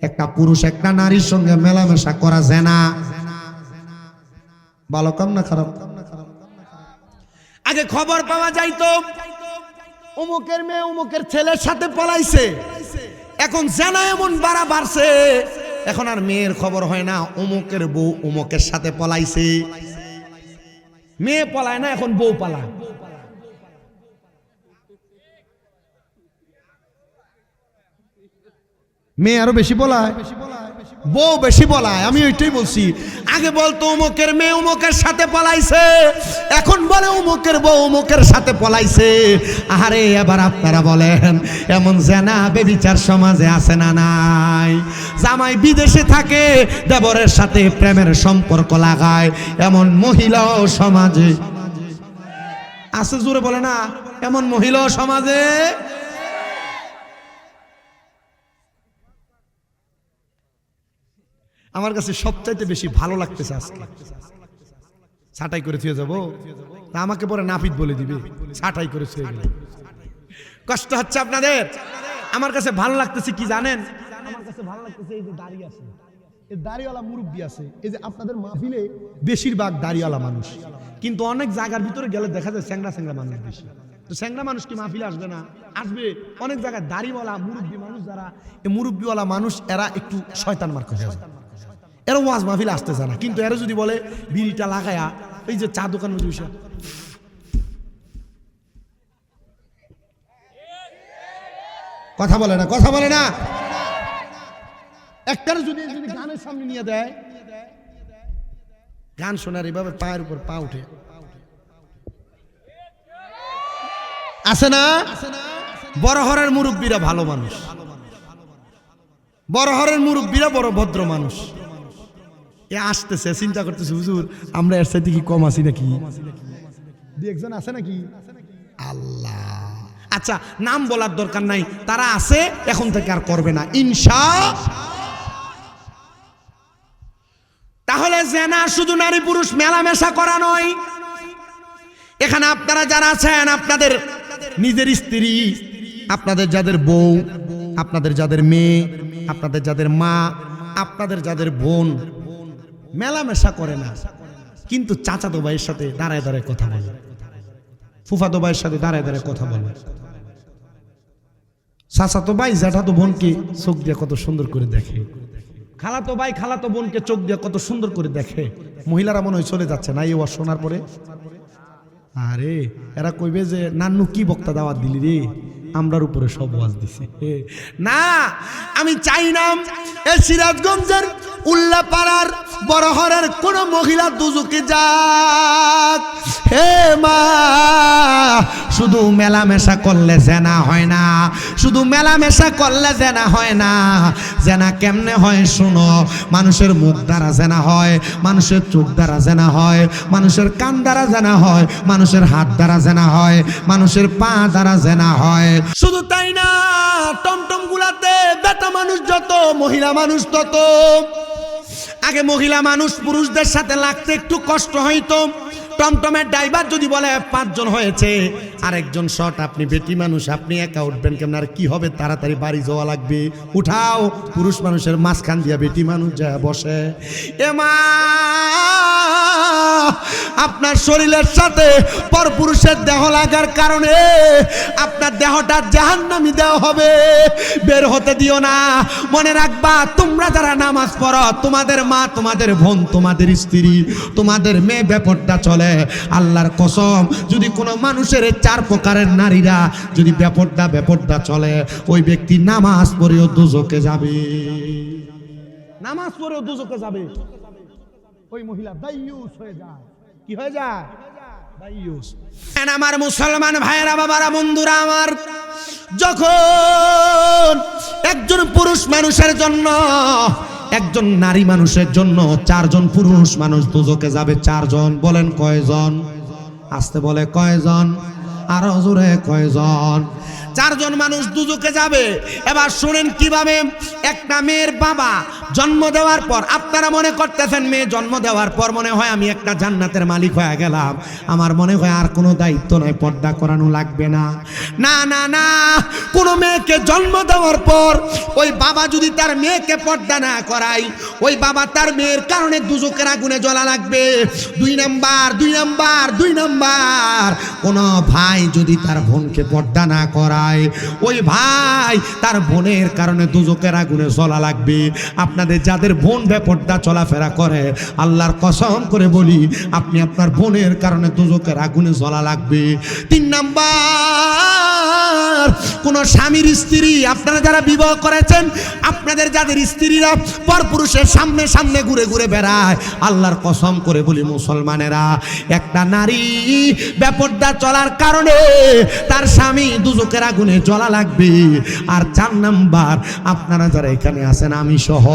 একটা পুরুষ একটা নারীর সঙ্গে মেলামেশা করা জেনা। ভালো কাম না খারাপ? আগে খবর পাওয়া যাইতো অমুকের মেয়ে অমুকের ছেলের সাথে পলাইছে, এখন জেনা এমন বাড়ছে, এখন আর মেয়ের খবর হয় না অমুকের বউ অমুকের সাথে পলাইছে। মেয়ে পলায় না, এখন বউ পালায়। মেয়ে আরো বেশি বলায়, বউ বেশি বলায়। আমি ওইটাই বলছি, আগে বলতো অমুকের মেয়ে অমুকের সাথে পলাইছে, এখন বলে অমুকের বউ অমুকের সাথে পলাইছে। আরে এবার আপনারা বলেন এমন জেনা বেবিচার সমাজে আছে না নাই? জামাই বিদেশে থাকে, দেবরের সাথে প্রেমের সম্পর্ক লাগায়, এমন মহিলাও সমাজে আছে। জোরে বলে না, এমন মহিলাও সমাজে। আমার কাছে সবচাইতে বেশি ভালো লাগতেছে আজকে ছাটাই করে থুয়ে যাবো, আমাকে পরে নাপিত বলে দিবে ছাটাই করে থুয়ে গেলে। কষ্ট হচ্ছে আপনাদের? আমার কাছে ভালো লাগতেছে কি জানেন? আমার কাছে ভালো লাগতেছে এই যে দাঁড়িয়ে আছে, এই দাড়িওয়ালা মুরব্বী আছে, এই যে আপনাদের মাহফিলে বেশিরভাগ দাড়িওয়ালা মানুষ, কিন্তু অনেক জায়গার ভিতরে গেলে দেখা যায় স্যাংরা স্যাংরা মানুষ বেশি। তো স্যাংরা মানুষ কি মাহফিলে আসবে না? আসবে। অনেক জায়গায় দাড়িওয়ালা মুরব্বী মানুষ যারা, এই মুরব্বীওয়ালা মানুষ এরা একটু শয়তান মার্কা হয়ে যায়, এরা ওয়াজ মাহফিলে আসতে চায় না। কিন্তু এরা যদি বলে বিড়িটা লাগায়া এই যে চা দোকান বসে কথা বলে না, কথা বলে না, একটা যদি গানের সামনে নিয়ে দেয়, গান শোনার এভাবে পায়ের উপর পা উঠে আসে না। বড় হরের মুরব্বীরা ভালো মানুষ, বড় হরের মুরব্বীরা বড় ভদ্র মানুষ। এ আসতেছে চিন্তা করতেছে হুজুর আমরা এর সাথে কি কম আছি নাকি? একজন আছে নাকি? আল্লাহ। আচ্ছা নাম বলার দরকার নাই, তারা আছে, এখন থেকে আর করবে না ইনশাআল্লাহ। তাহলে জেনা শুধু নারী পুরুষ মেলামেশা করা নয়। এখানে আপনারা যারা আছেন, আপনাদের নিজের স্ত্রী, আপনাদের যাদের বউ, আপনাদের যাদের মেয়ে, আপনাদের যাদের মা, আপনাদের যাদের বোন মেলামেশা করে না, কিন্তু চাচাতো ভাইয়ের সাথে দাঁড়ায় দাঁড়ায় কথা বলে, ফুফাতো ভাইয়ের সাথে দাঁড়ায় দাঁড়ায় কথা বলে, চাচাতো ভাই জ্যাঠাতো বোনকে চোখ দিয়ে কত সুন্দর করে দেখে, খালাতো ভাই খালাতো বোনকে চোখ দিয়ে কত সুন্দর করে দেখে। মহিলারা মনে হয় চলে যাচ্ছে না এই ওয়াজ শোনার পরে। আরে এরা কইবে যে নান্নু কি বক্তা দাওয়াত দিলি রে, আমরার উপরে সব ওয়াজ দিছে না। আমি চাই না এই সিরাজগঞ্জের উল্লাপাড়ার বড়হরের কোন মহিলা দুজকে যাক। হে মা, শুধু মেলামেশা করলে জেনা হয় না, শুধু মেলামেশা করলে জেনা হয় না। জেনা কেমনে হয় শুনো, মানুষের মুখ দ্বারা জেনা হয়, মানুষের চোখ দ্বারা জেনা হয়, মানুষের কান দ্বারা জেনা হয়, মানুষের হাত দ্বারা জেনা হয়, মানুষের পা দ্বারা জেনা হয়। শুধু তাই না, টমটম গুলাতে বেটা মানুষ যত, মহিলা মানুষ তত। আগে মহিলা মানুষ পুরুষদের সাথে লাগতে একটু কষ্ট হইতো। টমটমের ড্রাইভার যদি বলে 5 জন হয়েছে, আরেকজন শট, আপনি বেটি মানুষ, আপনি একা উঠবেন কেমন? আর কি হবে, তাড়াতাড়ি বাড়ি যাওয়া লাগবে, উঠাও। পুরুষ মানুষের মাঝখান দিয়া বেটি মানুষ যায় বসে। এ মা, আপনার শরীরের সাথে পরপুরুষের দেহ লাগার কারণে আপনার দেহটা জাহান্নামী দেহ হবে, বের হতে দিও না। মনে রাখবা, তোমরা যারা নামাজ পড়ো, তোমাদের মা, তোমাদের বোন, তোমাদের স্ত্রী, তোমাদের মেয়ে বেপরদা চলে, আল্লাহর কসম, যদি কোনো মানুষের 4 প্রকারের নারীরা যদি বেপরদা চলে, ওই ব্যক্তি নামাজ পড়েও দোজখে যাবে, নামাজ পড়েও দোজখে যাবে। ওই মহিলা দাইয়ুস হয়ে যায়। কি হয়ে যায়? দাইয়ুস। আমার মুসলমান ভাইরা, বাবারা, বন্ধুরা আমার, যখন একজন পুরুষ মানুষের জন্য, একজন নারী মানুষের জন্য 4 জন পুরুষ মানুষ দোজখে যাবে, 4 জন। বলেন কয়জন? আসতে বলে কয়জন? আরো জোরে কয়জন? চারজন মানুষ দুজকে যাবে। এবার শুনেন কিভাবে। একটা মেয়ের বাবা জন্ম দেওয়ার পর, আপনারা মনে করতেছেন মেয়ে জন্ম দেওয়ার পর মনে হয় আমি একটা জান্নাতের মালিক হয়ে গেলাম, আমার মনে হয় আর কোনো দায়িত্ব নাই, পর্দা করানো লাগবে না। না না না, কোনো মেয়েকে জন্ম দেওয়ার পর ওই বাবা যদি তার মেয়েকে পর্দা না করায়, ওই বাবা তার মেয়ের কারণে দুজকের আগুনে জ্বলা লাগবে। 2 নাম্বার, কোন ভাই যদি তার বোনকে পর্দা না করায়, ওই ভাই তার বোনের কারণে দুজকের আগুনে জ্বলা লাগবে। আপনাদের যাদের বোন বেপর্দা চলাফেরা করে, আল্লাহর কসম করে বলি, আপনি আপনার বোনের কারণে দুজকের আগুনে জ্বলা লাগবে। 3 নাম্বার, কোন স্বামীর স্ত্রী, আপনারা যারা বিবাহ করেছেন, আপনাদের যাদের স্ত্রীরা পরপুরুষের সামনে সামনে ঘুরে ঘুরে বেড়ায়, আল্লাহর কসম করে বলি মুসলমানেরা, একটা নারী বেপর্দা চলার কারণে তার স্বামী দুজকের আগুনে জ্বলা লাগবে। আর 4 নাম্বার, আপনারা যারা এখানে আছেন, আমি সহ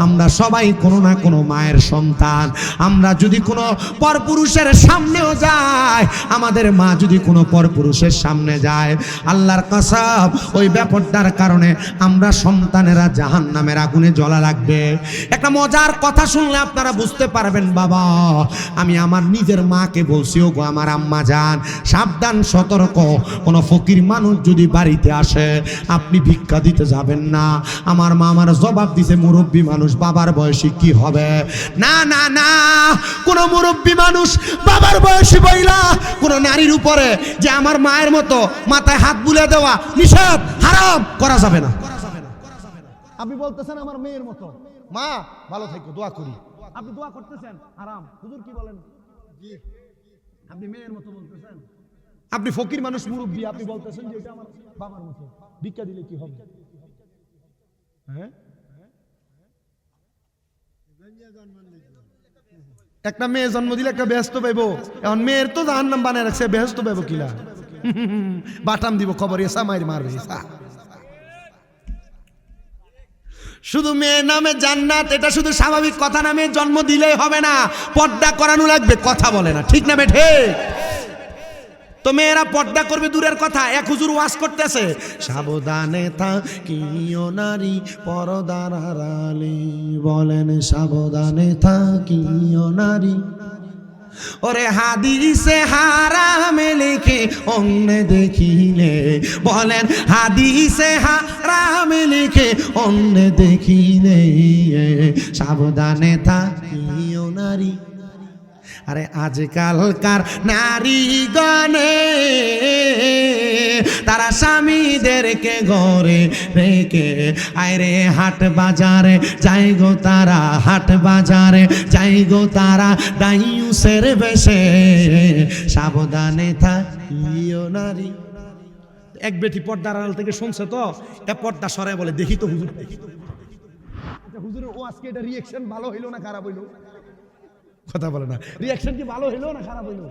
আমরা সবাই কোনো না কোনো মায়ের সন্তান। আমরা যদি কোনো পরপুরুষের সামনেও যাই, আমাদের মা যদি কোনো পরপুরুষের সামনে যায়, আল্লাহর কসম ওই বেপর্দার কারণে আমরা সন্তানেরা জাহান্নামের আগুনে জ্বলা লাগবে। একটা মজার কথা শুনলে আপনারা বুঝতে পারবেন। বাবা, আমি আমার নিজের মাকে বলছি, ও গো আমার আম্মা যান, সাবধান, সতর্ক, কোনো ফকির মানুষ যদি বাড়িতে আসে আপনি ভিক্ষা দিতে যাবেন না। আমার মা আমার জবাব দিছে, মুরব্বী মানুষ বাবার বয়সী কি হবে? না না না, কোন মুরব্বী মানুষ বাবার বয়সী বইলা কোন নারীর উপরে যে আমার মায়ের মতো মাথায় হাত বুলে দেওয়া নিষেধ, হারাম, করা যাবে না। আপনি বলতেছেন আমার মেয়ের মতো, মা ভালো থাকো, দোয়া করি, আপনি দোয়া করতেছেন, হারাম। হুজুর কি বলেন? জি, আপনি মেয়ের মতো বলতেছেন। আপনি ফকির মানুষ, মুরব্বী, আপনি বলতেছেন যে এটা আমার বাবার মতো, ভিক্ষা দিলে কি হবে? হ্যাঁ, একটা মেয়ে জন্ম দিলে একটা বেহেশত পাইব। এখন মেয়ের তো জাহান্নাম বানায় রাখছে, বেহেশত পাইব কিলা? বাটাম দিব, খবর এসা মাইর মারবে। শুধু মেয়ে নামে জান্নাত, এটা শুধু স্বাভাবিক কথা না। মেয়ে জন্ম দিলেই হবে না, পর্দা করানো লাগবে। কথা বলে না, ঠিক না বেঠে? তো মেয়েরা পর্দা করবে দূরের কথা, এক হুজুর ওয়াজ করতেছে, সাবধানে থাকিও নারী পর্দার আড়ালে, বলেন সাবধানে থাকিও নারী। ওরে হাদিসে হারামে লিখে অন্য দেখিলে, বলেন হাদিসে হারামে লিখে অন্য দেখিলে, সাবধানে থাকিও নারী। আরে আজকালকার নারীগণে তারা স্বামীদেরকে ঘরে রেখে আরে হাট বাজারে যাই গো তারা, হাট বাজারে যাই গো তারা, দাইয়ুসের বেশে, সাবধানে থাকিও নারী। এক বেটি পর্দার আড়াল থেকে শুনছে, তো এ পর্দা সরাই বলে, দেখি তো হুজুর, দেখি তো হুজুরের ও আজকে এটা রিঅ্যাকশন ভালো হইলো না খারাপ হইলো? কথা বলে না, রিঅ্যাকশন কি ভালো হইলো না খারাপ হইলো?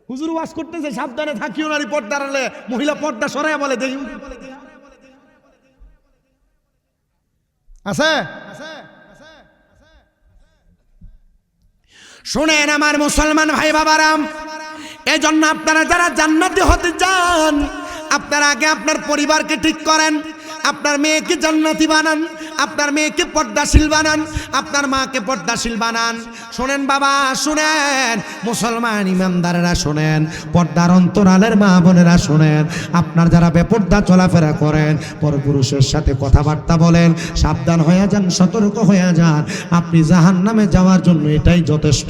হুজুর ওয়াজ করতেছে সাবধানে থাকিও নারী পর্দার আড়ালে, মহিলা পর্দা সরাইয়া বলে, দেখি আছে। শুনেন আমার মুসলমান ভাই বাবারাম, এই জন্য আপনারা যারা জান্নাতি হতে চান, আপনারা আগে আপনার পরিবারকে ঠিক করেন, আপনার মেয়েকে জান্নাতি বানান, আপনার মেয়েকে পর্দাশীল বানান, আপনার মাকে পর্দাশীল বানান। শোনেন বাবা, শুনেন মুসলমান ইমানদারেরা, শোনেন পর্দার অন্তরালের মা বোনেরা, শোনেন আপনার যারা বেপর্দা চলাফেরা করেন, পরপুরুষের সাথে কথাবার্তা বলেন, সাবধান হয়ে যান, সতর্ক হয়ে যান। আপনি জাহান্নামে যাওয়ার জন্য এটাই যথেষ্ট,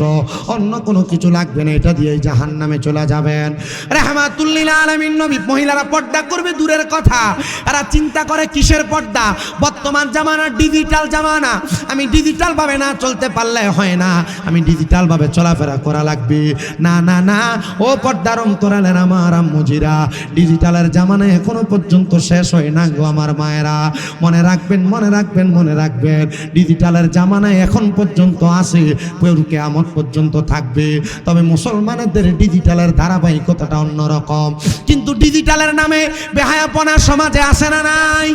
অন্য কোনো কিছু লাগবে না, এটা দিয়েই জাহান্নামে চলে যাবেন। রাহমাতুল্লিল আলামিন নবী, মহিলারা পর্দা করবে দূরের কথা, এরা চিন্তা করে কিসের পর্দা? বর্তমান জামানা ডিজিটাল জামানা, আমি ডিজিটাল ভাবে না চলতে পারলে হয় না, আমি ডিজিটাল ভাবে চলাফেরা করা লাগবে। না না না, ও পর্দার অন্তরালের আমার আম্মুজিরা, ডিজিটালের জামানা এখনো পর্যন্ত শেষ হয় না গো আমার মায়েরা। মনে রাখবেন, মনে রাখবেন, মনে রাখবেন, ডিজিটালের জামানায় এখন পর্যন্ত আছে, কিয়ামত পর্যন্ত থাকবে। তবে মুসলমানদের ডিজিটালের ধারাবাহিকতাটা অন্যরকম। কিন্তু ডিজিটালের নামে বেহায়াপনা সমাজে আসে না নাই?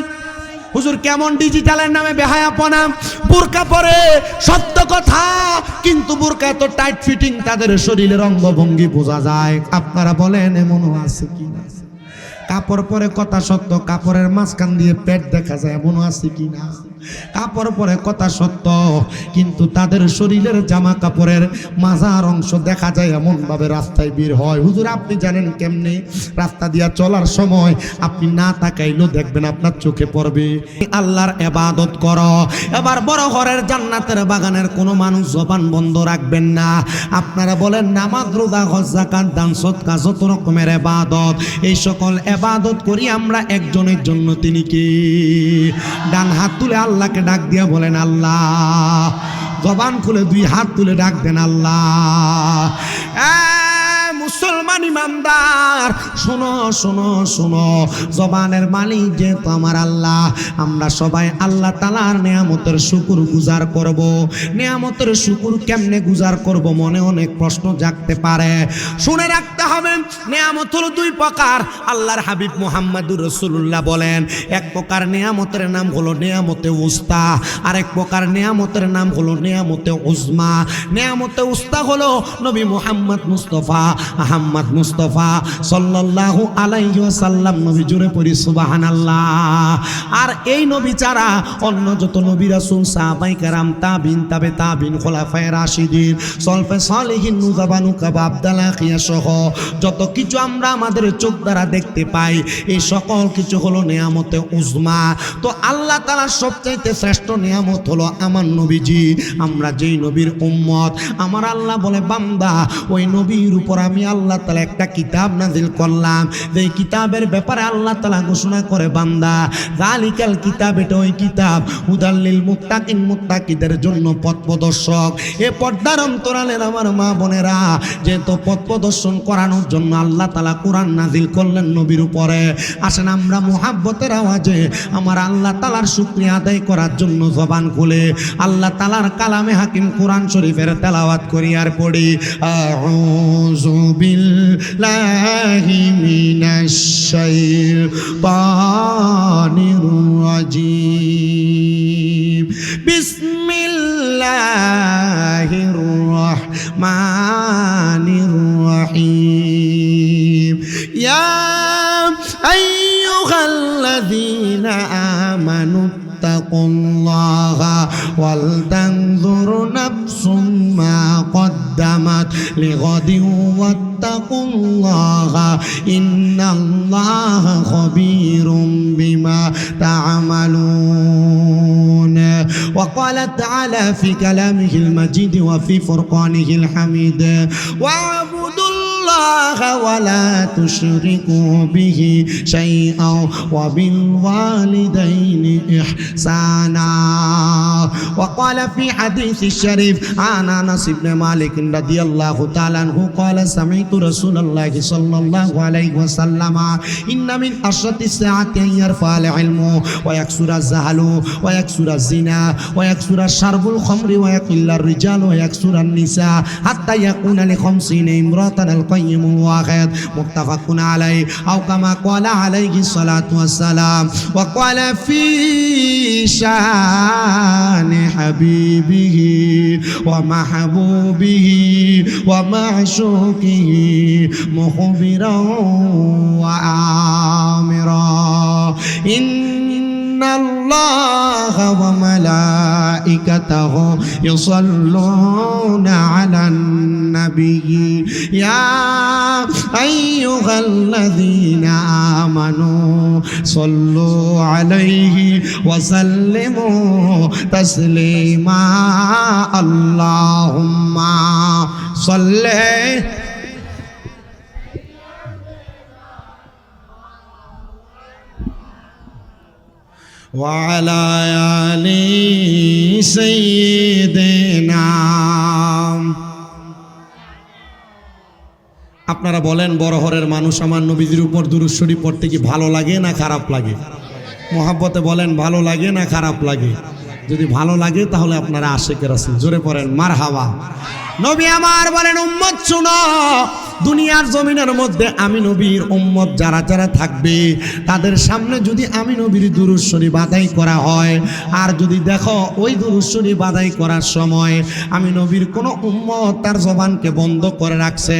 হুজুর কেমন ডিজিটালের নামে বেহায়াপনা? বোরকা পরে, সত্য কথা, কিন্তু বোরকা এত টাইট ফিটিং, তাদের শরীরের অঙ্গভঙ্গি বোঝা যায়। আপনারা বলেন এমনও আছে কি না? কাপড় পরে কথা সত্য, কাপড়ের মাঝখান দিয়ে পেট দেখা যায় এমনও আছে কি না? কাপড় পরে কথা সত্য, কিন্তু তাদের শরীরের জামা কাপড়ের মাজার অংশ দেখা যায় এমন ভাবে রাস্তায় বের হয়। হুজুর আপনি জানেন কেমনে? রাস্তা দিয়া চলার সময় আপনি না তাকাইলেও দেখবেন আপনার চোখে পড়বে। আল্লাহর ইবাদত করো। এবার বড় ঘরের জান্নাতের বাগানের কোনো মানুষ জবান বন্ধ রাখবেন না। আপনারা বলেন নামাজ, রোজা, হজ, যাকাত, দান, সদকা, যত রকমের ইবাদত, এই সকল ইবাদত করি আমরা একজনের জন্য, তিনি কি? ডান হাত তুলে আল্লাহকে ডাক দিয়া বলেন আল্লাহ। জবান খুলে দুই হাত তুলে ডাক দেন আল্লাহ। মুসলমান ইমানদার শোনো শোনো শোনো, জবানের মালিক যেহেতু আমার আল্লাহ, আমরা সবাই আল্লাহ তাআলার নিয়ামতের শুকর গুজার করব। নিয়ামতের শুকর কেমনে গুজার করব মনে অনেক প্রশ্ন জাগতে পারে। শুনে রাখতে হবে, নিয়ামত হলো দুই প্রকার। আল্লাহর হাবিব মুহাম্মদুর রাসূলুল্লাহ বলেন, এক প্রকার নিয়ামতের নাম হলো নিয়ামতে উস্তা, আরেক প্রকার নিয়ামতের নাম হলো নিয়ামতে উজমা। নিয়ামতে উস্তা হলো নবী মুহাম্মদ মুস্তাফা আহমদ মুস্তফা সাল্লাল্লাহু আলাইহি ওয়াসাল্লাম। নবী জুড়ে পড়ি সুবহানাল্লাহ। আর এই নবী ছাড়া অন্য যত নবী রাসূল, সাহাবায়ে কেরাম, তাবিন, তাবে তাবিন, খোলাফায়ে রাশিদিন, সলফে সালেহিন, নুজাবানু কাবা, আব্দাল্লাহ খিয়া সহ যত কিছু আমরা আমাদের চোখ দ্বারা দেখতে পাই, এই সকল কিছু হলো নিয়ামতে উজমা। তো আল্লাহ তাআলার সবচাইতে শ্রেষ্ঠ নিয়ামত হলো আমার নবীজি। আমরা যেই নবীর উম্মত, আমার আল্লাহ বলে বান্দা ওই নবীর উপর আমি আল্লাহ তাআলা একটা কিতাব নাজিল করলাম। এই কিতাবের ব্যাপারে আল্লাহ তাআলা ঘোষণা করে, বান্দা যালিকাল কিতাব, এটা ওই কিতাব, হুদাল লিল মুত্তাকিন, মুত্তাকিদের জন্য পথ প্রদর্শক। এ পর্দার অন্তরালের আমার মা বোনেরা, যেহেতু পথ প্রদর্শন করানোর জন্য আল্লাহ তাআলা কোরআন নাজিল করলেন নবীর উপরে। আসেন আমরা মুহাব্বতের আওয়াজে আমার আল্লাহ তাআলার শুকরিয়া আদায় করার জন্য জবান খুলে আল্লাহ তাআলার কালামে হাকিম কোরআন শরীফের তেলাওয়াত করি আর পড়ি, আউযু বিল্লাহি মিনাশ শাইতানির রাজিম, বিসমিল্লাহির রাহমানির রাহিম, ইয়া আইয়ুহাল্লাযীনা আমানু ইত্তাকুল্লাহা ওয়াল তানজুর নাফসুম মা কদ্দামাত লিগাদিন ওয়াত্তাকুল্লাহা ইন্নাল্লাহা খাবীরুম বিমা তা'মালুন। وقال تعالى في كلامه المجيد وفي فرقانه الحميد، واعبدوا الله ولا تشركوا به شيئا وبالوالدين إحسانا. وقال في حديث الشريف عن أنس بن مالك رضي الله تعالى عنه قال سمعت رسول الله صلى الله عليه وسلم إن من أشرط الساعة أن يرفع العلم ويكثر الجهل ويكثر الزنا ويكثر شرب الخمر ويقل الرجال ويكثر النساء حتى يكون ل50 امرأة القيم الواحد، متفق عليه أو كما قال عليه الصلاة والسلام. وقال في شان حبيبه ومحبوبه ومعشوقه مخبرا وآمرا، إن الله وملائكته يصلون على النبي يا أيها الذين آمنوا صلوا عليه وسلموا تسليما. اللهم صل وعلى آل سيدنا। আপনারা বলেন বড় হরের মানুষ আমার নবীজির উপর দুরূদ শরীফ পড়তে কি ভালো লাগে না খারাপ লাগে? মোহাব্বতে বলেন ভালো লাগে না খারাপ লাগে? যদি ভালো লাগে তাহলে আপনারা আশিক রাসূল জোরে পড়েন মারহাবা। নবী আমার বলেন উম্মত শুনো, দুনিয়ার জমিনের মধ্যে আমি নবীর উম্মত যারা যারা থাকবে তাদের সামনে যদি আমি নবীর দুরূদ শরীফ আদায় করা হয়, আর যদি দেখো ওই দুরূদ শরীফ আদায় করার সময় আমি নবীর কোনো উম্মত তার জবানকে বন্ধ করে রাখছে,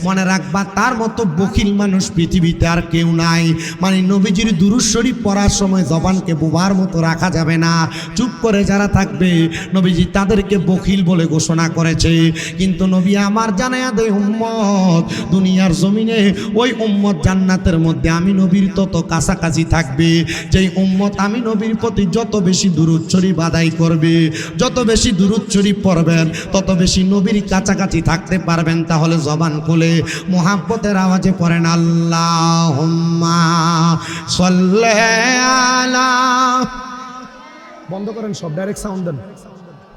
মনে রাখবা তার মতো বখিল মানুষ পৃথিবীতে আর কেউ নাই। মানে নবীজির দুরূদ শরীফ পড়ার সময় জবানকে বোবার মতো রাখা যাবে না। চুপ করে যারা থাকবে নবীজি তাদেরকে বখিল বলে ঘোষণা করেছে। কিন্তু নবী আমার জানায়া দেয় উম্মত দুনিয়ার জমিনে ওই উম্মত জান্নাতের মধ্যে আমি নবীর তত কাছাকাছি থাকবে যেই উম্মত আমি নবীর প্রতি যত বেশি দুরূদ শরীফ আদায় করবে, যত বেশি দুরূদ শরীফ পড়বেন তত বেশি নবীর কাছাকাছি থাকতে পারবেন। তাহলে জবান খুলে মুহাব্বতের আওয়াজে পড়েন আল্লাহুম্মা সাল্লি আলা। বন্ধ করেন সব, ডাইরেক্ট সাউন্ড দেন,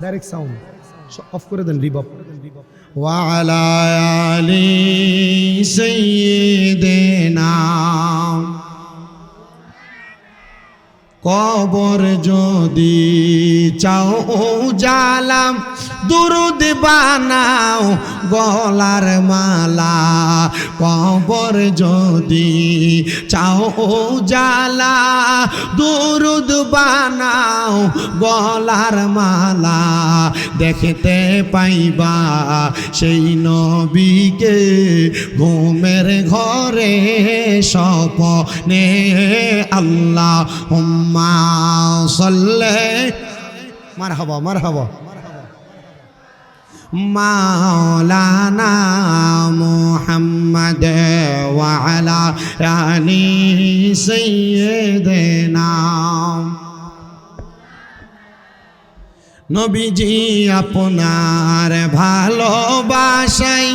ডাইরেক্ট সাউন্ড অফ করে দেন, রিভার্ব। ওয়া আলা আলি সাইয়্যিদিনা। কবর যদি চাও জালাম দুরুদ বানাও গলার মালা। কবর যদি চাও জালা দুরুদ বানাও গলার মালা। দেখতে পাইবা সেই নবীকে ঘুমের ঘরে স্বপ্নে। আল্লাহুম্মা সাল্লি মারহাবা মারহাবা মাওলানা মুহাম্মদ ওয়া আলা আলি সাইয়্যিদিনা। নবীজি আপনার ভালোবাসায়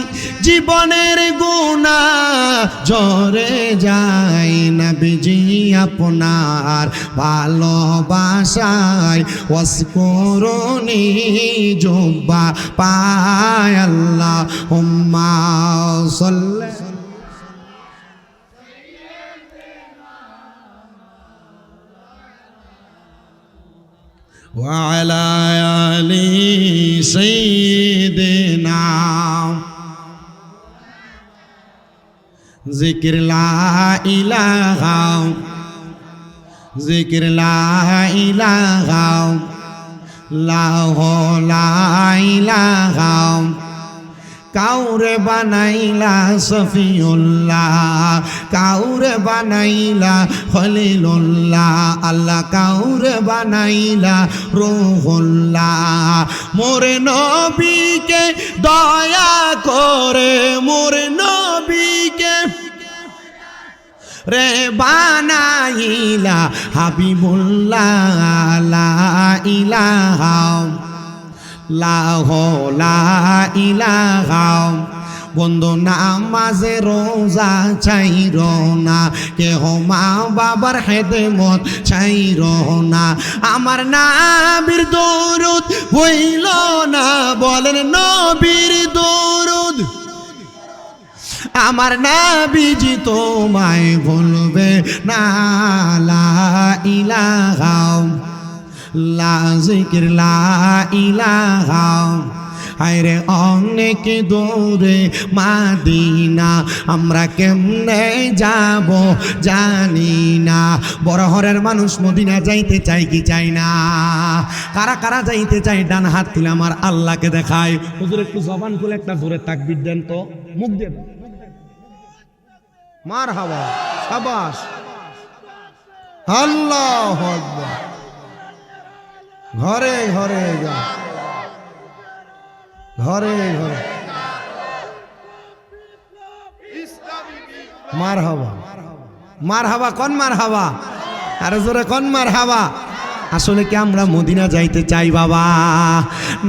জীবনের গুনাহ ঝরে যায়। নবীজি আপনার ভালোবাসায় ওয়াসকুরুনি জুব্বা পায়। আল্লাহুম্মা সাল্লি ওয়া আলা আলি সাইয়্যিদিনা। জিকির লা ইলাহা, জিকির লা ইলাহা লা ইলাহা। কাউরে বানাইলা সফিউল্লাহ, কাউরে বানাইলা খলিলুল্লাহ। আল্লাহ কাউরে বানাইলা রূহুল্লাহ। মোরে নবীকে দয়া করে, মোরে নবীকে রে বানাইলা হাবিবুল্লাহ। লা ইলাহা লা ইলাহা। বন্ধু নামাজে রোজা চাইর না, কেহ মা বাবার খেদমত চাইর না। আমার নবীর দরুদ বইল না, বলেন নবীর দরুদ। আমার নবীজি তোমায় ভুলবে না। লা ইলাহা লা জিকির লা ইলাহা। হায়রে অনেক দূরে মাদিনা, আমরা কেমনে যাব জানি না। বড় হরের মানুষ মদিনা যাইতে চাই কি চাই না? কারা কারা যাইতে চাই ডান হাত তুলে আমার আল্লাহকে দেখায়। হুজুর একটু জবান খুলে একটা জোরে তাকবীর দেন তো, মুখ দেন। মারহাবা, শাবাশ, আল্লাহু আকবার। ঘরে ঘরে যা, ঘরে ঘরে মারহাবা মারহাবা। কোন মারহাবা? আরে জোরে কোন মারহাবা? আসলে কি আমরা মদিনা যাইতে চাই বাবা?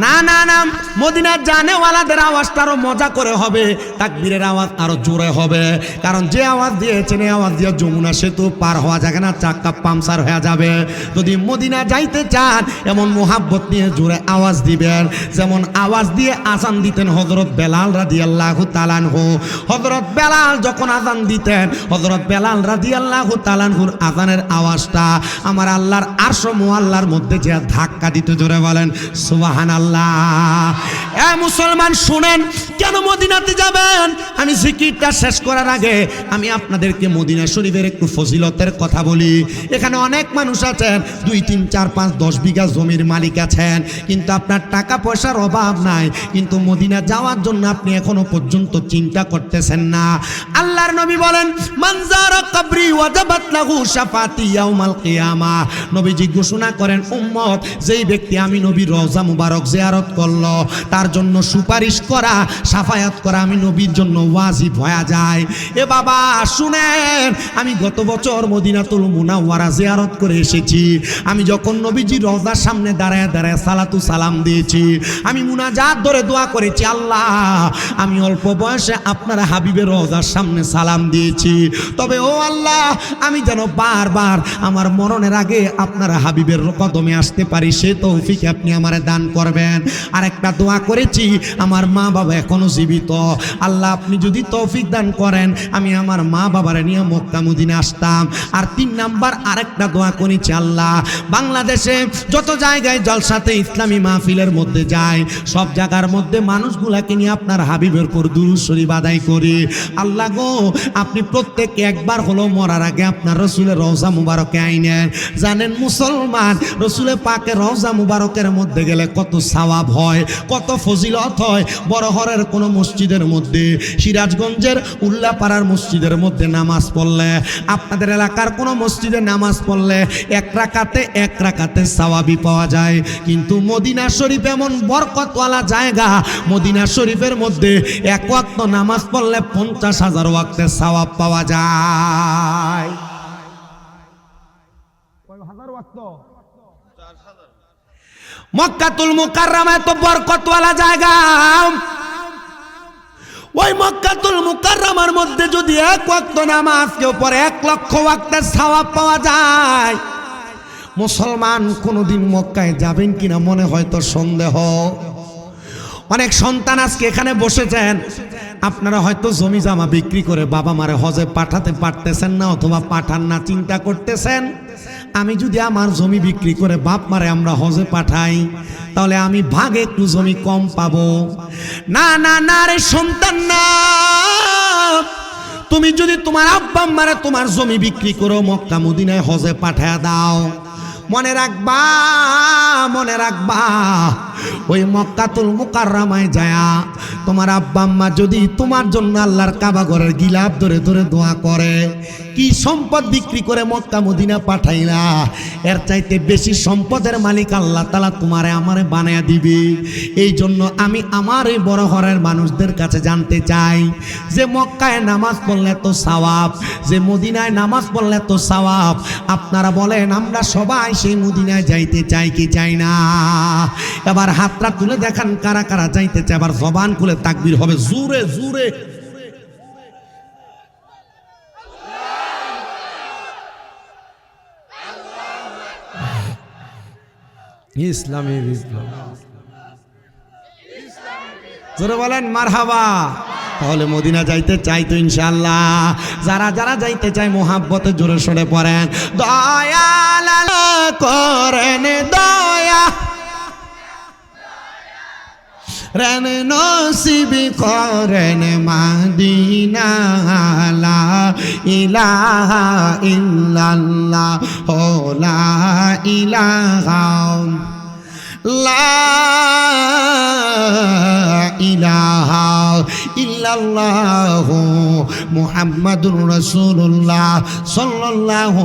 না না না, মদিনা জানেওয়ালাদের আওয়াজটা আরো মজা করে হবে, তাকবীরের আওয়াজ আরো জোরে হবে। কারণ যে আওয়াজ দিয়েছেন এই আওয়াজ দিয়ে যমুনা সেতু পার হওয়া যাবে না, চাক্কা পাংচার হয়ে যাবে। যদি মদিনা যাইতে চান এমন মোহাব্বত নিয়ে জোরে আওয়াজ দিবেন, যেমন আওয়াজ দিয়ে আজান দিতেন হযরত বেলাল রাদিয়াল্লাহু তাআলা আনহু। হযরত বেলাল যখন আজান দিতেন, হযরত বেলাল রাদিয়াল্লাহু তাআলা আনহুর আজানের আওয়াজটা আমার আল্লাহর আরশ আল্লাহর মধ্যে যে ধাক্কা দিতে, জোরে বলেন সুবহানাল্লাহ। এ মুসলমান শুনেন, কেন মদিনাতে যাবেন? আমি জিকিরটা শেষ করার আগে আমি আপনাদেরকে মদিনা শরীফের একটু ফজিলতের কথা বলি। এখানে অনেক মানুষ আছেন, 2, 3, 4, 5, 10 বিঘা জমির মালিক আছেন, কিন্তু আপনার টাকা পয়সার অভাব নাই, কিন্তু মদিনা যাওয়ার জন্য আপনি এখনো পর্যন্ত চিন্তা করতেছেন না। আল্লাহর নবী বলেন, মান যারা কবরি ওয়াজাবাত লাহু শাফাতি ইয়াউমাল কিয়ামাহ। নবীজি ঘোষণা করেন, উম্মত, যেই ব্যক্তি আমি নবীর রওজা মুবারক জিয়ারত করলো, তার জন্য সুপারিশ করা, শাফায়াত করা আমি নবীর জন্য ওয়াজিব হয়ে যায়। এ বাবা শুনেন, আমি গত বছর মদিনাতুল মুনাওয়ারা জিয়ারত করে এসেছি। আমি যখন নবীজির রওজার সামনে দাঁড়ায় দাঁড়ায় সালাতু সালাম দিয়েছি, আমি মুনাজাত ধরে দোয়া করেছি, আল্লাহ আমি অল্প বয়সে আপনার হাবিবের রওজার সামনে সালাম দিয়েছি, তবে ও আল্লাহ আমি যেন বারবার আমার মরণের আগে আপনার হাবিবের কদমে আসতে পারি, সে তৌফিক আপনি আমারে দান করবেন। আর একটা দোয়া করেছি, আমার মা বাবা এখনো জীবিত, আল্লাহ আপনি যদি তৌফিক দান করেন আমি আমার মা বাবারে নিয়ে মক্কা মদিনা আসতাম। আর 3 নাম্বার আরেকটা দোয়া করেছি, আল্লাহ বাংলাদেশে যত জায়গায় জলসাতে ইসলামী মাহফিলের মধ্যে যায়, সব জায়গার মধ্যে মানুষগুলাকে নিয়ে আপনার হাবিবের উপর দুরূদ শরীফ আদায় করি। আল্লাহ গো, আপনি প্রত্যেককে একবার হলো মরার আগে আপনার রসুলের রওজা মুবারকে আইনেন। জানেন মুসলমান, রসুলে পাকের রওজা মুবারকের মধ্যে গেলে কত সওয়াব হয়, কত ফজিলত হয়। বড়হরের কোন মসজিদের মধ্যে, সিরাজগঞ্জের উল্লাপাড়ার মসজিদের মধ্যে নামাজ পড়লে, আপনাদের এলাকার কোন মসজিদে নামাজ পড়লে এক রাকাতে সওয়াবই পাওয়া যায়। কিন্তু মদিনা শরীফ এমন বরকতওয়ালা জায়গা, মদিনা শরীফের মধ্যে 1 ওয়াক্ত নামাজ পড়লে 50,000 ওয়াক্তের সওয়াব পাওয়া যায়। মক্কাতুল মুকাররমা এত বরকতওয়ালা জায়গা, ওই মক্কাতুল মুকাররমার মধ্যে যদি 1 ওয়াক্ত নামাজ কেউ পড়ে 1 লক্ষ ওয়াক্তের সওয়াব পাওয়া যায়। মুসলমান কোনোদিন মক্কায় যাবেন কিনা মনে হয়তো সন্দেহ। অনেক সন্তান আজকে এখানে বসেছেন, আপনারা হয়তো জমি জামা বিক্রি করে বাবা মারে হজে পাঠাতে পারতেছেন না, অথবা পাঠান না, চিন্তা করতেছেন আমি যদি আমার জমি বিক্রি করে বাপ মারে আমরা হজে পাঠাই, তাহলে আমি ভাগে একটু জমি কম পাবো। না না না রে সন্তান, না, তুমি যদি তোমার আব্বা আম্মারে তোমার জমি বিক্রি করো মক্কা মদিনায় হজে পাঠায় দাও, মনে রাখবা ওই মক্কাতুল মুকাররমায় যায়া তোমার আব্বা আম্মা যদি তোমার জন্য আল্লাহর কাবা ঘরের গিলাফ ধরে ধরে দোয়া করে, কি সম্পদ বিক্রি করে মক্কা মদিনা পাঠাইলা, এর চাইতে বেশি সম্পদের মালিক আল্লাহ তাআলা তোমারে আমারে বানায়া দিবে। এই জন্য আমি আমার এই বড় ঘরের মানুষদের কাছে জানতে চাই যে মক্কায় নামাজ পড়লে তো সওয়াব, যে মদিনায় নামাজ পড়লে তো সওয়াব, আপনারা বলেন আমরা সবাই সেই মদিনায় যাইতে চাই কি চাই না? এবার হাতটা তুলে দেখান কারা কারা যাইতে চায়, আবার জবান খুলে তাকবীর হবে জোরে জোরে। ইসলামী ইসলাম জোরে বলেন মারহাবা। তাহলে মদিনা যাইতে চাই তো ইনশাআল্লাহ। যারা যারা যাইতে চাই মোহাব্বতে জোরে সরে পড়েন, দয়াল করেন দয়া রেন নসিব করেন মদিনা, লা ইলাহা ইল্লাল্লাহ লা ইলাহা লা ইলাহা ইল্লাল্লাহ মুহাম্মাদুর রাসূলুল্লাহ সাল্লাল্লাহু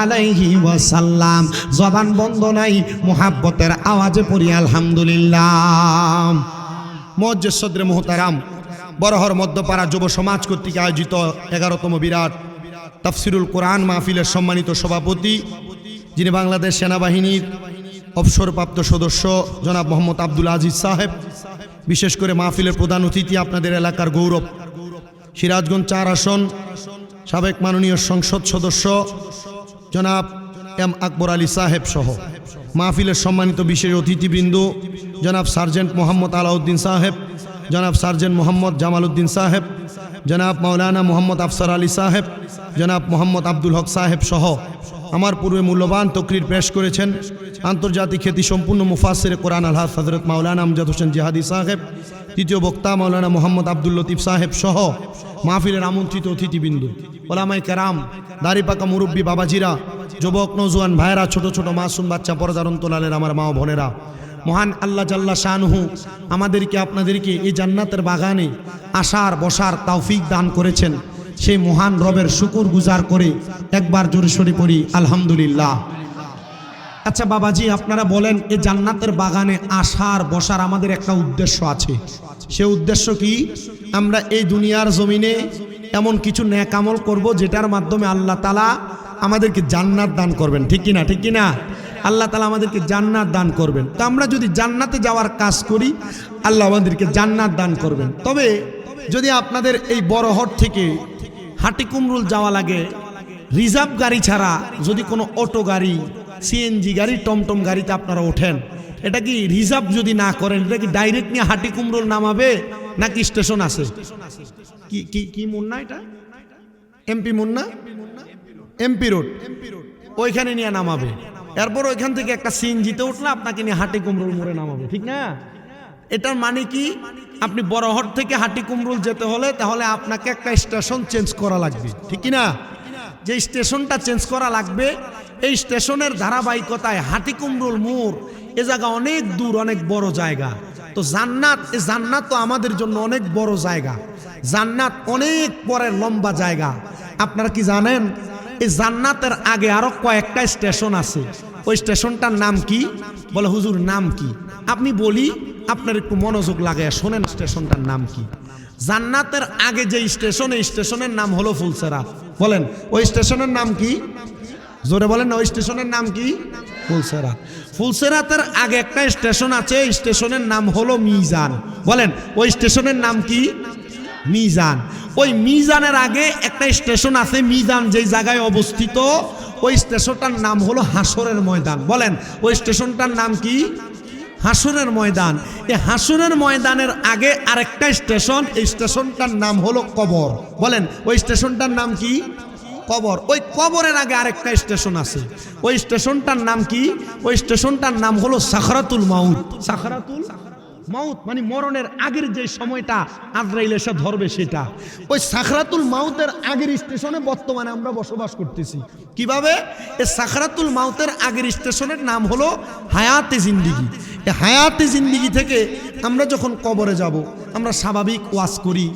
আলাইহি ওয়াসাল্লাম। জবান বন্ধ নাই, মুহাব্বতের আওয়াজে পড়ি আলহামদুলিল্লাহ। মুআজ্জিজ সদরে মুহতারাম, বড়হর মধ্যপাড়া যুব সমাজ কর্তৃক আয়োজিত 11তম বিরাট তাফসিরুল কোরআন মাহফিলের সম্মানিত সভাপতি, যিনি বাংলাদেশ সেনাবাহিনীর অবসরপ্রাপ্ত সদস্য জনাব মোহাম্মদ আব্দুল আজিজ সাহেব, বিশেষ করে মাহফিলের প্রধান অতিথি আপনাদের এলাকার গৌরব, সিরাজগঞ্জ 4 আসন সাবেক মাননীয় সংসদ সদস্য জনাব এম আকবর আলী সাহেব সহ माहफिलेर सम्मानित विशेष अतिथिबृंद जनाब सार्जेंट मोहम्मद आलाउद्दीन साहेब, विशेष करे माहफिलेर प्रधान अतिथि आपनादेर एलाकार गौरव, सिराजगंज 4 आसन साबेक माननीय संसद सदस्य जनाब एम आकबर आली साहेब सह माहफिलेर सम्मानित विशेष अतिथि बृंद जनाब सार्जेंट मोहम्मद जामाल उद्दीन साहेब, জনাব মাওলানা মোহাম্মদ আফসার আলী সাহেব, জনাব মোহাম্মদ আব্দুল হক সাহেব সহ আমার পূর্বে মূল্যবান তকরির পেশ করেছেন আন্তর্জাতিক খ্যাতিসম্পন্ন মুফাসসিরে কোরআন আলহাজ হযরত মাওলানা আমজাদ হোসেন জিহাদি সাহেব, তৃতীয় বক্তা মাওলানা মোহাম্মদ আব্দুল লতিফ সাহেব সহ মাহফিলের আমন্ত্রিত অতিথিবৃন্দ, ওলামায়ে কেরাম, দাড়ি পাকা মুরব্বী বাবাজিরা, যুবক নওজোয়ান ভাইয়েরা, ছোট ছোট মাসুম বাচ্চা, পর্দার অন্তরালের আমার মা ও বোনেরা, মহান আল্লাহ জাল্লা শানুহু আমাদেরকে আপনাদেরকে এই জান্নাতের বাগানে আসার বসার তৌফিক দান করেছেন। সেই মহান রবের শুকর গুজার করে একবার জোরে সোরে পড়ি আলহামদুলিল্লাহ। আচ্ছা বাবাজি, আপনারা বলেন এই জান্নাতের বাগানে আসার বসার আমাদের একটা উদ্দেশ্য আছে। সে উদ্দেশ্য কি? আমরা এই দুনিয়ার জমিনে এমন কিছু নেক আমল করব যেটার মাধ্যমে আল্লাহ তাআলা আমাদেরকে জান্নাত দান করবেন। ঠিক কিনা? ঠিক কিনা? আল্লাহ তাআলা আমাদেরকে জান্নাত দান করবেন। তো আমরা যদি জান্নাতে যাওয়ার কাজ করি, আল্লাহ আমাদেরকে জান্নাত দান করবেন। তবে যদি আপনাদের এই বড়হট থেকে হাটিকুমরুল যাওয়া লাগে, রিজার্ভ গাড়ি ছাড়া যদি কোনো অটো গাড়ি, সিএনজি গাড়ি, টমটম গাড়িতে আপনারা ওঠেন, এটা কি রিজার্ভ যদি না করেন, এটা কি ডাইরেক্ট নিয়ে হাটিকুমরুল নামাবে নাকি স্টেশন আছে? কি কি কি মুন্না, এটা এমপি মুন্না, এমপি রোড, ওইখানে নিয়ে নামাবে। এরপর ওইখান থেকে একটা সিএনজিতে উঠলে আপনাকে নিয়ে হাটিকুমরুল মোড়ে নামাবে। ঠিক না? এটার মানে কি? আপনি বড়হট থেকে হাটিকুমরুল যেতে হলে তাহলে আপনাকে একটা স্টেশন চেঞ্জ করা লাগবে। ঠিক না? যে স্টেশনটা চেঞ্জ করা লাগবে, এই স্টেশনের ধারাবাহিকতায় হাটিকুমরুল মোড় এ জায়গা অনেক দূর, অনেক বড় জায়গা। তো জান্নাত, এই জান্নাত তো আমাদের জন্য অনেক বড় জায়গা। জান্নাত অনেক পরের লম্বা জায়গা। আপনারা কি জানেন এই জান্নাতের আগে আরো কয়েকটা স্টেশন আছে? ওই স্টেশনটার নাম কি? বলে হুজুর নাম কি? আপনি বলি, আপনার একটু মনোযোগ লাগায় শোনেন স্টেশনটার নাম কি। জান্নাতের আগে যে স্টেশন, এই স্টেশনের নাম হলো ফুলসেরাত। বলেন ওই স্টেশনের নাম কি? জোরে বলেন না, ওই স্টেশনের নাম কি? ফুলসেরাত। ফুলসেরাতের আগে একটা স্টেশন আছে, স্টেশনের নাম হলো মিজান। বলেন ওই স্টেশনের নাম কি? মিজান। ওই মিজানের আগে একটা স্টেশন আছে, মিজান যেই জায়গায় অবস্থিত, ওই স্টেশনটার নাম হলো হাসরের ময়দান। বলেন ওই স্টেশনটার নাম কি? হাসরের ময়দান। এই হাসরের ময়দানের আগে আরেকটা স্টেশন, এই স্টেশনটার নাম হলো কবর। বলেন ওই স্টেশনটার নাম কি? কবর। ওই কবরের আগে আরেকটা স্টেশন আছে, ওই স্টেশনটার নাম কি? ওই স্টেশনটার নাম হলো সাখরাতুল মাউত। সাখরাতুল মাউত মানে মরণের আগের যে সময়টা আজরাইল এসে ধরবে সেটা। ওই সাখরাতুল মাউতের আগের স্টেশনে বর্তমানে আমরা বসবাস করতেছি। কিভাবে? এই সাখরাতুল মাউতের আগের স্টেশনের নাম হলো হায়াতে জিন্দিগি। এই হায়াতে জিন্দিগি থেকে আমরা যখন কবরে যাব, আমরা স্বাভাবিক ওয়াজ করি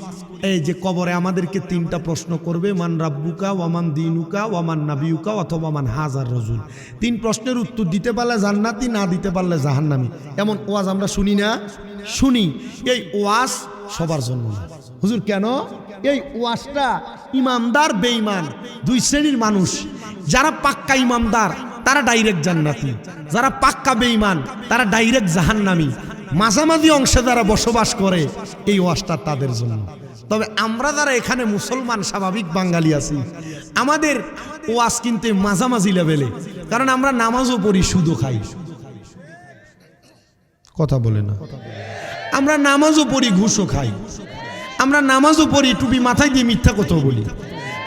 এই যে কবরে আমাদেরকে তিনটা প্রশ্ন করবে, মান রাব্বুকা, ওয়ামান দিনুকা, ওয়ামান নাবিয়ুকা, অথবা মান হাজার রজুল। তিন প্রশ্নের উত্তর দিতে পারলে জান্নাতি, না দিতে পারলে জাহান্নামী। এমন ওয়াজ আমরা শুনি না? শুনি। এই ওয়াজ সবার জন্য না। হুজুর কেন? এই ওয়াজটা ইমানদার বেঈমান দুই শ্রেণীর মানুষ। যারা পাক্কা ইমানদার তারা ডাইরেক্ট জান্নাতি, যারা পাক্কা বেঈমান তারা ডাইরেক্ট জাহান্নামী। মাঝামাঝি অংশে যারা বসবাস করে, এই ওয়াজটা তাদের জন্য। তবে আমরা যারা এখানে মুসলমান স্বাভাবিক বাঙালি আছি, আমাদের ওয়াজ কিন্তু মাঝামাঝি লেভেলে। কারণ আমরা নামাজও পড়ি, সুদও খাই। কথা বলে না? আমরা নামাজও পড়ি, ঘুষও খাই। আমরা নামাজও পড়ি, টুপি মাথায় দিয়ে মিথ্যা কথা বলি।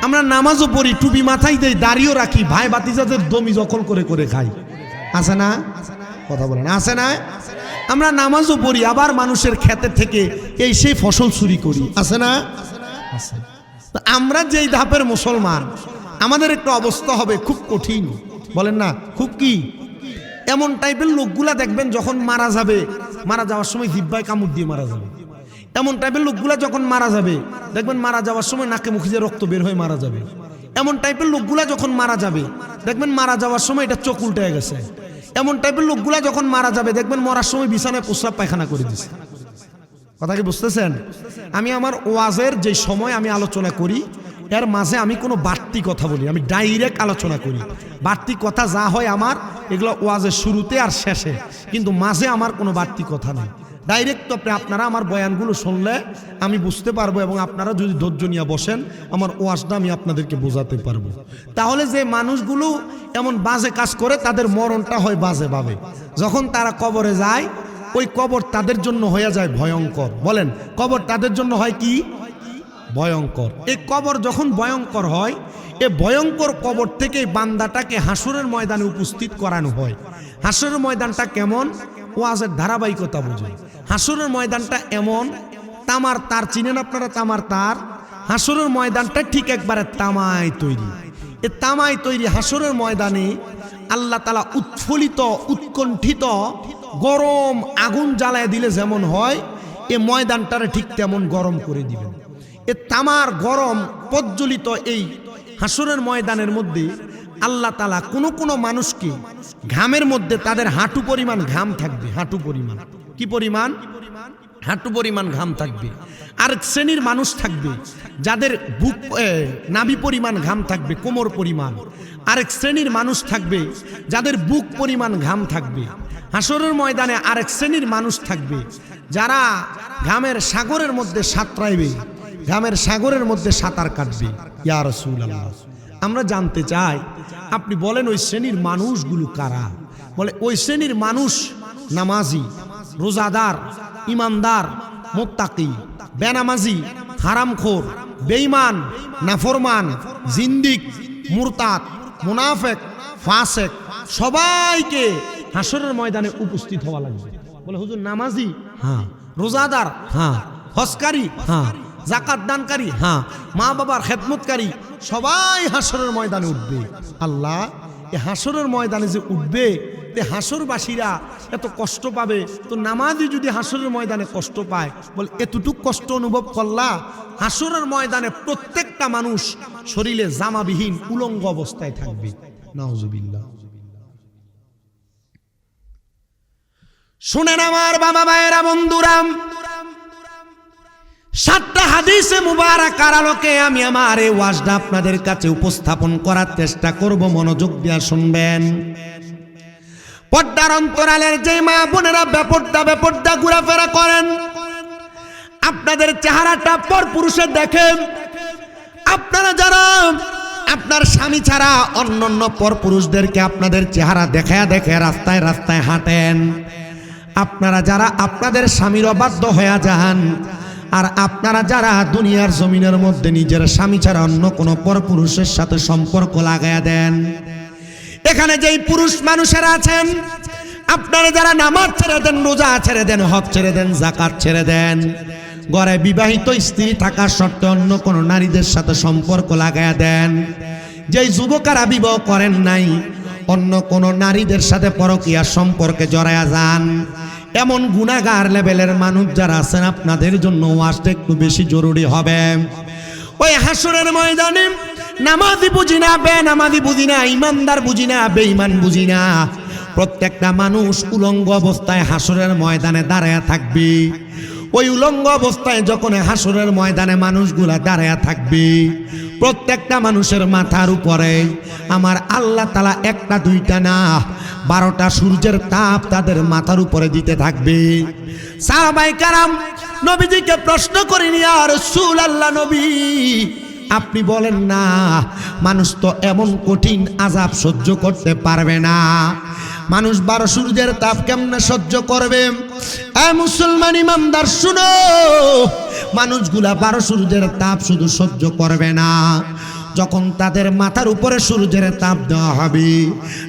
আমরা নামাজও পড়ি, টুপি মাথায় দিয়ে দাড়িও রাখি, ভাই বাতিজাদের জমি দখল করে করে খাই। আছে না? কথা বলেন, আছে না? আমরা নামাজও পড়ি, আবার মানুষের ক্ষেতের থেকে এই সেই ফসল চুরি করি। আছে না? আছে। আমরা যেই ধাপের মুসলমান, আমাদের একটা অবস্থা হবে খুব কঠিন। বলেন না? খুব কি? এমন টাইপের লোকগুলা দেখবেন যখন মারা যাবে, মারা যাওয়ার সময় জিহ্বায় কামড় দিয়ে মারা যাবে। এমন টাইপের লোকগুলা যখন মারা যাবে দেখবেন মারা যাওয়ার সময় নাকে মুখে যে রক্ত বের হয়ে মারা যাবে। এমন টাইপের লোকগুলা যখন মারা যাবে দেখবেন মারা যাওয়ার সময় এটা চোখ উল্টে গেছে। এমন টাইপের লোকগুলা যখন মারা যাবে দেখবেন মরার সময় বিছানায় প্রস্রাব পায়খানা করে দিচ্ছে। কথা কি বুঝতেছেন? আমি আমার ওয়াজের যে সময় আমি আলোচনা করি, এর মাঝে আমি কোনো বাড়তি কথা বলি, আমি ডাইরেক্ট আলোচনা করি। বাড়তি কথা যা হয় আমার, এগুলো ওয়াজের শুরুতে আর শেষে, কিন্তু মাঝে আমার কোনো বাড়তি কথা নেই। ডাইরেক্ট আপনারা আমার বয়ানগুলো শুনলে আমি বুঝতে পারবো, এবং আপনারা যদি ধৈর্য নিয়ে বসেন আমার ওয়াজটা আমি আপনাদেরকে বোঝাতে পারবো। তাহলে যে মানুষগুলো এমন বাজে কাজ করে তাদের মরণটা হয় বাজে ভাবে। যখন তারা কবরে যায়, ওই কবর তাদের জন্য হয়ে যায় ভয়ঙ্কর। বলেন কবর তাদের জন্য হয় কি? ভয়ঙ্কর। এই কবর যখন ভয়ঙ্কর হয়, এ ভয়ঙ্কর কবর থেকে বান্দাটাকে হাসরের ময়দানে উপস্থিত করানো হয়। হাসরের ময়দানটা কেমন? ওয়াজের ধারাবাহিকতা বুঝুন। হাসরের ময়দানটা এমন, তামার তার, চিনেন আপনারা তামার তার? হাসরের ময়দানটা ঠিক একবারে তামায় তৈরি। এ তামায় তৈরি হাসরের ময়দানে আল্লাহ তাআলা উৎফুল্লিত উৎকণ্ঠিত গরম আগুন জ্বালায় দিলে যেমন হয়, এ ময়দানটারে ঠিক তেমন গরম করে দিবেন। এ তামার গরম প্রজ্বলিত এই হাসরের ময়দানের মধ্যে আল্লাহ তাআলা কোনো মানুষকে ঘামের মধ্যে তাদের হাঁটু পরিমাণ ঘাম থাকবে। হাঁটু পরিমাণ, কি পরিমাণ? হাঁটু পরিমাণ ঘাম থাকবে। আর শ্রেণীর মানুষ থাকবে যাদের বুক নাভি পরিমাণ ঘাম থাকবে, কোমর পরিমাণ। আরেক শ্রেণীর মানুষ থাকবে যাদের বুক পরিমাণ ঘাম থাকবে। হাসরের ময়দানে আরেক শ্রেণীর মানুষ থাকবে যারা ঘামের সাগরের মধ্যে সাঁতরাইবে, ঘামের সাগরের মধ্যে সাঁতার কাটবে। ইয়া রাসূলুল্লাহ, আমরা জানতে চাই, আপনি বলেন ওই শ্রেণীর মানুষগুলো কারা? বলে ওই শ্রেণীর মানুষ নামাজি, রোজাদার, ইমানদার, মুত্তাকি, বেনামাজি, হারামখোর, বেঈমান, নাফরমান, জিন্দিক, মুরতাদ, মুনাফিক, ফাসিক, সবাইকে হাসরের ময়দানে উপস্থিত হওয়া লাগবে। বলে হুজুর নামাজি? হ্যাঁ। রোজাদার? হ্যাঁ। হজকারী? হ্যাঁ। যাকাত দানকারী? হ্যাঁ। মা বাবার খেদমতকারী? সবাই হাসরের ময়দানে উঠবে। আল্লাহ, এই হাসরের ময়দানে যে উঠবে, হাসরবাসীরা এত কষ্ট পাবে, তো নামাজি যদি হাসরের ময়দানে কষ্ট পায়, বলে এতটুক কষ্ট অনুভব করলা? হাসরের ময়দানে প্রত্যেকটা মানুষ শরীরে জামাবিহীন উলঙ্গ অবস্থায় থাকবে। নাউজুবিল্লাহ। শুনেন আমার বাবা ভাইয়েরা, বন্ধুরা, 7টা হাদিসে মুবারাকার আলোকে আমি আমার এই ওয়াজটা আপনাদের কাছে উপস্থাপন করার চেষ্টা করব। মনোযোগ দিয়ে শুনবেন। পর্দার অন্তরালের যে মা বোনেরা বেপর্দা ঘোরাফেরা করেন, আপনাদের চেহারাটা পর পুরুষে দেখেন। আপনারা যারা আপনার স্বামী ছাড়া অন্যান্য পর পুরুষদেরকে আপনাদের চেহারা দেখে রাস্তায় রাস্তায় হাঁটেন, আপনারা যারা আপনাদের স্বামীর অবাধ্য হয়ে যান, আর আপনারা যারা দুনিয়ার জমিনের মধ্যে নিজের স্বামী ছাড়া অন্য কোনো পর পুরুষের সাথে সম্পর্ক লাগায়া দেন, এখানে যেই পুরুষ মানুষেরা আছেন, আপনারা যারা নামাজ ছেড়ে দেন, রোজা ছেড়ে দেন, হজ ছেড়ে দেন, যাকাত ছেড়ে দেন, ঘরে বিবাহিত স্ত্রী থাকা সত্ত্বেও অন্য কোনো নারীদের সাথে সম্পর্ক লাগায়া দেন, যেই যুবকেরা বিবাহ করেন নাই, অন্য কোনো নারীদের সাথে পরকীয়া সম্পর্কে জড়ায়া যান, এমন গুনাহগার লেভেলের মানুষ যারা আছেন, আপনাদের জন্য ওয়াজটা একটু বেশি জরুরি হবে। ওই হাসরের ময়দানে নামাজি বুঝি না, বেনামাজি বুঝি না, ইমানদার বুঝি না, বেঈমান বুঝি না, প্রত্যেকটা মানুষ উলঙ্গ অবস্থায় হাসরের ময়দানে দাঁড়ায়া থাকবে। ওই উলঙ্গ অবস্থায় যখন হাসরের ময়দানে মানুষগুলা দাঁড়ায়া থাকবে, প্রত্যেকটা মানুষের মাথার উপরে আমার আল্লাহ তাআলা একটা দুইটা না 12টা সূর্যের তাপ তাদের মাথার উপরে দিতে থাকবে। সাহাবায়ে কেরাম নবীজিকে প্রশ্ন করেন, ইয়া রাসূলুল্লাহ, নবী আপনি বলেন না, মানুষ তো এমন কঠিন আযাব সহ্য করতে পারবে না, মানুষ 12 সূর্যের তাপ কেমনে সহ্য করবে? এ মুসলমান ইমানদার শুনো, মানুষগুলা 12 সূর্যের তাপ শুধু সহ্য করবে না, যখন তাদের মাথার উপরে সূর্যের তাপ দেওয়া হবে,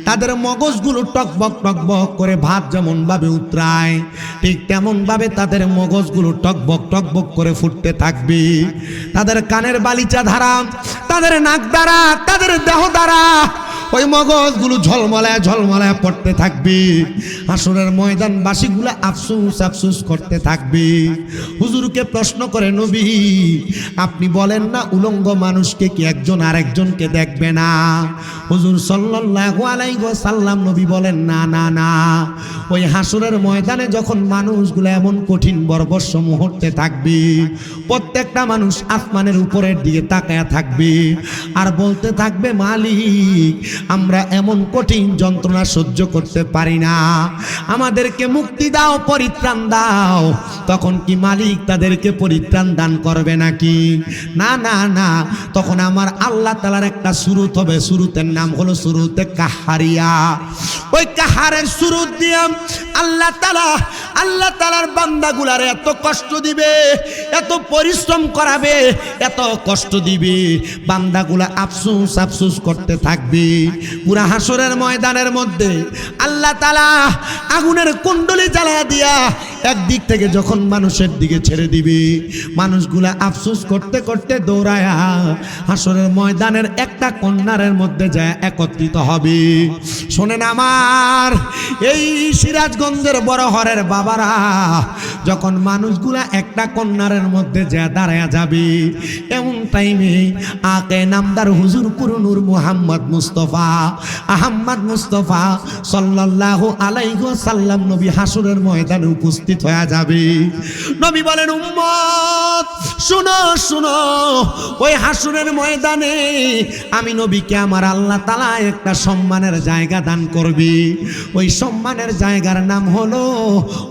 তাদের মগজগুলো টকবক করে ভাত যেমন ভাবে উতরায়, ঠিক তেমন ভাবে তাদের মগজগুলো টকবক করে ফুটতে থাকবে। তাদের কানের বালিচা ধারা, তাদের নাক দ্বারা, তাদের দেহ দ্বারা ওই মগজগুলো ঝলমলায় পড়তে থাকবে। হাসরের ময়দানবাসীগুলো আফসোস করতে থাকবে। হুজুরকে প্রশ্ন করে, নবী আপনি বলেন না উলঙ্গ মানুষকে কি একজন আরেকজনকে দেখবে না? হুজুর সাল্লাল্লাহু আলাইহি ওয়াসাল্লাম নবী বলেন, না, ওই হাসরের ময়দানে যখন মানুষগুলো এমন কঠিন বর্বস্য মুহূর্তে থাকবে, প্রত্যেকটা মানুষ আসমানের উপরের দিকে তাকায়া থাকবে আর বলতে থাকবে, মালিক আমরা এমন কঠিন যন্ত্রণা সহ্য করতে পারি না, আমাদেরকে মুক্তি দাও, পরিত্রাণ দাও। তখন কি মালিক তাদেরকে পরিত্রাণ দান করবে নাকি? না না না, তখন আমার আল্লাহ তাআলার একটা সুরত হবে, সুরতের নাম হলো সুরতে কাহারিয়া। ওই কাহারের সুরত দিয়ে আল্লাহ তাআলার বান্দাগুলার এত কষ্ট দিবে, এত পরিশ্রম করাবে, এত কষ্ট দিবে, বান্দাগুলা আফসোস আফসোস করতে থাকবে। পুরা হাসরের ময়দানের মধ্যে আল্লাহ তাআলা আগুনের কুণ্ডলি জ্বালা দিয়া একদিক থেকে যখন মানুষের দিকে ছেড়ে দিবে, মানুষগুলা আফসোস করতে করতে দৌড়ায়া হাসরের ময়দানের একটা কন্যারের মধ্যে যায় একত্রিত হবে। শোনেন আমার এই সিরাজগঞ্জের বড় হরের বাবারা, যখন মানুষগুলা একটা কন্যারের মধ্যে যায় দাঁড়ায়া যাবে, এমন টাইমে আকে নামদার হুজুর কুরনুর মুহাম্মদ মুস্তাফা আহমদ মুস্তাফা সাল্লাল্লাহু আলাইহি ওয়াসাল্লাম নবী হাসরের ময়দানে উপস্থিত হয়ে যাবে। নবী বলেন, উম্মত শুনো শুনো, ওই হাসরের ময়দানে আমি নবীকে আমার আল্লাহ তাআলা একটা সম্মানের জায়গা দান করবে। ওই সম্মানের জায়গার নাম হলো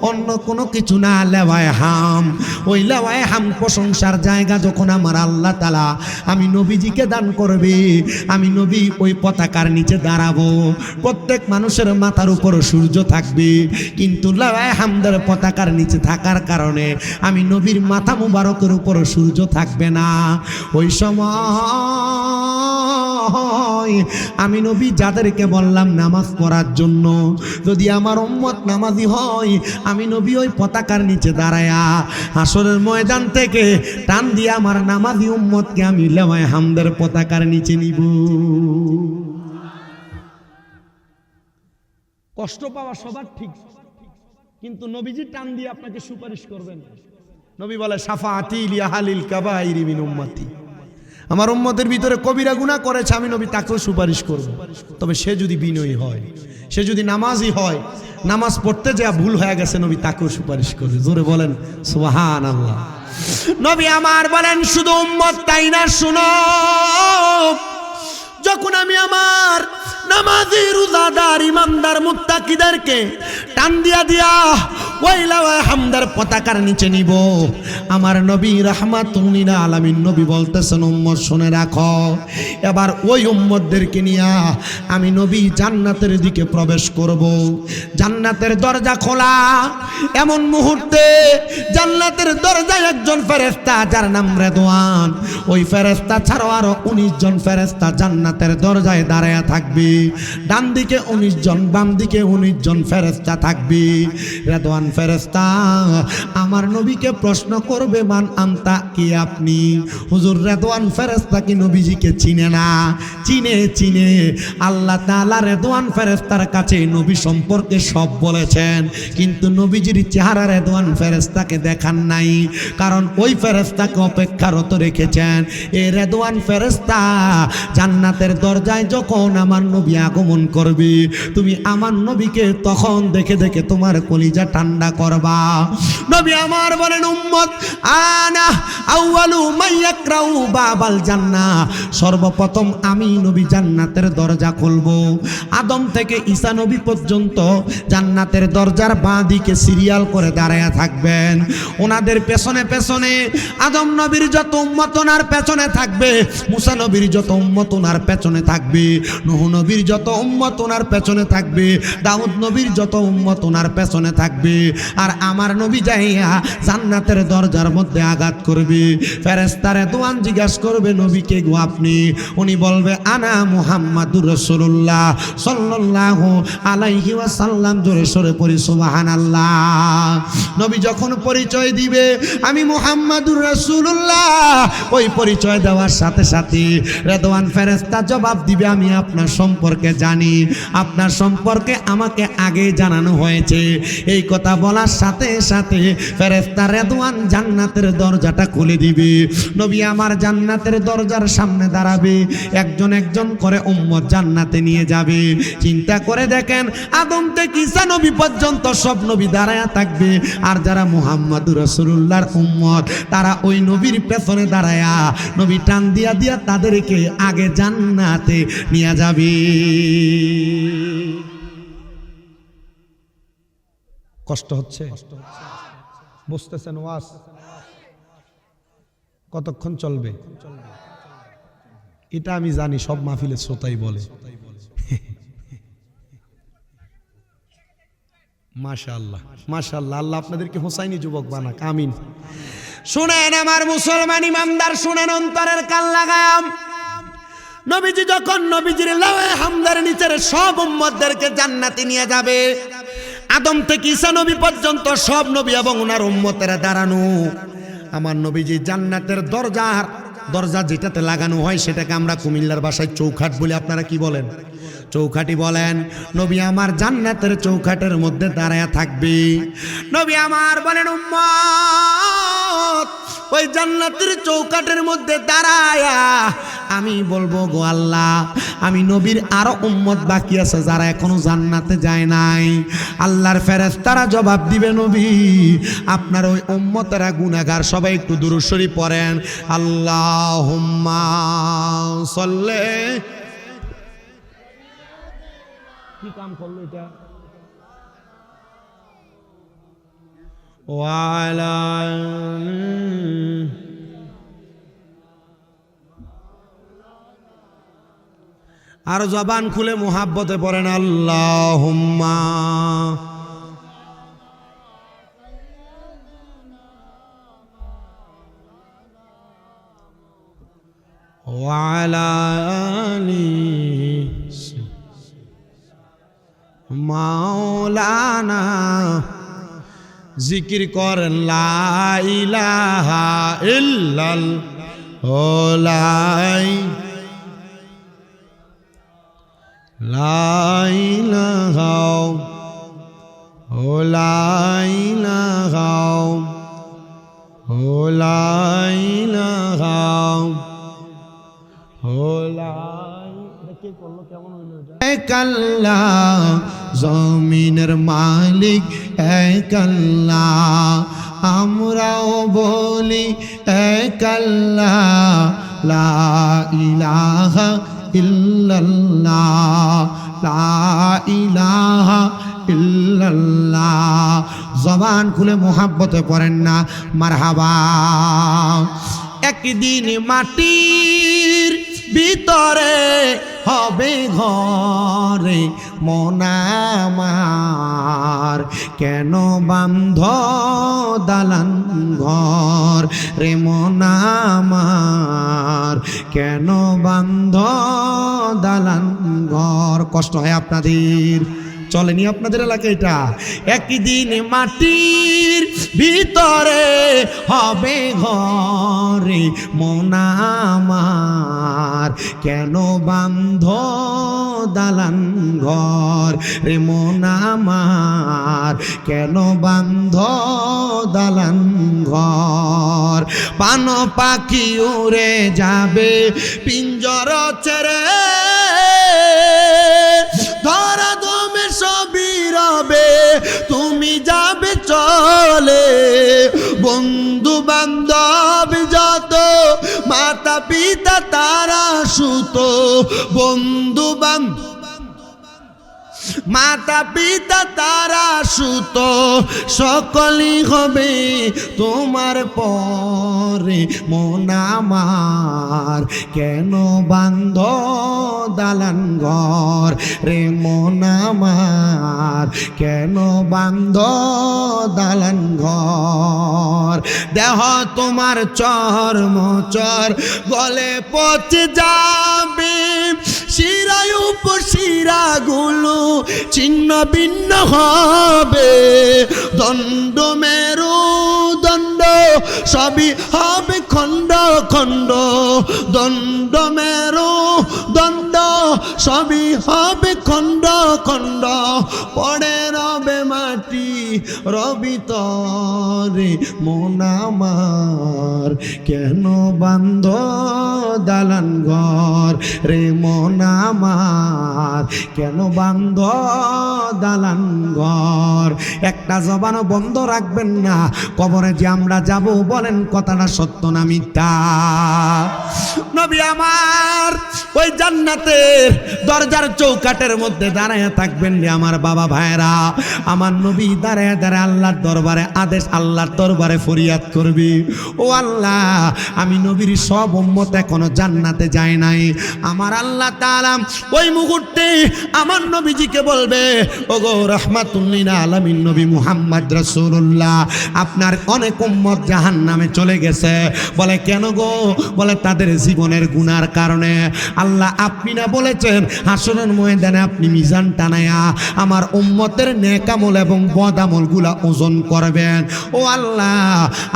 অন্য কোনো কিছু না, লেওয়ায়ে হাম। ওই লেওয়ায়ে হাম প্রশংসার জায়গা যখন আমার আল্লাহ তাআলা আমি নবীজিকে দান করবে, আমি নবী ওই পতাকার নিচে দাঁড়াবো। প্রত্যেক মানুষের মাথার উপর সূর্য থাকবে, কিন্তু লেওয়ায়ে হামদের পতাকার নিচে থাকার কারণে আমি নবীর মাথা মুবারকের উপর সূর্য থাকবে না। ওই সময় আমি নবী যাদেরকে বললাম নামাজ পড়ার জন্য, যদি আমার উম্মত নামাজি হয়, আমি নবী ওই পতাকার নিচে দাঁড়ায়া হাসরের ময়দান থেকে টান দিয়ে আমার নামাজি উম্মতকে আমি লেওয়ায়ে হামদের পতাকার নিচে নিব। কষ্ট পাওয়া সবার ঠিক, কিন্তু নবীজি টান দিয়ে আপনাকে সুপারিশ করবেন। নবী বলে, শাফাআতি লিআহলিল কাবাইরি মিন উম্মতি, আমার উম্মতের ভিতরে কবিরা গুনাহ করেছে, আমি নবী তাকেও সুপারিশ করব। তবে সে যদি বিনয়ী হয়, সে যদি নামাজি হয়, নামাজ পড়তে যা ভুল হয়ে গেছে, নবী তাকেও সুপারিশ করবে। জোরে বলেন সুবহানাল্লাহ। নবী আমার বলেন, শুধু উম্মত তাই না, শুনো, যখন আমি আমার নামাজি রোজাদার ইমানদার মুত্তাকিদেরকে টান দিয়া দিয়া ওই লেওয়ায়ে হামদার পতাকার নিচে নিব, আমার নবী রাহমাতুল লিল আলামিন নবী বলতেছেন, উম্মত শুনে রাখো, এবার ওই উম্মতদেরকে নিয়ে আমি নবী জান্নাতের দিকে প্রবেশ করব। জান্নাতের দরজা খোলা, এমন মুহূর্তে জান্নাতের দরজায় একজন ফেরেশতা যার নাম রেদওয়ান, ওই ফেরেশতা ছাড়াও আরো 19 জন ফেরেশতা জান্নাতের দরজায় দাঁড়ায়া থাকবে। ডান দিকে 19 জন, বাম দিকে 19 জন ফেরেশতা থাকবে। রেদওয়ান ফেরেশতা আমার নবীকে প্রশ্ন করবে, মান আনতা, কি আপনি? হুজুর রেদওয়ান ফেরেশতা কি নবীজিকে চিনে না? চিনে। আল্লাহ তাআলা রেদওয়ান ফেরেশতার কাছে নবী সম্পর্কে সব বলেছেন, কিন্তু নবীজির চেহারা রেদওয়ান ফেরেশতাকে দেখান নাই, কারণ ওই ফেরেশতাকে অপেক্ষারত রেখেছেন। এই রেদওয়ান ফেরেশতা জান্নাতের দরজায় যখন আমার নবী আগমন করবে, তুমি আমার নবীকে তখন দেখে দেখে তোমার কলিজা ঠান্ডা করবা। নবী আমার বলেন, উম্মত আনা আউয়ালু মাইয়াকরাউ বাবাল জান্নাহ, সর্বপ্রথম আমি নবী জান্নাতের দরজা খুলব। আদম থেকে ঈসা নবী পর্যন্ত জান্নাতের দরজার বাঁ দিকে সিরিয়াল করে দাঁড়ায়া থাকবেন। ওনাদের পেছনে পেছনে আদম নবীর যত উম্মত ওনার পেছনে থাকবে, মুসা নবীর যত উম্মত ওনার পেছনে থাকবে, নূহ নবীর যত উম্মত ওনার পেছনে থাকবে, দাউদ নবীর যত উম্মত ওনার পেছনে থাকবে। আর আমার নবী যাইয়া জান্নাতের দরজার মধ্যে আঘাত করবে। ফেরেশতা রেদওয়ান জিজ্ঞাসা করবে, নবীকে গো আপনি? উনি বলবে, আনা মুহাম্মাদুর রাসূলুল্লাহ সাল্লাল্লাহু আলাইহি ওয়াসাল্লাম। জোরে সরে পড়ি সুবহানাল্লাহ। নবী যখন পরিচয় দিবে আমি মুহাম্মাদুর রাসূলুল্লাহ, ওই পরিচয় দেওয়ার সাথে সাথে রেদওয়ান ফেরেশতা জবাব দিবে, আমি আপনার সম্পর্কে জানি, আপনার সম্পর্কে আমাকে আগে জানানো হয়েছে। এই কথা বলার সাথে সাথে ফেরেশতা রেদওয়ান জান্নাতের দরজাটা খুলে দিবে। নবী আমার জান্নাতের দরজার সামনে দাঁড়াবে, একজন একজন করে উম্মত জান্নাতে নিয়ে যাবে। চিন্তা করে দেখেন, আদম থেকে ঈসা নবী পর্যন্ত সব নবী দাঁড়ায়া থাকবে, আর যারা মুহাম্মাদুর রাসূলুল্লাহর উম্মত তারা ওই নবীর পেছনে দাঁড়ায়া নবী টান দিয়া দিয়া তাদেরকে আগে জান্নাতে নিয়ে যাবে। কষ্ট হচ্ছে? বুঝতেছেন ওয়াজ কতক্ষণ চলবে? এটা আমি জানি, সব মাহফিলের শ্রোতাই বলে। মাশাআল্লাহ মাশাআল্লাহ, আল্লাহ আপনাদেরকে হোসাইনি যুবক বানাক, আমিন। শুনেন আমার মুসলমান ইমানদার, শুনেন অন্তরের কান লাগাম। নবীজি যখন নবীজির লাওয়ে হামদার নিচের সব উম্মতদেরকে জান্নাতে নিয়ে যাবে, আদম থেকে ঈসা নবী পর্যন্ত সব নবী এবং ওনার উম্মতেরা দাঁড়ানো, আমার নবীজি জান্নাতের দরজা যেটাতে লাগানো হয় সেটাকে আমরা কুমিল্লার ভাষায় চৌখাট বলি। আপনারা কি বলেন? চৌখাটি বলেন। নবী আমার জান্নাতের চৌখাটের মধ্যে দাঁড়ায়া থাকবে। নবী আমার বলেন, উম্মত ওই জান্নাতের চৌকাটের মধ্যে দাঁড়ায়া আমি বলবো, গো আল্লাহ, আমি নবীর আরো উম্মত বাকি আছে যারা এখনো জান্নাতে যায় নাই। আল্লাহর ফেরেশতারা জবাব দিবে, নবী আপনার ওই উম্মতেরা গুনাহগার, সবাই একটু দুরূদ শরীফ পড়েন। আল্লাহুম্মা সাল্লি। কি কাম করলো এটা? ওয়ালা আর জবান খুলে মুহাব্বতে পড়েন আল্লাহুম্মা। ওয়ালা আলি মাওলানা। জিকির করেন লা ইলাহা ইল্লাল্লাহ, লা ইলাহা এক আল্লাহ, জমিনের মালিক এক আল্লাহ, আমরাও বলি এক আল্লাহ, লা ইলাহা ইল্লাল্লাহ, লা ইলাহা ইল্লাল্লাহ। জবান খুলে মুহাব্বতে পড়েন না মারহাবা। একদিন মাটির ভিতরে হবে ঘরে মন আমার, কেন বান্ধ দালান ঘর রে মন আমার, কেন বান্ধ দালান ঘর? কষ্ট হয় আপনাদের? চলেনি আপনাদের এলাকায় এটা? একদিন মাটির ভিতরে হবে ঘরে মন আমার, কেন বান্ধ দালান ঘর রে মন আমার, কেন বান্ধ দালান ঘর? পান পাখি উড়ে যাবে পিঞ্জর ছেড়ে, ধরা দমে সবই রবে, তুমি যাবে চলে। বন্ধু বান্ধব যত, মাতা পিতা তারা সুত, বন্ধু বান্ধব মাতা পিতা তারা সুত, সকলই হবে তোমার পরে মন আমার, কেন বান্ধ দালান ঘর রে মন আমার, কেন বান্ধ দালান ঘর? দেহ তোমার চর্মচর গলে পচে যাবে, শিরায় উপশিরাগুলো ছিন্ন ভিন্ন হবে, দণ্ড মেরু দণ্ড সবই হবে খণ্ড খণ্ড, দণ্ড মেরু দণ্ড সবই হবে খণ্ড খণ্ড, পড়ে রবে মাটি রবি তরে মন আমার, কেন বান্ধ দালান ঘর রে মন আমার, কেন বান্ধ দালান ঘর? একটা জবানও বন্ধ রাখবেন না। কবরে যে আমরা যাব, বলেন কথাটা সত্য না মিথ্যা? নবী আমার ওই জান্নাতের দরজার চৌকাটের মধ্যে দাঁড়ায় থাকবেন রে আমার বাবা ভাইরা। আমার নবী দাঁড়ায় দাঁড়ায় আল্লাহর দরবারে আদেশ, আল্লাহর দরবারে ফরিয়াদ করবি, ও আল্লাহ আমি নবীর সব উম্মত এখনো জান্নাতে যায় নাই। আমার আল্লাহ তাআলা ওই মুহূর্তে আমার নবীজিকে বলবে, ওগো রাহমাতুল্লিল আলামিন নবী মুহাম্মদ রাসূলুল্লাহ, আপনার অনেক উম্মত জাহান্নামে চলে গেছে। বলে কেন গো? বলে তাদের জীবনের গুনার কারণে। আল্লাহ আপনি না বলেছেন হাসরের ময়দানে আপনি মিজান টানায়া আমার উম্মতের নেক আমল এবং বদ আমলগুলা ওজন করবেন। ও আল্লাহ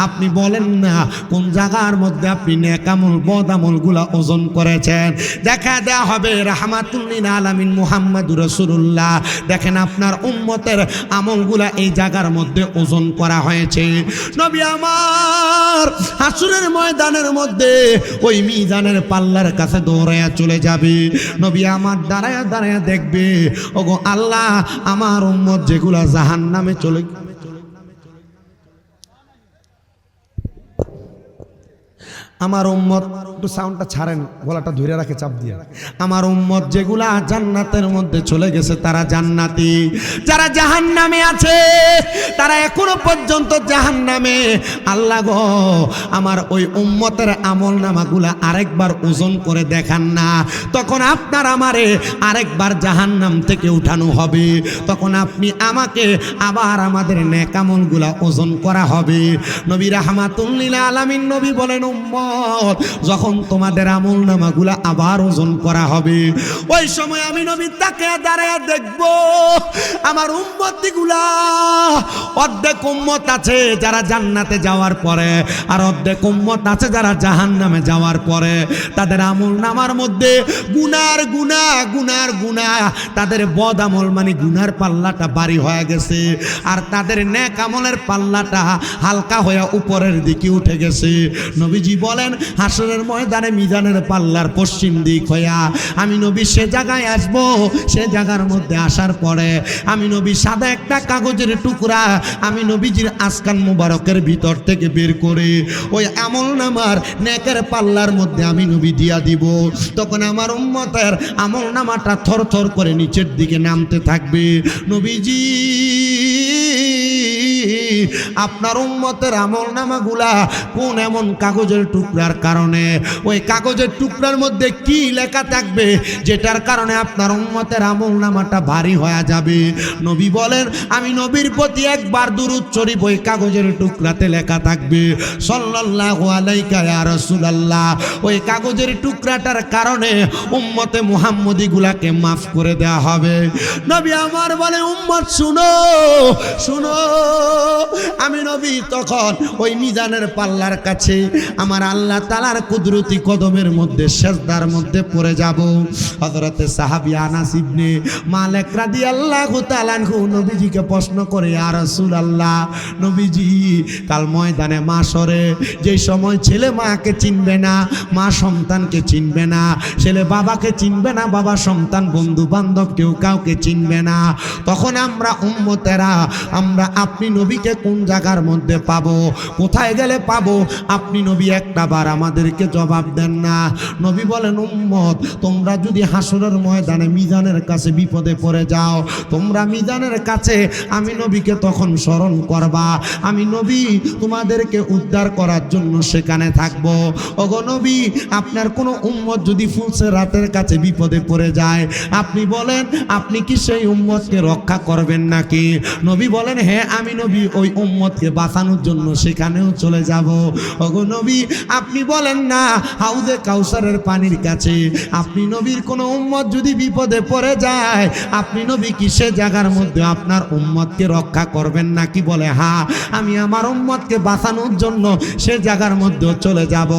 আপনি বলেন না কোন জায়গার মধ্যে আপনি নেক আমল বদ আমলগুলা ওজন করেছেন। দেখা দেয়া হবে রাহমাতুল্লিল আলামিন মুহাম্মদুর রাসূলুল্লাহ, দেখেন আপনার উম্মতের আমলগুলা এই জায়গার মধ্যে ওজন করা হয়েছে। নবী আমার হাসরের ময়দানের মধ্যে ওই মিজানের পাল্লার কাছে দৌড়ায়া চলে যাবে। নবী আমার দাঁড়ায়া দাঁড়ায়া দেখবে, ওগো আল্লাহ আমার উম্মত যেগুলা জাহান্নামে চলে, আমার উম্মত, একটু সাউন্ডটা ছাড়েন, গলাটা ধরে রাখে চাপ দিয়া, আমার উম্মত যেগুলা জান্নাতের মধ্যে চলে গেছে তারা জান্নাতি। যারা জাহান্নামে আছে তারা এখনো পর্যন্ত জাহান্নামে। আল্লাহ গো আমার ওই উম্মতের আমল নামাগুলা আরেকবার ওজন করে দেখান না, তখন আপনার আমারে আরেকবার জাহান্নাম থেকে উঠানো হবে, তখন আপনি আমাকে আবার আমাদের নেক আমলগুলা ওজন করা হবে। নবী রাহমাতুল্লিল আলামিন নবী বলেন, উম্মত যখন তোমাদের আমল নামাগুলা আবার ওজন করা হবে, ওই সময় আমি নবী তাকে দাঁড়ায় দেখব আমার উম্মতগুলা, অর্ধেক উম্মত আছে যারা জান্নাতে যাওয়ার পরে, আর অর্ধেক উম্মত আছে যারা জাহান্নামে যাওয়ার পরে। তাদের আমল নামার মধ্যে গুনার গুনাহ গুনার গুনাহ, তাদের বদ আমল মানে গুনার পাল্লাটা ভারী হয়ে গেছে, আর তাদের নেক আমলের পাল্লাটা হালকা হয়ে উপরের দিকে উঠে গেছে। নবীজি বলেন হাসরের ময়দানে মিজানের পাল্লার পশ্চিম দিক হইয়া আমি নবী সে জায়গায় আসব। সে জায়গার মধ্যে আসার পরে আমি নবী সাদা একটা কাগজের টুকরা আমি নবীজির আসকান মুবারকের ভিতর থেকে বের করে ওই আমল নামার নেকের পাল্লার মধ্যে আমি নবী দিয়া দিব। তখন আমার উম্মতের আমল নামাটা থর থর করে নিচের দিকে নামতে থাকবে। নবীজি আপনার উম্মতের আমল নামাগুলা কোন এমন কাগজের টুকরার কারণে, ওই কাগজের টুকরার মধ্যে কি লেখা থাকবে যেটার কারণে আপনার উম্মতের আমল নামাটা ভারী হয়ে যাবে? নবী বলেন আমি নবীর প্রতি একবার দুরূদ শরীফ ওই কাগজের টুকরাতে লেখা থাকবে সাল্লাল্লাহু আলাইকা ইয়া রাসূলুল্লাহ। ওই কাগজের টুকরাটার কারণে উম্মতে মুহাম্মদী গুলাকে মাফ করে দেওয়া হবে। নবী আমার বলে উম্মত শুনো শুনো, আমি নবী তখন ওই মিজানের পাল্লার কাছে আমার আল্লাহ তাআলার কুদরতি কদমের মধ্যে সেজদার মধ্যে পড়ে যাব। হযরতে সাহাবী আনাস ইবনে মালিক রাদিয়াল্লাহু তাআলা আনহু নবীজিকে প্রশ্ন করে, ইয়া রাসূলুল্লাহ নবীজি কাল ময়দানে মাশরে যেই সময় ছেলে মাকে চিনবে না, মা সন্তানকে চিনবে না, ছেলে বাবাকে চিনবে না, বাবা সন্তান বন্ধু বান্ধব কেউ কাউকে চিনবে না, তখন আমরা উম্মতেরা আমরা আপনি নবীকে কোন জায়গার মধ্যে পাবো, কোথায় গেলে পাবো? আপনি নবী একটা বার আমাদেরকে জবাব দেন না। নবী বলেন উম্মত তোমরা যদি হাসরের ময়দানে মিজানের কাছে বিপদে পড়ে যাও, তোমরা মিজানের কাছে আমি নবীকে তখন স্মরণ করবা, আমি নবী তোমাদেরকে উদ্ধার করার জন্য সেখানে থাকবো। ওগো নবী আপনার কোনো উম্মত যদি ফুলসে রাতের কাছে বিপদে পড়ে যায়, আপনি বলেন আপনি কি সেই উম্মতকে রক্ষা করবেন নাকি? নবী বলেন হ্যাঁ আমি নবী ওই উম্মতকে বাঁচানোর জন্য সেখানেও চলে যাব। ওগো নবী আপনি বলেন না হাউজে কাউসারের পানির কাছে আপনি নবীর কোনো উম্মত যদি বিপদে পড়ে যায়, আপনি নবী কি সে জায়গার মধ্যে আপনার উম্মতকে রক্ষা করবেন নাকি? বলে হ্যাঁ আমি আমার উম্মতকে বাঁচানোর জন্য সে জায়গার মধ্যেও চলে যাব।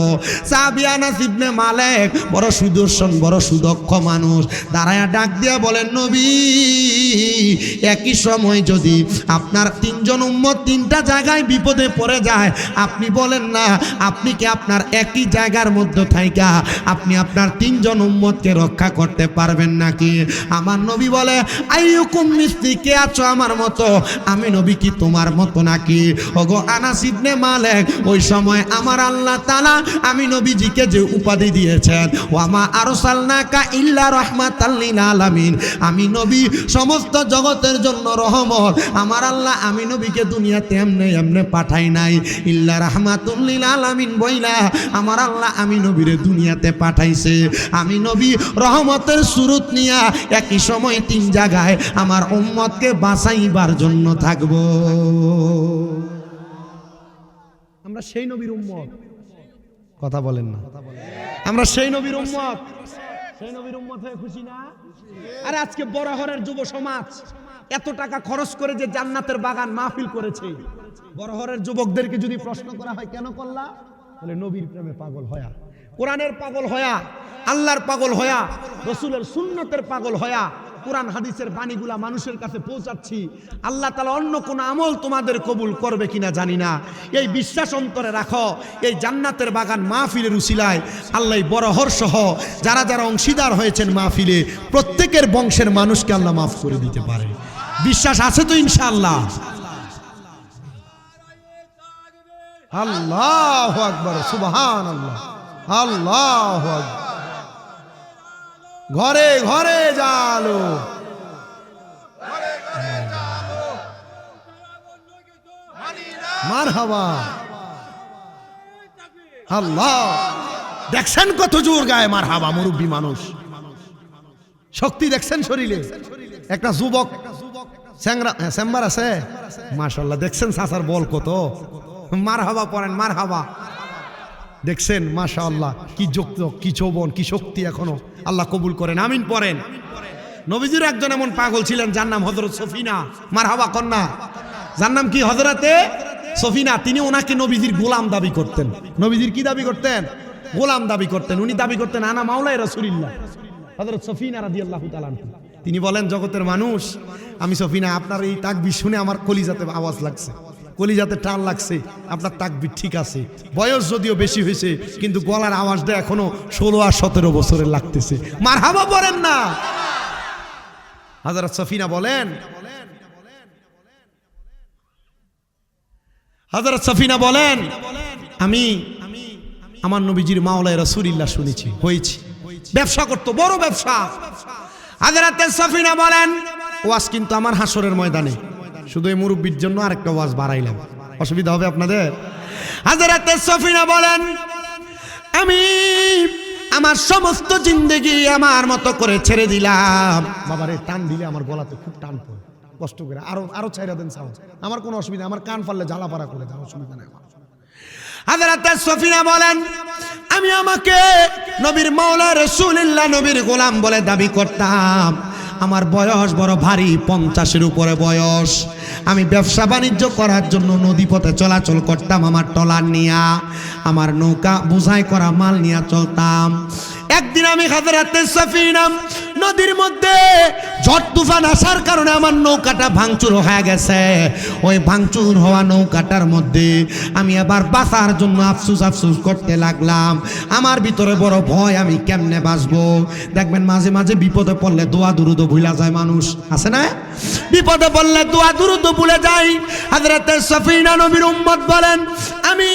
সাহাবী আনাস ইবনে মালিক বড় সুদর্শন বড় সুদক্ষ মানুষ, দাঁড়ায়া ডাক দিয়া বলেন নবী একই সময় যদি আপনার তিনজন উম্মত তিনটা দুইটা জায়গায় বিপদে পড়ে যায়, আপনি বলেন না আপনি কি আপনার একই জায়গার মধ্যে থাইকা আপনি আপনার তিনজন উম্মতকে রক্ষা করতে পারবেন নাকি? আমার নবী বলে আইয়ুকুম মিসলি, কে আছো আমার মতো? আমি নবী কি তোমার মতো নাকি? ওগো আনাস ইবনে মালিক, ওই সময় আমার আল্লাহ তাআলা আমি নবীজিকে যে উপাধি দিয়েছেন ওয়ামা আরসালনাকা ইল্লা রাহমাতাল লিল আলামিন, আমি নবী সমস্ত জগতের জন্য রহমত, আমার আল্লাহ আমি নবীকে দুনিয়াতে এমনে এমনে পাঠাই নাই, ইল্লা রাহমাতুল লিল আলামিন বইলা আমার আল্লাহ আমি নবীরে দুনিয়াতে পাঠাইছে। আমি নবী রহমতের সুরত নিয়া একই সময় তিন জায়গায় আমার উম্মতকে বাঁচাইবার জন্য থাকবো। আমরা সেই নবীর উম্মত, কথা বলেন না, আমরা সেই নবীর উম্মত, সেই নবীর উম্মত হয়ে খুশি না? আরে আজকে বড়হরের যুব সমাজ এত টাকা খরচ করে যে জান্নাতের বাগান মাহফিল করেছে, বড়হরের যুবকদেরকে যদি প্রশ্ন করা হয় কেন করলা, বলে নবীর প্রেমে পাগল হয়া, কোরআনের পাগল হয়া, আল্লাহর পাগল হয়া, রসুলের সুন্নতের পাগল হয়া কোরআন হাদিসের বাণীগুলা মানুষের কাছে পৌঁছাচ্ছি। আল্লাহ তাআলা অন্য কোন আমল তোমাদের কবুল করবে কিনা জানি না, এই বিশ্বাস অন্তরে রাখো। এই জান্নাতের বাগান মাহফিলের উসিলায় আল্লাহ বড়হর সহ যারা যারা অংশীদার হয়েছেন মাহফিলে প্রত্যেকের বংশের মানুষকে আল্লাহ মাফ করে দিতে পারে। বিশ্বাস আছে তো ইনশাআল্লাহ? আল্লাহু আকবার, সুবহানাল্লাহ, আল্লাহু আকবার। ঘরে ঘরে জালো, মারহাবা, আল্লাহ। দেখছেন কত জোর গায়ে মারহাবা, মুরব্বী মানুষ, শক্তি দেখছেন শরীরে। একটা যুবক চেম্বার আছে, মাশাআল্লাহ, দেখছেন চাচার বল কত, মারহাবা পড়েন, মারহাবা। দেখছেন মাশাআল্লাহ কি যুক্ত, কি যৌবন, কি শক্তি এখনো, আল্লাহ কবুল করেন, আমিন পড়েন। নবীজির একজন এমন পাগল ছিলেন যার নাম হযরত সফিনা, মারহাবা কন্যা, যার নাম কি হযরতে সফিনা। তিনি ওনাকে নবীজির গোলাম দাবি করতেন। নবীজির কি দাবি করতেন? গোলাম দাবি করতেন। উনি দাবি করতেন আনা মাওলাই রাসূলুল্লাহ, হযরত সফিনা রাদিয়াল্লাহু তাআলা। তিনি বলেন জগতের মানুষ, আমি সফিনা, আপনার এই তাকবীর শুনে আমার কলিজাতে আওয়াজ লাগছে, কলিজাতে টান লাগছে, আপনার তাকবীর ঠিক আছে, বয়স যদিও বেশি হয়েছে কিন্তু গলার আওয়াজটা এখনো 16 আর 17 বছরের লাগতেছে। মারহাবা বলেন না। হযরত সফিনা বলেন, হযরত সফিনা বলেন আমি আমার নবীজির মাওলাই রাসূলুল্লাহ শুনেছি, হয়েছি। ব্যবসা করতো, বড় ব্যবসা। হযরত সফিনা বলেন ওয়াজ কিন্তু আমার হাসরের ময়দানে, শুধু এই মুরব্বির জন্য আরেকটা ওয়াজ বাড়াইলাম, অসুবিধা হবে আপনাদের? হযরত সফিনা বলেন আমি আমার সমস্ত জিন্দেগি আমার মতো করে ছেড়ে দিলাম। বাবারে টান দিলে আমার গলাতে খুব টান পড়ে, কষ্ট করে আরো আরো ছাইরা দেন সাউন্ড, আমার কোনো অসুবিধা, আমার কান পারলে জ্বালাপাড়া করে দেওয়ার অসুবিধা নেই আমার। হযরত সফিনা বলেন আমি আমাকে নবীর মাওলা রাসূলুল্লাহ, নবীর গোলাম বলে দাবি করতাম। আমার বয়স বড় ভারী, 50-এর উপরে বয়স। আমি ব্যবসা বাণিজ্য করার জন্য নদীপথে চলাচল করতাম, আমার ট্রলার নিয়া, আমার নৌকা বোঝাই করা মাল নিয়ে চলতাম। একদিন আমি হযরত সফিনা নদীর মধ্যে ঝড় তুফান আসার কারণে আমার নৌকাটা ভাঙচুর হয়ে গেছে। ওই ভাঙচুর হওয়া নৌকাটার মধ্যে আমি আবার বাঁচার জন্য আফসোস করতে লাগলাম। আমার ভিতরে বড় ভয়, আমি কেমনে বাঁচবো। দেখবেন মাঝে মাঝে বিপদে পড়লে দোয়া দুরুদ ভুলে যায় মানুষ, আছে না? বিপদে পড়লে দোয়া দুরুদ ভুলে যায়। হযরত সফিনা নবীর উম্মত বলেন আমি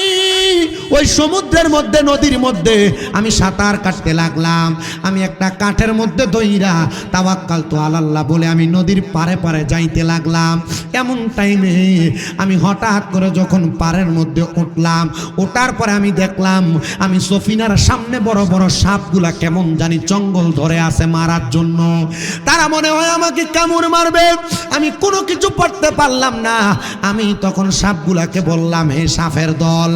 ওই সমুদ্রের মধ্যে, নদীর মধ্যে আমি সাঁতার কাটতে লাগলাম। আমি একটা কাঠের মধ্যে দইরা তাওয়াক্কালতু আলাল্লাহ বলে আমি নদীর পারে পারে যাইতে লাগলাম। এমন টাইমে আমি হঠাৎ করে যখন পাড়ের মধ্যে উঠলাম, ওঠার পরে আমি দেখলাম আমি সফিনার সামনে বড় বড় সাপগুলা কেমন জানি জঙ্গল ধরে আছে মারার জন্য। তারা মনে হয় আমাকে কামড় মারবে, আমি কোনো কিছু পড়তে পারলাম না। আমি তখন সাপগুলাকে বললাম হে সাপের দল, বল,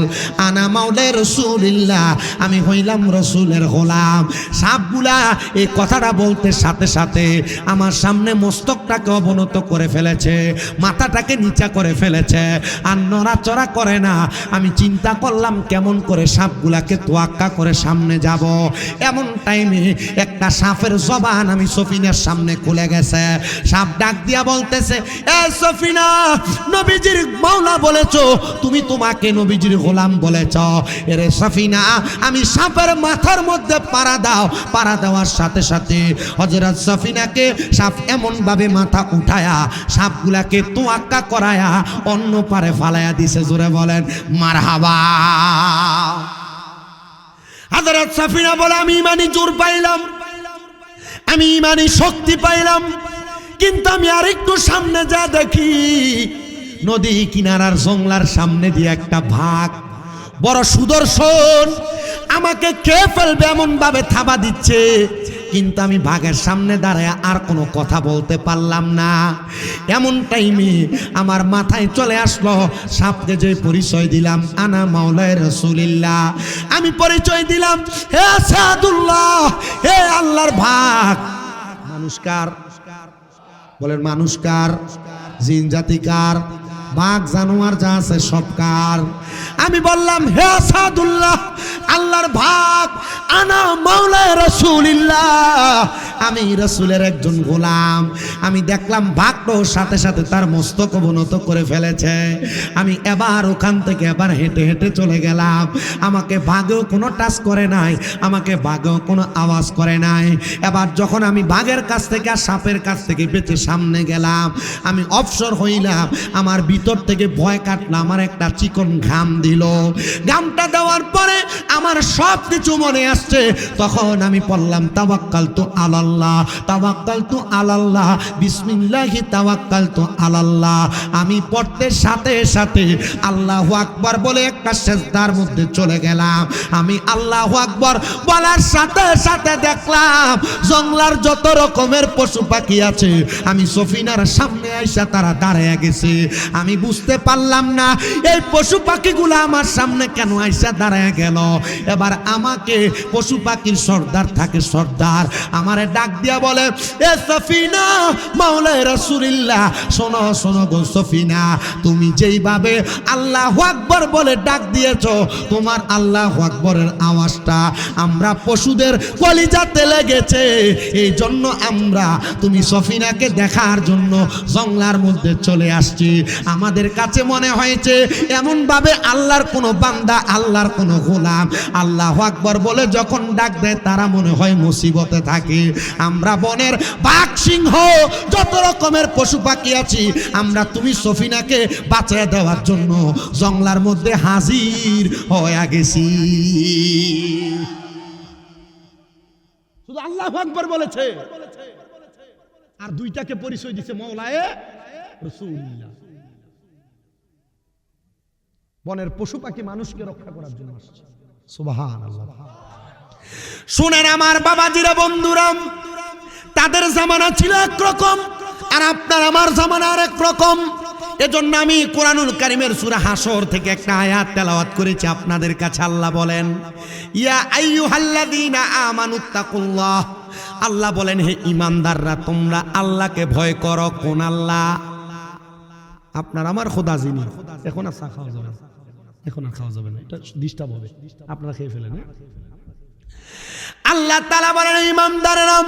আনা মাওলা রাসূলিল্লাহ, আমি হইলাম রাসূলের গোলাম। সাপগুলা এই কথাটা বলতে সাথে সাথে আমার সামনে মস্তকটাকে অবনত করে ফেলেছে, মাথাটাকে নিচা করে ফেলেছে, আর নড়াচড়া করে না। আমি চিন্তা করলাম কেমন করে সাপগুলাকে তোয়াক্কা করে সামনে যাব। এমন টাইমে একটা সাপের জবান আমি সফিনার সামনে খুলে গেছে। সাপ ডাক দিয়া বলতেছে, এ সফিনা, নবীজির মাওলা বলেছো, তুমি তোমাকে নবীজির গোলাম বলেছ। এরে সফিনা, আমি সাপের মাথার মধ্যে পাড়া দাও। পাড়া দেওয়ার সাথে সাথে হযরত সফিনাকে সাপ এমন ভাবে মাথা উঠায়া সাপগুলাকে তোয়াক্কা করায়া অন্য পারে ফালাইয়া দিছে। জোরে বলেন মারহাবা। হযরত সফিনা বলে, আমি ইমানি জোর পাইলাম, আমি ইমানি শক্তি পাইলাম, কিন্তু আমি আরেকটু সামনে যা দেখি, নদী কিনারার জংলার সামনে দিয়ে একটা ভাগ বড় সুদর্শন আমাকে খেয়ে ফেলবে এমন ভাবে থাবা দিচ্ছে। কিন্তু আমি বাঘের সামনে দাঁড়ায় আর কোনো কথা বলতে পারলাম না। এমন টাইমে আমার মাথায় চলে আসলো, সাপকে যে পরিচয় দিলাম, আনা মাওলা রাসূলিল্লাহ, আমি পরিচয় দিলাম, হে সাদুল্লাহ, হে আল্লাহর ভাগ। মানুষকার বলেন, মানুষকার, জিন জাতিকার, বাঘ জানোয়ার যা আছে সবকার। আমি বললাম, হে সাদুল্লাহ, আল্লাহর ভাগ, আনা মাওলা রাসূলিল্লাহ, আমি রাসূলের একজন গোলাম। আমি দেখলাম বাঘটাও সাথে সাথে তার মস্তক অবনত করে ফেলেছে। আমি এবার ওখান থেকে এবার হেঁটে হেঁটে চলে গেলাম। আমাকে বাঘেও কোনো টাচ করে নাই, আমাকে বাঘেও কোনো আওয়াজ করে নাই। এবার যখন আমি বাঘের কাছ থেকে আর সাপের কাছ থেকে বেঁচে সামনে গেলাম, আমি অবসর হইলাম। আমার ভিতর থেকে ভয় কাটলো, আমার একটা চিকন ঘাম দিল। ঘামটা দেওয়ার পরে আমার সব কিছু মনে আসছে। তখন আমি পড়লাম, তাওয়াক্কালতু আলাল্লাহ, তাওয়াক্কালতু আলাল্লাহ, বিসমিল্লাহি তাওয়াক্কালতু আলাল্লাহ। আমি পড়তে সাথে সাথে আল্লাহু আকবার বলে একটা সিজদার মধ্যে চলে গেলাম। আমি আল্লাহু আকবার বলার সাথে সাথে দেখলাম জংলার যত রকমের পশু পাখি আছে, আমি সফিনার সামনে আইসা তারা দাঁড়ায় গেছে। আমি বুঝতে পারলাম না এই পশু পাখিগুলো আমার সামনে কেন আইসা দাঁড়ায় গেল। এবার আমাকে পশু পাখির সর্দার থাকে, সর্দার আমারে ডাক দিয়া বলে, এ সফিনা মাওলা রাসূলিল্লাহ, শোনো শোনো গো সফিনা, তুমি যেইভাবে আল্লাহু আকবার বলে ডাক দিয়েছো, তোমার আল্লাহু আকবরের আওয়াজটা আমরা পশুদের কলিজাতে লেগেছে। এই জন্য আমরা তুমি সফিনাকে দেখার জন্য জংলার মধ্যে চলে আসছি। আমাদের কাছে মনে হয়েছে এমন ভাবে আল্লাহর কোনো বান্দা, আল্লাহর কোনো গোলাম আল্লাহু আকবার বলে যখন ডাক দেয় তারা মনে হয় মুসিবতে থাকে। আমরা বনের বাঘ, সিংহ, যত রকমের পশু পাখি আছি, আমরা তুমি সফিনাকে বাঁচিয়ে দেওয়ার জন্য জংলার মধ্যে হাজির হয়ে গেছি। শুধু আল্লাহু আকবার বলেছে, আর দুইটাকে পরিচয় দিছে মাওলায়ে রাসূলুল্লাহ। বনের পশু পাখি মানুষকে রক্ষা করার জন্য আসছে। সুবহানাল্লাহ। শুনেন আমার বাবাজিরা, বন্ধুরা, তাদের জামানা ছিল একরকম, আর আপনার আমার জামানা আর একরকম। এজন্য আমি কোরআনুল কারীমের সূরা হাসর থেকে একটা আয়াত তেলাওয়াত করেছি আপনাদের কাছে। আল্লাহ বলেন, ইয়া আইয়ুহাল্লাযীনা আমানুত্তাকুল্লাহ, আল্লাহ বলেন, হে ঈমানদাররা, তোমরা আল্লাহকে ভয় করো। কোন আল্লাহ? আপনার আমার খোদা যিনি। এখন আর চা খাওয়া যাবে না, এখন আর খাওয়া যাবে না, এটা ডিস্টার্ব হবে, আপনারা খেয়ে ফেলেন। আল্লাহ তাআলা বলেন, ঈমানদাররা,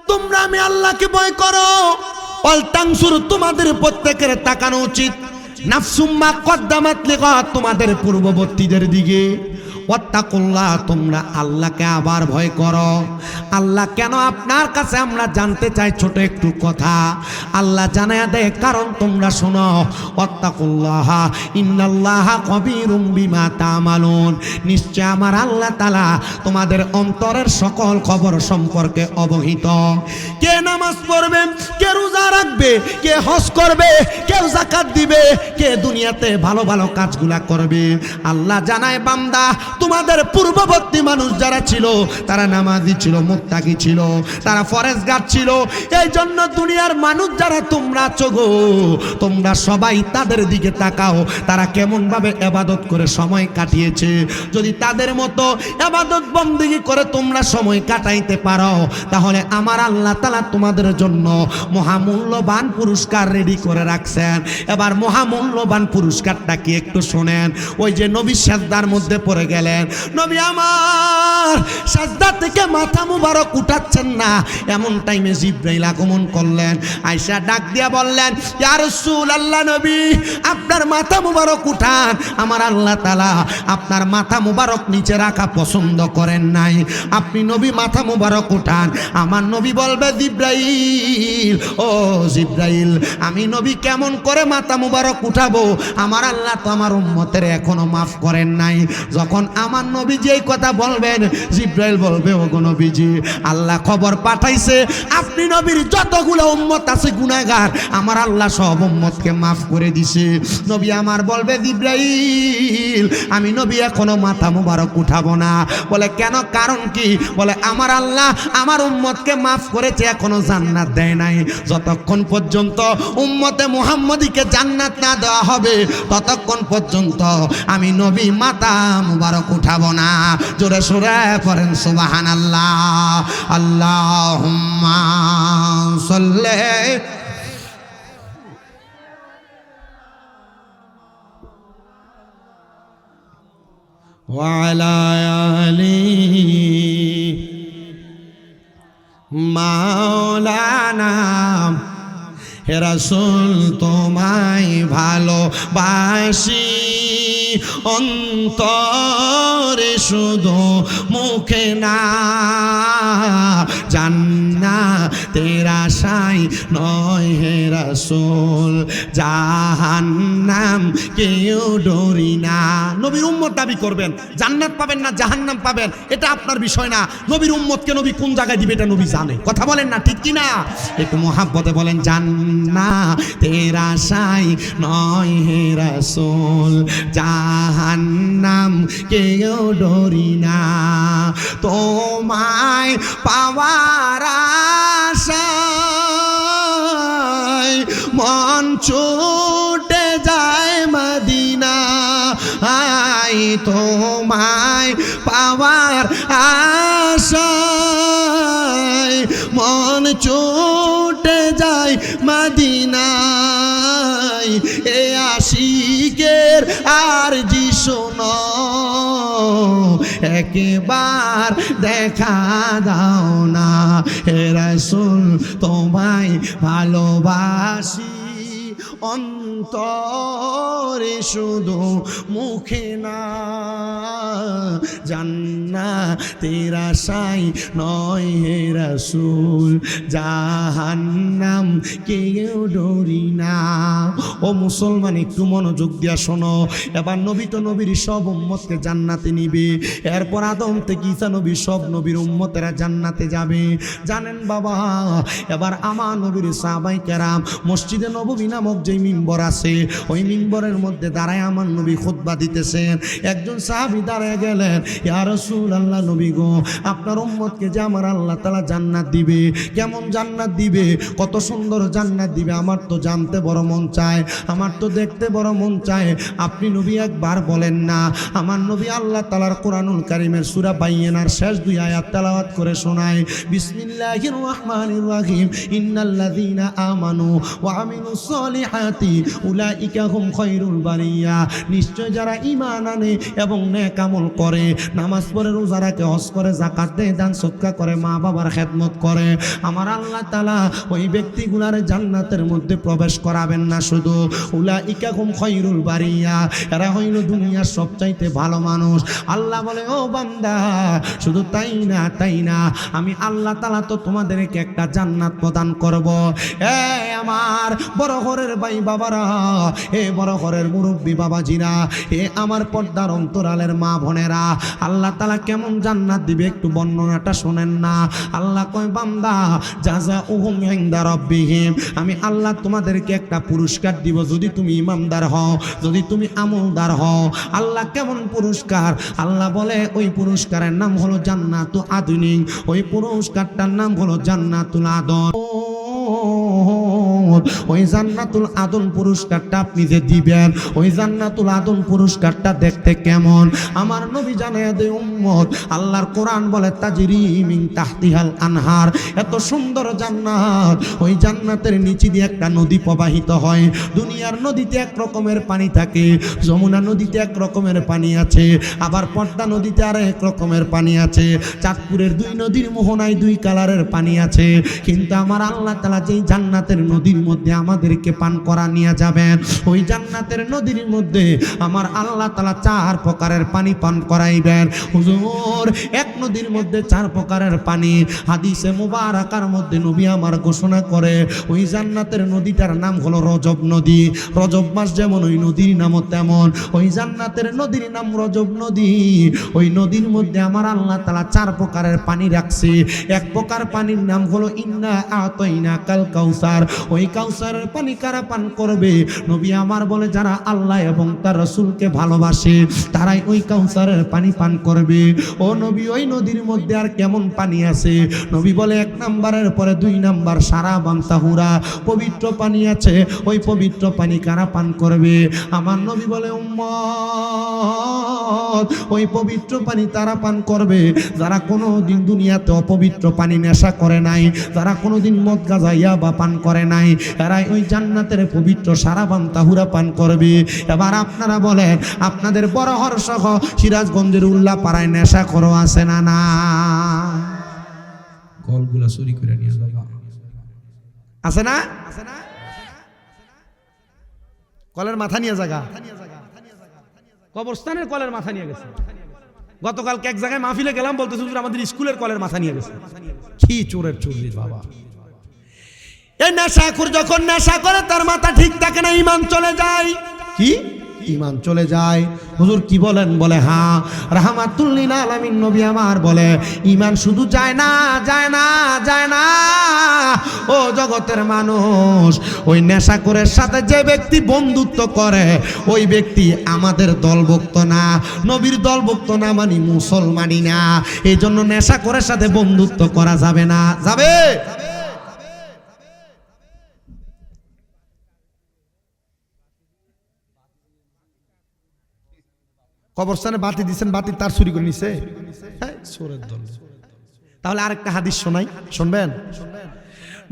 তোমরা আমি আল্লাহকে ভয় করো। ওয়াল তানসুর, তোমাদের প্রত্যেকের তাকানো উচিত, নাফসুম্মা কদ্দামাত লিগাত, তোমাদের পূর্ববর্তীদের দিকে। ওয়াত্তাকুল্লাহ, তোমরা আল্লাহকে আবার ভয় করো। আল্লাহ কেন আপনার কাছে আমরা জানতে চাই ছোট একটু কথা। আল্লাহ জানায়া দেয়, কারণ তোমরা শোনো, ওয়াত্তাকুল্লাহ ইন্নাল্লাহা কবীরুম বিমা তা'মালুন, নিশ্চয় আমার আল্লাহ তাআলা তোমাদের অন্তরের সকল খবর সম্পর্কে অবহিত। কে নামাজ পড়বে, কে রোজা রাখবে, কে হজ করবে, কেউ যাকাত দিবে, কে দুনিয়াতে ভালো ভালো কাজগুলা করবে, আল্লাহ জানায়, বান্দা তোমাদের পূর্ববর্তী মানুষ যারা ছিল তারা নামাজি ছিল, মুত্তাকি ছিল, তারা ফরেজগার ছিল। এই জন্য দুনিয়ার মানুষ যারা তোমরা আছো গো, তোমরা সবাই তাদের দিকে তাকাও, তারা কেমন ভাবে ইবাদত করে সময় কাটিয়েছে। যদি তাদের মতো ইবাদত বন্দেগী করে তোমরা সময় কাটাইতে পারো, তাহলে আমার আল্লাহ তাআলা তোমাদের জন্য মহামূল্যবান পুরস্কার রেডি করে রাখছেন। এবার মহামূল্যবান পুরস্কারটা কি একটু শোনেন। ওই যে নবী সাজদার মধ্যে পড়ে গেলেন, নবী আমার সাজদা থেকে মাথা মুবারক উঠাচ্ছেন না, এমন টাইমে জিবরাইল আগমন করলেন। আয়েশা ডাক দিয়া বললেন, ইয়া রাসূলুল্লাহ, নবী আপনার মাথা মুবারক উঠান, আমার আল্লাহ তাআলা আপনার মাথা মুবারক নিচে রাখা পছন্দ করেন নাই, আপনি নবী মাথা মুবারক উঠান। আমার নবী বলবে, জিবরাইল, ও জিবরাইল, আমি নবী কেমন করে মাথা মুবারক উঠাবো, আমার আল্লাহ তো আমার উম্মতের এখনো মাফ করেন নাই। যখন আমার নবীজি এই কথা বলবেন, জিবরাইল বলবে, ও গো নবীজি, আল্লাহ খবর পাঠাইছে আপনি নবীর যতগুলো উম্মত আছে গুনাহগার, আমার আল্লাহ সব উম্মতকে মাফ করে দিছে। নবী আমার বলবে, জিবরাইল, আমি নবী এখনো মাথা মুবারক উঠাবো না। বলে কেন, কারণ কি? বলে আমার আল্লাহ আমার উম্মতকে মাফ করেছে, এখনো জান্নাত দেয় নাই। যতক্ষণ পর্যন্ত উম্মতে মুহাম্মদীকে জান্নাত না দেওয়া হবে, ততক্ষণ পর্যন্ত আমি নবী মাথা মুবারক উঠাবো না। জোরে সোরে পড়েন সুবহানাল্লাহ। আল্লাহুম্মা সাল্লি ওয়ালা আলি মাওলানা। হে রাসূল তোমায় ভালোবাসি, অন্তরে শুধু মুখে না, জান্নাতের আশায় নয় হে রাসূল, জাহান্নাম কেউ ডরি না। নবীর উম্মত দাবি করবেন, জান্নাত পাবেন না জাহান্নাম পাবেন এটা আপনার বিষয় না। নবীর উম্মতকে নবী কোন জায়গায় দিবে এটা নবী জানে। কথা বলেন না, ঠিক কি না? একটু মুহাব্বতে বলেন, জান্নাতের আশায় নয় হে রাসূল, জাহান্নাম কেউ ডরি না। তোমায় পাওয়ার আশায় মন ছুটে যায় মদিনা, তোমায় পাওয়ার আশায় মন ছুটে যায় মদিনায়। এ আশিকের আরজি শোনো, একবার দেখা দাও না। হে রাসূল তোমায় ভালোবাসি, অন্তরে শুধু মুখে না, জান্নাতের আশায় নয় হে রাসূল, জাহান্নাম কেউ ডরি না। ও মুসলমান, একটু মনোযোগ দিয়া শোনো। এবার নবী তো নবীর সব উম্মতকে জান্নাতে নিবে। এরপর আদম থেকে ঈসা নবী সব নবীর উম্মতেরা জান্নাতে যাবে। জানেন বাবা, এবার আমার নবীর সাহাবায়ে কেরাম মসজিদে নববী নামক যে মিম্বর আছে, ওই মিম্বরের মধ্যে দাঁড়ায় আমার নবী খুতবা দিতেছেন। একজন সাহাবী দাঁড়ায় গেলেন, ইয়া রাসূলুল্লাহ, নবী গো, আপনার উম্মতকে যে আমার আল্লাহ তাআলা জান্নাত দিবে, কেমন জান্নাত দিবে, কত সুন্দর জান্নাত দিবে, আমার তো জানতে বড় মন চায়, আমার তো দেখতে বড় মন চায়, আপনি নবী একবার বলেন না। আমার নবী আল্লাহ তাআলার কোরআনুল কারীমের সূরা বাইয়িনার শেষ 2 আয়াত তেলাওয়াত করে শোনায়, বিসমিল্লাহির রহমানির রহিম, ইন্নাল্লাযীনা আমানু ওয়া আমিলুস সলিহাতি উলাইকা হুম খায়রুল বারিয়া। নিশ্চয় যারা ঈমান আনে এবং নেক আমল করে, নামাজ পড়ে, রোজা রাখে, হজ করে, যাকাত দেয়, দান সদকা করে, মা বাবার খেদমত করে, আমার আল্লাহ তাআলা ওই ব্যক্তিগুলার জান্নাতের মধ্যে প্রবেশ করাবেন না। শুধু উলাইকা হুম খায়রুল বারিয়া, এরা হইল দুনিয়ার সবচাইতে ভালো মানুষ। আল্লাহ বলে, ও বান্দা, শুধু তাই না, আমি আল্লাহ তাআলা তো তোমাদেরকে একটা জান্নাত প্রদান করব। আমার বড় ঘরের ভাই বাবারা, এ বড় ঘরের মুরব্বী বাবাজিরা, এ আমার পর্দার অন্তরালের মা বোনেরা, আল্লাহ তাআলা কেমন জান্নাত দিবে একটু বর্ণনাটা শোনেন না। আল্লাহ কয় বান্দা জাযাউহুম ইনদা রাব্বিহিম, আমি আল্লাহ তোমাদেরকে একটা পুরস্কার দিব যদি তুমি ইমানদার হও, যদি তুমি আমলদার হও। আল্লাহ কেমন পুরস্কার? আল্লাহ বলে ওই পুরস্কারের নাম হলো জান্নাতু আদনিন, ওই পুরস্কারটার নাম হলো জান্নাতুল আদন। ওই জান্নাতুল আদন পুরস্কারটা আপনি যে দিবেন, ওই জান্নাতুল আদন পুরস্কারটা দেখতে কেমন আমার নবী জানায় দে উম্মত। আল্লাহর কোরআন বলে তাজরি মিন তাহতিহাল আনহার, এত সুন্দর জান্নাত, ওই জান্নাতের নিচে দিয়ে একটা নদী প্রবাহিত হয়। দুনিয়ার নদীতে এক রকমের পানি থাকে, যমুনা নদীতে এক রকমের পানি আছে, আবার পদ্মা নদীতে আর এক রকমের পানি আছে, চাঁদপুরের দুই নদীর মোহনায় দুই কালারের পানি আছে। কিন্তু আমার আল্লাহ তাআলা যেই জান্নাতের নদীর মধ্যে আমাদেরকে পান করা নিয়ে যাবেন, ওই জান্নাতের নদীর মধ্যে আমার আল্লাহ তাআলা চার প্রকারের পানি পান করাইবেন। হুজুর, এক নদীর মধ্যে চার প্রকারের পানি, হাদিসে মুবারাকার মধ্যে নবী আমার ঘোষণা করে ওই জান্নাতের নদীটার নাম হলো রজব নদী। রজব মাস যেমন ওই নদীর নামও তেমন, ওই জান্নাতের নদীর নাম রজব নদী। ওই নদীর মধ্যে আমার আল্লাহ তাআলা চার প্রকারের পানি রাখছে। এক প্রকার পানির নাম হলো ইন্না আতাইনা কাল কাউসার, ওই কাউসারের পানি কারা পান করবে? নবী আমার বলে যারা আল্লাহ এবং তার রাসূলকে ভালোবাসে তারাই ওই কাউসারের পানি পান করবে। ও নবী, ওই নদীর মধ্যে আর কেমন পানি আছে? নবী বলে এক নাম্বারের পরে দুই নাম্বার সারাবান তাহুরা, পবিত্র পানি আছে। ওই পবিত্র পানি কারা পান করবে? আমার নবী বলে উম্মত, ওই পবিত্র পানি তারা পান করবে যারা কোনোদিন দুনিয়াতে অপবিত্র পানি নেশা করে নাই, যারা কোনোদিন মদ গাঁজা ইয়াবা পান করে নাই, এরাই ওই জান্নাতের পবিত্র সারাবান তাহুরা পান করবে। এবার আপনারা বলেন, আপনাদের বড়হর সহ সিরাজগঞ্জের উল্লা পাড়ায় নেশা করো আছে না? না, কলগুলা চুরি করে নিয়ে যাবা আছে না? কলের মাথা নিয়ে জায়গা, কবরস্থানের কলের মাথা নিয়ে গেছে। গতকালকে এক জায়গায় মাহফিলে গেলাম, বলতেছে হুজুর আমাদের স্কুলের কলের মাথা নিয়ে গেছে। কি চোরের চুরি বাবা! এই নেশাখোর যখন নেশা করে তার মাথা ঠিক থাকে না, ঈমান চলে যায়। কি ঈমান চলে যায়? হুজুর কি বলেন? বলে হ্যাঁ, রাহমাতুল লিল আলামিন নবী আমার বলে ঈমান শুধু যায় না, যায় না, যায় না। ও জগতের মানুষ, ওই নেশাখোরের সাথে যে ব্যক্তি বন্ধুত্ব করে ওই ব্যক্তি আমাদের দলভুক্ত না, নবীর দলভুক্ত না, মানে মুসলমানই না। এই জন্য নেশাখোরের সাথে বন্ধুত্ব করা যাবে না। যাবে? কবরস্থানে বাতি দিচ্ছেন, বাতি তার চুরি করে নিছে। চোরের দল। তাহলে আরেকটা হাদিস শোনাই, শুনবেন?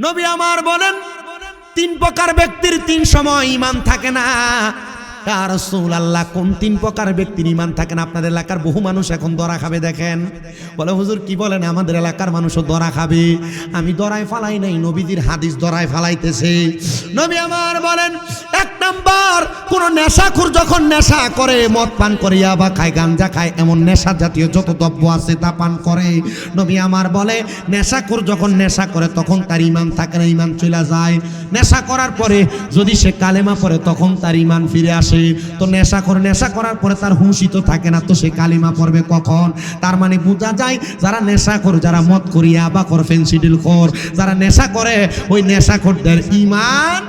নবী আমার বলেন তিন প্রকার ব্যক্তির তিন সময় ঈমান থাকে না। ইয়া রাসূলুল্লাহ, কোন তিন প্রকার ব্যক্তির ঈমান থাকে না? আপনাদের এলাকার বহু মানুষ এখন দরা খাবে, দেখেন। বলে হুজুর কি বলেন, আমাদের এলাকার মানুষও দরা খাবে। আমি দরায় ফালাই নাই, নবীজির হাদিস দরায় ফালাইতেছে। নবী আমার বলেন এক নাম্বার, কোন নেশাখোর যখন নেশা করে, মদ পান করে, ইয়াবা খায়, গাঞ্জা খায়, এমন নেশা জাতীয় যত দ্রব্য আছে তা পান করে, নবী আমার বলে নেশাখোর যখন নেশা করে তখন তার ঈমান থাকে না, ঈমান চলে যায়। নেশা করার পরে যদি সে কালেমা পড়ে তখন তার ঈমান ফিরে আসে। তো নেশাখোর নেশা করার পরে তার হুঁশই তো থাকে না, তো সে কালিমা পড়বে কখন? তার মানে বোঝা যায় যারা নেশাখোর, যারা মদ করিয়া বা কর ফেন্সিডিল খোর, যারা নেশা করে ওই নেশাখোরদের ঈমান।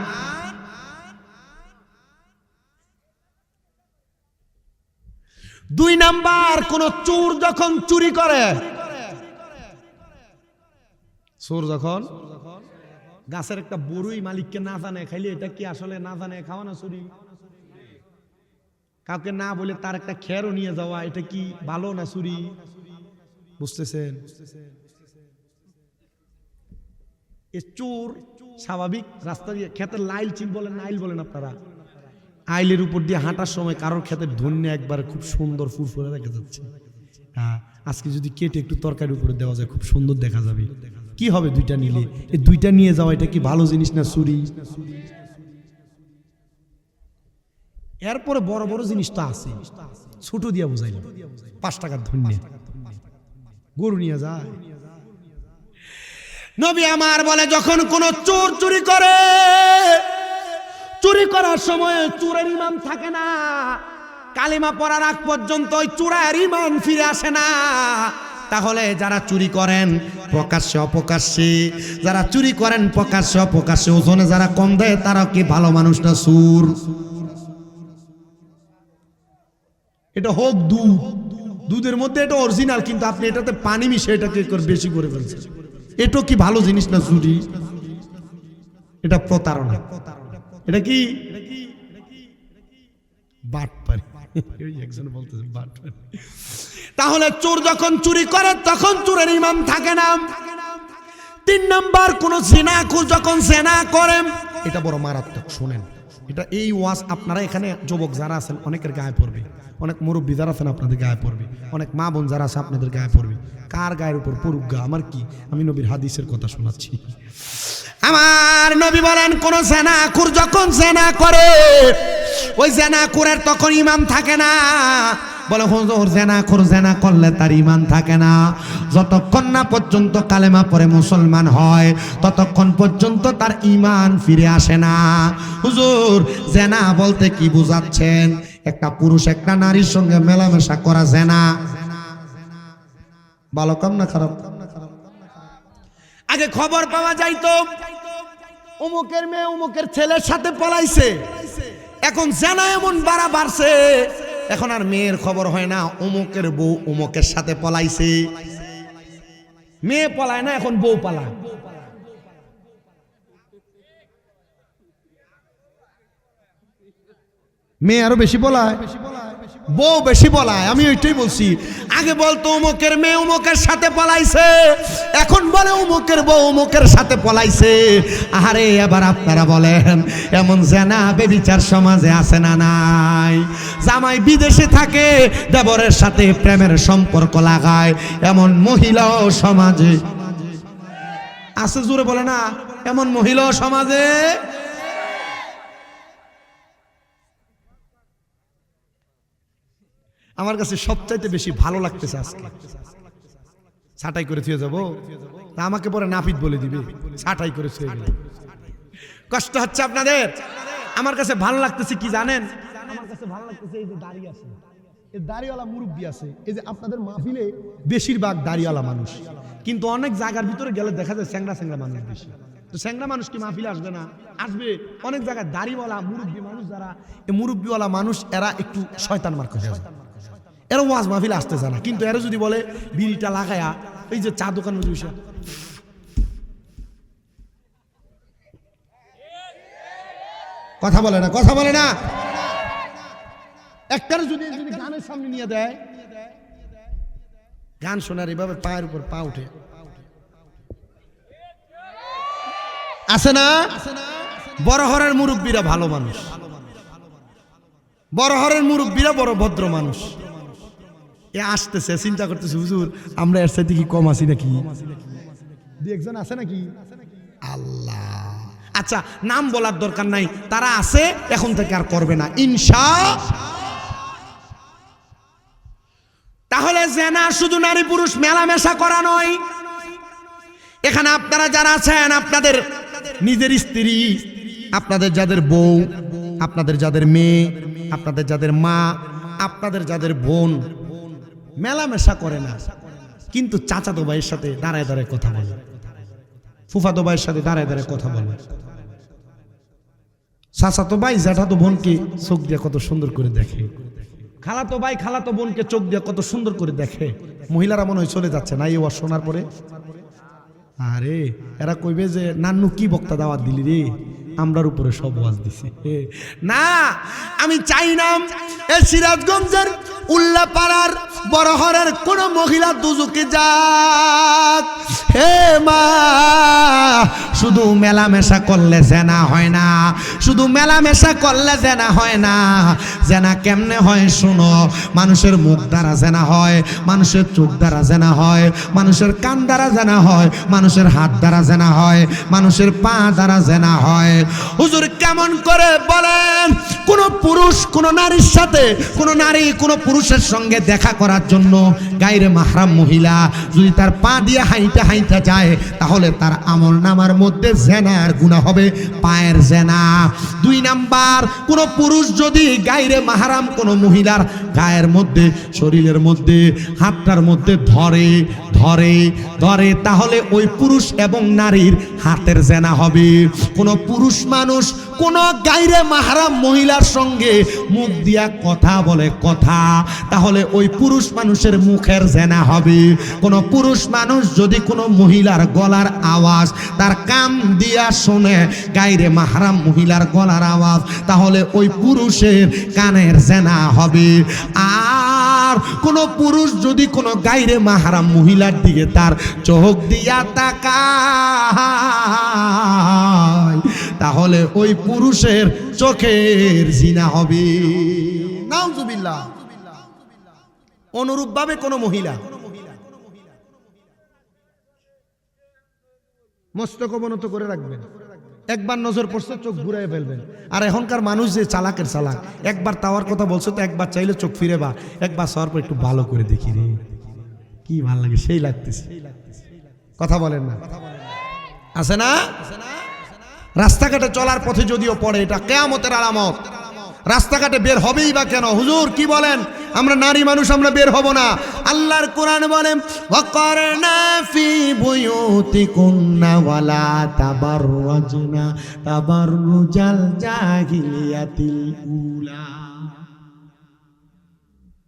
দুই নাম্বার, কোন চোর যখন চুরি করে, চোর যখন গাছের একটা বড়ই মালিককে না জানে খাইলে, এটা কি আসলে না জানে খাওয়া না চুরি? কাউকে না বলে তার একটা খেরও নিয়ে যাওয়া, এটা কি ভালো না চুরি? বুঝতেছেন? এ চোর স্বাভাবিক রাস্তা দিয়ে ক্ষেতের লাইল চিল বলেন, নাইল বলেন আপনারা, আইলের উপর দিয়ে হাঁটার সময় কারোর ক্ষেতের ধন্য একবার খুব সুন্দর ফুরফুরে দেখা যাচ্ছে। হ্যাঁ, আজকে যদি কেটে একটু তরকারির উপরে দেওয়া যায় খুব সুন্দর দেখা যাবে। কি হবে দুইটা নিলে? এই দুইটা নিয়ে যাওয়া এটা কি ভালো জিনিস না চুরি? এরপরে বড় বড় জিনিস তো আছে, ছোট দিয়া বুঝাইলাম। 5 টাকার ধন্য গরু নিয়ে যায়। নবী আমার বলে যখন কোন চোর চুরি করে চুরি করার সময় চোরের ঈমান থাকে না, কালিমা পড়ার আগ পর্যন্ত ওই চোরের ঈমান ফিরে আসে না। তাহলে যারা চুরি করেন প্রকাশ্যে অপ্রকাশ্যে, যারা চুরি করেন প্রকাশ্যে অপ্রকাশ্যে, ওজনে যারা কম দেয় তারা কি ভালো মানুষ না সুর? এটা হোক দুধ, দুধের মধ্যে এটা অরিজিনাল, কিন্তু আপনি এটাতে পানি মিশে এটাকে বেশি করে ফেলছেন, এটা কি ভালো জিনিস না চুরি? এটা প্রতারণা, এটা কি বাটপারি। একজন বলতেছে বাটপারি। তাহলে চোর যখন চুরি করে তখন চোরের ঈমান থাকে না। 3 নাম্বার, কোন জিনাখোর যখন জিনা করে, এটা বড় মারাত্মক। শুনেন, এটা এই ওয়াজ আপনারা এখানে যুবক যারা আছেন অনেকের গায়ে পড়বে, অনেক মুরব্বী যারা আছেন আপনাদের গায়ে পড়বে, অনেক মা বোন যারা আছে আপনাদের গায়ে পড়বে। কার গায়ের উপর পড়ুক গা, আমার কি, আমি নবীর হাদিসের কথা শোনাচ্ছি। আমার নবী বলেন কোন জিনাখোর যখন জিনা করে, ওই জিনাখোরের তখন ঈমান থাকে না। বলে হুজুর জিনাখোর জিনা করলে তার ঈমান থাকে না, যতক্ষণ না পর্যন্ত কালেমা পড়ে মুসলমান হয় ততক্ষণ পর্যন্ত তার ঈমান ফিরে আসে না। হুজুর জিনা বলতে কি বুঝাচ্ছেন? একটা পুরুষ একটা নারীর সঙ্গে মেলামেশা করা জিনা। ভালো কাম না খারাপ? আগে খবর পাওয়া যাইতো অমুকের মেয়ে অমুকের ছেলের সাথে পলাইছে, এখন জিনা এমন বাড়ছে, এখন আর মেয়ের খবর হয় না অমুকের বউ অমুকের সাথে পলাইছে। মেয়ে পলায় না, এখন বউ পালায়। মেয়ে আরো বেশি পলায়, বউ বেশি পলায়। আমি ওইটাই বলছি, আগে বলতো অমুকের মেয়ে অমুকের সাথে পলাইছে, এখন বলে অমুকের বউ অমুকের সাথে পলাইছে। আরে এবার আপনারা বলেন এমন জিনা বেবিচার সমাজে আছে না নাই? জামাই বিদেশে থাকে, দেবরের সাথে প্রেমের সম্পর্ক লাগায়, এমন মহিলাও সমাজে আছে। জোরে বলে না, এমন মহিলাও সমাজে। আমার কাছে সবচাইতে বেশি ভালো লাগতেছে আজকে ছাটাই করে থুয়ে যাবো, তা আমাকে পরে নাপিত বলে দিবে ছাটাই করে থুয়ে গেল। কষ্ট হচ্ছে আপনাদের? আমার কাছে ভালো লাগতেছে কি জানেন? আমার কাছে ভালো লাগতেছে এই যে দাড়ি আছে, এই দাড়িওয়ালা মুরব্বী আছে, এই যে আপনাদের মাহফিলে বেশিরভাগ দাড়িওয়ালা মানুষ, কিন্তু অনেক জায়গার ভিতরে গেলে দেখা যায় স্যাংরা স্যাংরা মানুষ বেশি। তো স্যাংরা মানুষ কি মাহফিলে আসবে না? আসবে। অনেক জায়গায় দাড়িওয়ালা মুরব্বী মানুষ, যারা এই মুরব্বীওয়ালা মানুষ, এরা একটু শয়তান মার্কা হয়ে যায়, এরা ওয়াজ মাহফিলে আসতে চায় না। কিন্তু এরা যদি বলে বিড়িটা লাগায়া এই যে চা দোকান বসে, কথা বলে না, কথা বলে না, একটারে যদি গানের সামনে নিয়ে দেয়, গান শোনার এভাবে পায়ের উপর পা উঠে আসে না। বড় হরের মুরব্বীরা ভালো মানুষ, বড় হরের মুরব্বীরা বড় ভদ্র মানুষ। এ আসতেছে, চিন্তা করতেছে হুজুর আমরা এর সাথে কি কম আছি নাকি? একজন আছে নাকি? আল্লাহ, আচ্ছা নাম বলার দরকার নাই, তারা আছে, এখন থেকে আর করবে না ইনশাআল্লাহ। তাহলে জিনা শুধু নারী পুরুষ মেলামেশা করা নয়। এখানে আপনারা যারা আছেন, আপনাদের নিজের স্ত্রী, আপনাদের যাদের বউ, আপনাদের যাদের মেয়ে, আপনাদের যাদের মা, আপনাদের যাদের বোন মেলামেশা করে না, কিন্তু চাচাতো ভাইয়ের সাথে দাঁড়ায় দাঁড়ায় কথা বলে, ফুফাতো ভাইয়ের সাথে দাঁড়ায় দাঁড়ায় কথা বলে, চাচাতো ভাই জ্যাঠাতো বোনকে চোখ দিয়ে কত সুন্দর করে দেখে, খালাতো ভাই খালাতো বোনকে চোখ দিয়ে কত সুন্দর করে দেখে। মহিলারা মনে হয় চলে যাচ্ছে না এই ওয়াজ শোনার পরে। আরে এরা কইবে যে নান্নু কি বক্তা দাওয়াত দিলি রে, আমরার উপরে সব ওয়াজ দিছি না। আমি চাই না এই সিরাজগঞ্জের উল্লাপাড়ার বড়হরের কোন মহিলা দুজকে যাক। হে মা, শুধু মেলামেশা করলে জেনা হয় না, শুধু মেলামেশা করলে জেনা হয় না। জেনা কেমনে হয় শুনো, মানুষের মুখ দ্বারা জেনা হয়, মানুষের চোখ দ্বারা জেনা হয়, মানুষের কান দ্বারা জেনা হয়, মানুষের হাত দ্বারা জেনা হয়, মানুষের পা দ্বারা জেনা হয়। হুজুর কেমন করে বলেন? কোন পুরুষ কোন নারীর সাথে, কোন নারী কোন পুরুষের সঙ্গে দেখা করার জন্য গায়রে মাহরাম মহিলা যদি তার পা দিয়ে হাইটা হাইটা যায় তাহলে তার আমল নামার মধ্যে জেনার গুনাহ হবে, পায়ের জেনা। 2 নাম্বার, কোন পুরুষ যদি গায়রে মাহরাম কোন মহিলার গায়ের মধ্যে শরীরের মধ্যে হাতটার মধ্যে ধরে ধরে ধরে তাহলে ওই পুরুষ এবং নারীর হাতের জেনা হবে। কোন পুরুষ মানুষ কোন গায়রে মাহরাম মহিলার সঙ্গে মুখ দিয়া কথা বলে কথা, তাহলে ওই পুরুষ মানুষের মুখের জেনা হবে। কোন পুরুষ মানুষ যদি কোনো মহিলার গলার আওয়াজ তার কান দিয়া শোনে, গায়রে মাহরাম মহিলার গলার আওয়াজ, তাহলে ওই পুরুষের কানের জেনা হবে। আর কোন পুরুষ যদি কোনো গায়রে মাহরাম মহিলার দিকে তার চোখ দিয়া তাকায়, তাহলে ওই পুরুষের চোখের জিনা হবে। নাউজুবিল্লাহ। অনুরূপভাবে কোন মহিলা মস্তক অবনত করে রাখবেন, একবার নজর পড়ছে চোখ ঘুরাই ফেলবেন। আর এখনকার মানুষ যে চালাকের চালাক, একবার তাওয়ার কথা বলছে তো একবার চাইলে চোখ ফিরে বা একবার চাওয়ার পর একটু ভালো করে দেখি রে, কি ভালো লাগে সেই লাগতেছে। কথা বলেন না, আছে না? রাস্তাঘাটে চলার পথে যদিও পড়ে, এটা কিয়ামতের আলামত। রাস্তাঘাটে বের হবেই বা কেন? হুজুর কি বলেন, আমরা নারী মানুষ, আমরা বের হব না? আল্লাহর কোরআন বলেন, ওয়াকারনা ফি বুয়ুতিকুন্না ওয়ালা তাবাররাজনা তাবাররুজাল জাহিলিয়াতিল উলা।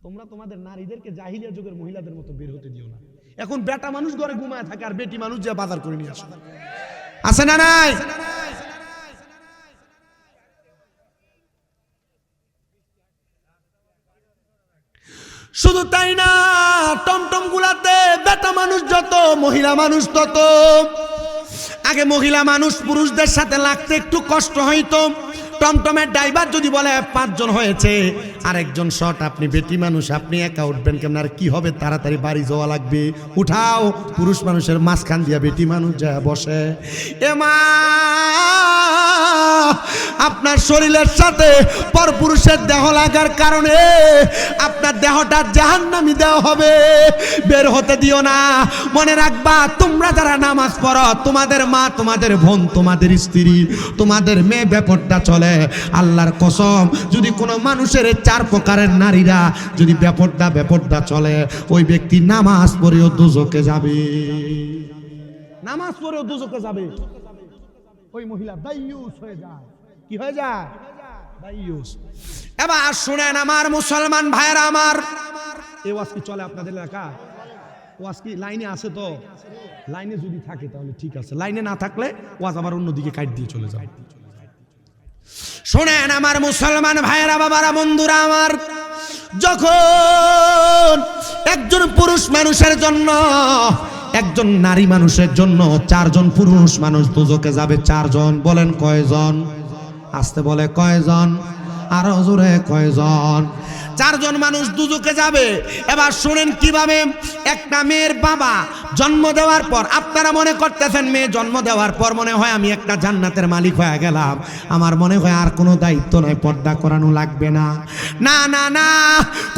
তোমরা তোমাদের নারীদেরকে জাহিলিয়া যুগের মহিলাদের মতো বের হতে দিও না। এখন বেটা মানুষ ঘরে ঘুমায় থাকে আর বেটি মানুষ যা বাজার করে নিয়ে আসে, আছে না নাই? শুধু তাই না, টমটম গুলাতে বেটা মানুষ যত, মহিলা মানুষ তত। আগে মহিলা মানুষ পুরুষদের সাথে লাগতে একটু কষ্ট হইতো। টমটমের ড্রাইভার যদি বলে 5 জন হয়েছে, আরেকজন শট, আপনি বেটি মানুষ, আপনি একা উঠবেন কেমন? আর কি হবে, তাড়াতাড়ি বাড়ি যাওয়া লাগবে, উঠাও। পুরুষ মানুষের মাঝখান দিয়া বেটি মানুষ যায় বসে। এমা, আপনার শরীরের সাথে পরপুরুষের দেহ লাগার কারণে আপনার দেহটা জাহান্নামী দেহ হবে, বের হতে দিও না। মনে রাখবা, তোমরা যারা নামাজ পড়ো, তোমাদের মা, তোমাদের বোন, তোমাদের স্ত্রী, তোমাদের মেয়ে বেপরদা চলে, আল্লাহর কসম, যদি কোনো মানুষের 4 প্রকারের নারীরা যদি বেপরদা চলে, ওই ব্যক্তি নামাজ পড়েও দোজখে যাবে। নামাজ পড়েও দোজখে যাবে। ওই মহিলা দাইয়ুস হয়ে যায়। কি হয়ে যায়? দাইয়ুস। এবার শুনেন আমার মুসলমান ভাইরা আমার, এই ওয়াজ কি চলে আপনাদের এলাকা? ওয়াজ কি লাইনে আছে? তো লাইনে যদি থাকে তাহলে ঠিক আছে, লাইনে না থাকলে ওয়াজ আবার অন্যদিকে কাট দিয়ে চলে যায়। শোনেন আমার মুসলমান ভাইরা, বাবারা, বন্ধুরা আমার, যখন একজন পুরুষ মানুষের জন্য, একজন নারী মানুষের জন্য 4 জন পুরুষ মানুষ দোজখে যাবে। 4 জন। বলেন কয়জন? আসতে বলে কয়জন? আরো জোরে কয়জন? 4 জন মানুষ দোজখে যাবে। এবার শুনেন কিভাবে। একটা মেয়ের বাবা জন্ম দেওয়ার পর, আপনারা মনে করতেছেন মেয়ে জন্ম দেওয়ার পর মনে হয় আমি একটা জান্নাতের মালিক হয়ে গেলাম, আমার মনে হয় আর কোনো দায়িত্ব নাই, পর্দা করানো লাগবে না। না না না,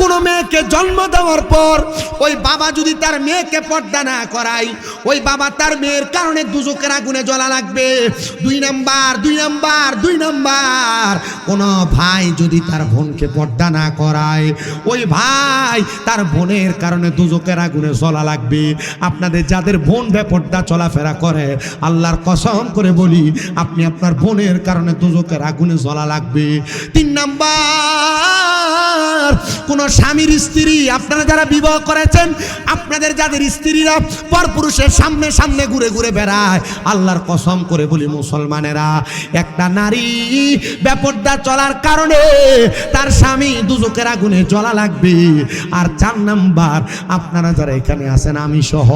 কোনো মেয়েকে জন্ম দেওয়ার পর ওই বাবা যদি তার মেয়েকে পর্দা না করায়, ওই বাবা তার মেয়ের কারণে দোজখের আগুনে জ্বলা লাগবে। 2 নাম্বার, কোন ভাই যদি তার বোনকে পর্দা না করায়, ওই ভাই তার বোনের কারণে দোজখের আগুনে জ্বলা লাগবে। আপনাদের যাদের বোন বেপরদা চলাফেরা করে, আল্লাহর কসম করে বলি, আপনি আপনার বোনের কারণে দোজখের আগুনে জ্বলা লাগবে। 3 নাম্বার, কোন স্বামীর স্ত্রী, আপনারা যারা বিবাহ করেছেন, আপনাদের যাদের স্ত্রীরা পরপুরুষের সামনে সামনে ঘুরে ঘুরে বেড়ায়, আল্লাহর কসম করে বলি মুসলমানেরা, একটা নারী বেপরদা চলার কারণে তার স্বামী দোজখের আগুনে জ্বলা লাগবে। আর 4 নাম্বার, আপনারা যারা এখানে আছেন, আমি সহ,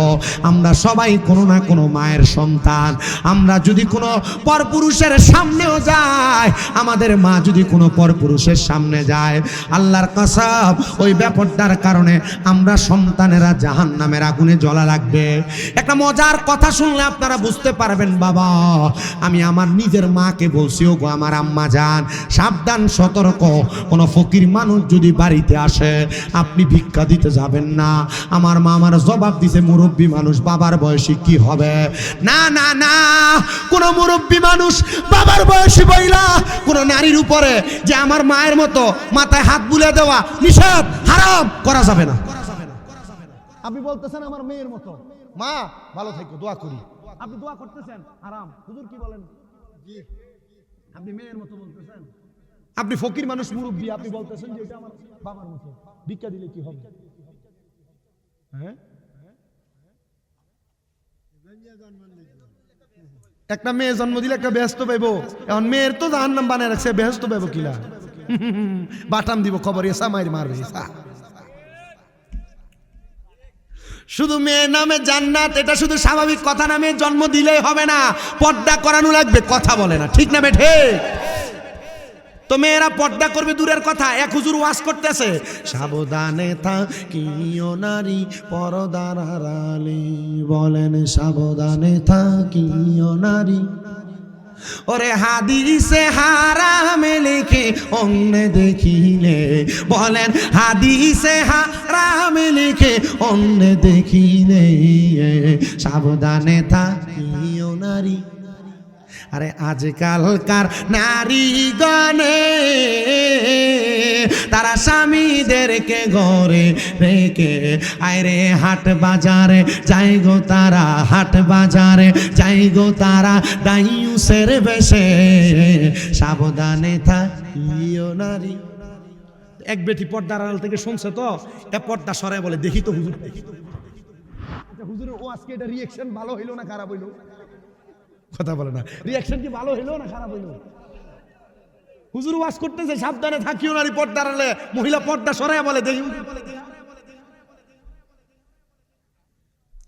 আমরা সবাই কোনো না কোনো মায়ের সন্তান। আমরা যদি কোনো পরপুরুষের সামনেও যাই, আমাদের মা যদি কোনো পরপুরুষের সামনে যায়, আল্লাহর কাসাব, ওই বেপরদার কারণে আমরা সন্তানেরা জাহান্নামের আগুনে জ্বলা লাগবে। একটা মজার কথা শুনলে আপনারা বুঝতে পারবেন বাবা। আমি আমার নিজের মাকে বলছি, ও গো আমার আম্মা জান, সাবধান সতর্ক, কোনো ফকির মানুষ যদি বাড়িতে আসে আপনি ভিক্ষা দিতে যাবেন না। আমার মা আমার জবাব দিছে, মুরব্বী মানুষ বাবার বয়সী কি হবে? না না না, কোন মুরব্বী মানুষ বাবার বয়সী বইলা কোন নারীর উপরে যে আমার মায়ের মতো মাথায় হাত বুলে দেওয়া নিষেধ, হারাম করা যাবে না। আপনি বলতেছেন আমার মেয়ের মতো, মা ভালো থাকো দোয়া করি, আপনি দোয়া করতেছেন হারাম। হুজুর কি বলেন? জি, আপনি মেয়ের মতো বলতেছেন। আপনি ফকির মানুষ মুরব্বী, আপনি বলতেছেন যে এটা আমার বাবার মতো, ভিক্ষা দিলে কি হবে? হ্যাঁ, একটা মেয়ে জন্ম দিলে একটা বেহেশত পাইবো, এখন মেয়ের তো জাহান্নাম বানায় রাখছে, বেহেশত পাইবো কিলা? বাটাম দিব খবর, এসা মাইর মারবে এসা। শুধু মেয়ে নামে জান্নাত এটা শুধু স্বাভাবিক কথা না, মেয়ে জন্ম দিলেই হবে না, পর্দা করানো লাগবে। কথা বলে না, ঠিক না বেঠে? তো মেয়েরা পর্দা করবে দূরের কথা, এক হুজুর ওয়াজ করতেছে, সাবধানে থাকিও নারী পর্দার আড়ালে, বলেন সাবধানে থাকিও নারী, ওরে হাদিসে হারামে লিখে অন্য দেখিলে, বলেন হাদিসে হারামে লিখে অন্য দেখিলে, সাবধানে থাকিও নারী। আরে আজকালকার নারীগণে তারা স্বামীদেরকে ঘরে রেখে আরে হাট বাজারে যাই গো তারা, হাট বাজারে যাই গো তারা দাইয়ুসের বেশে, সাবধানে থাকিও নারী। এক বেটি পর্দার আড়াল থেকে শুনছে তো, এ পর্দা সরায় বলে, দেখি তো হুজুর, দেখি তো হুজুরের ও আজকে এটা রিঅ্যাকশন ভালো হইলো না খারাপ হইলো? কথা বলে না, রিঅ্যাকশন কি ভালো হইলো না খারাপ হইলো? হুজুর ওয়াজ করতেছে সাবধানে থাকিও নারী পর্দার আড়ালে, মহিলা পর্দা সরায় বলে, দেখি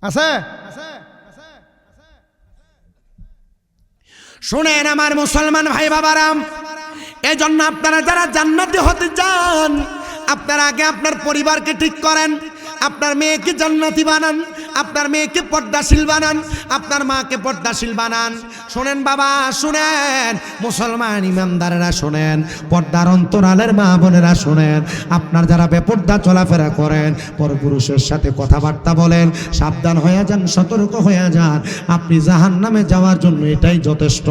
আছে। শুনেন আমার মুসলমান ভাই বাবারাম, এই জন্য আপনারা যারা জান্নাতি হতে চান, আপনারা আগে আপনার পরিবারকে ঠিক করেন, আপনার মেয়েকে জান্নাতি বানান, আপনার মেয়েকে পর্দাশীল বানান, আপনার মাকে পর্দাশীল বানান। শোনেন বাবা, শুনেন মুসলমান ইমানদারেরা, শোনেন পর্দার অন্তরালের মা বোনেরা, শোনেন আপনার যারা বেপর্দা চলাফেরা করেন, পরপুরুষের সাথে কথাবার্তা বলেন, সাবধান হয়ে যান, সতর্ক হয়ে যান। আপনি জাহান্নামে যাওয়ার জন্য এটাই যথেষ্ট,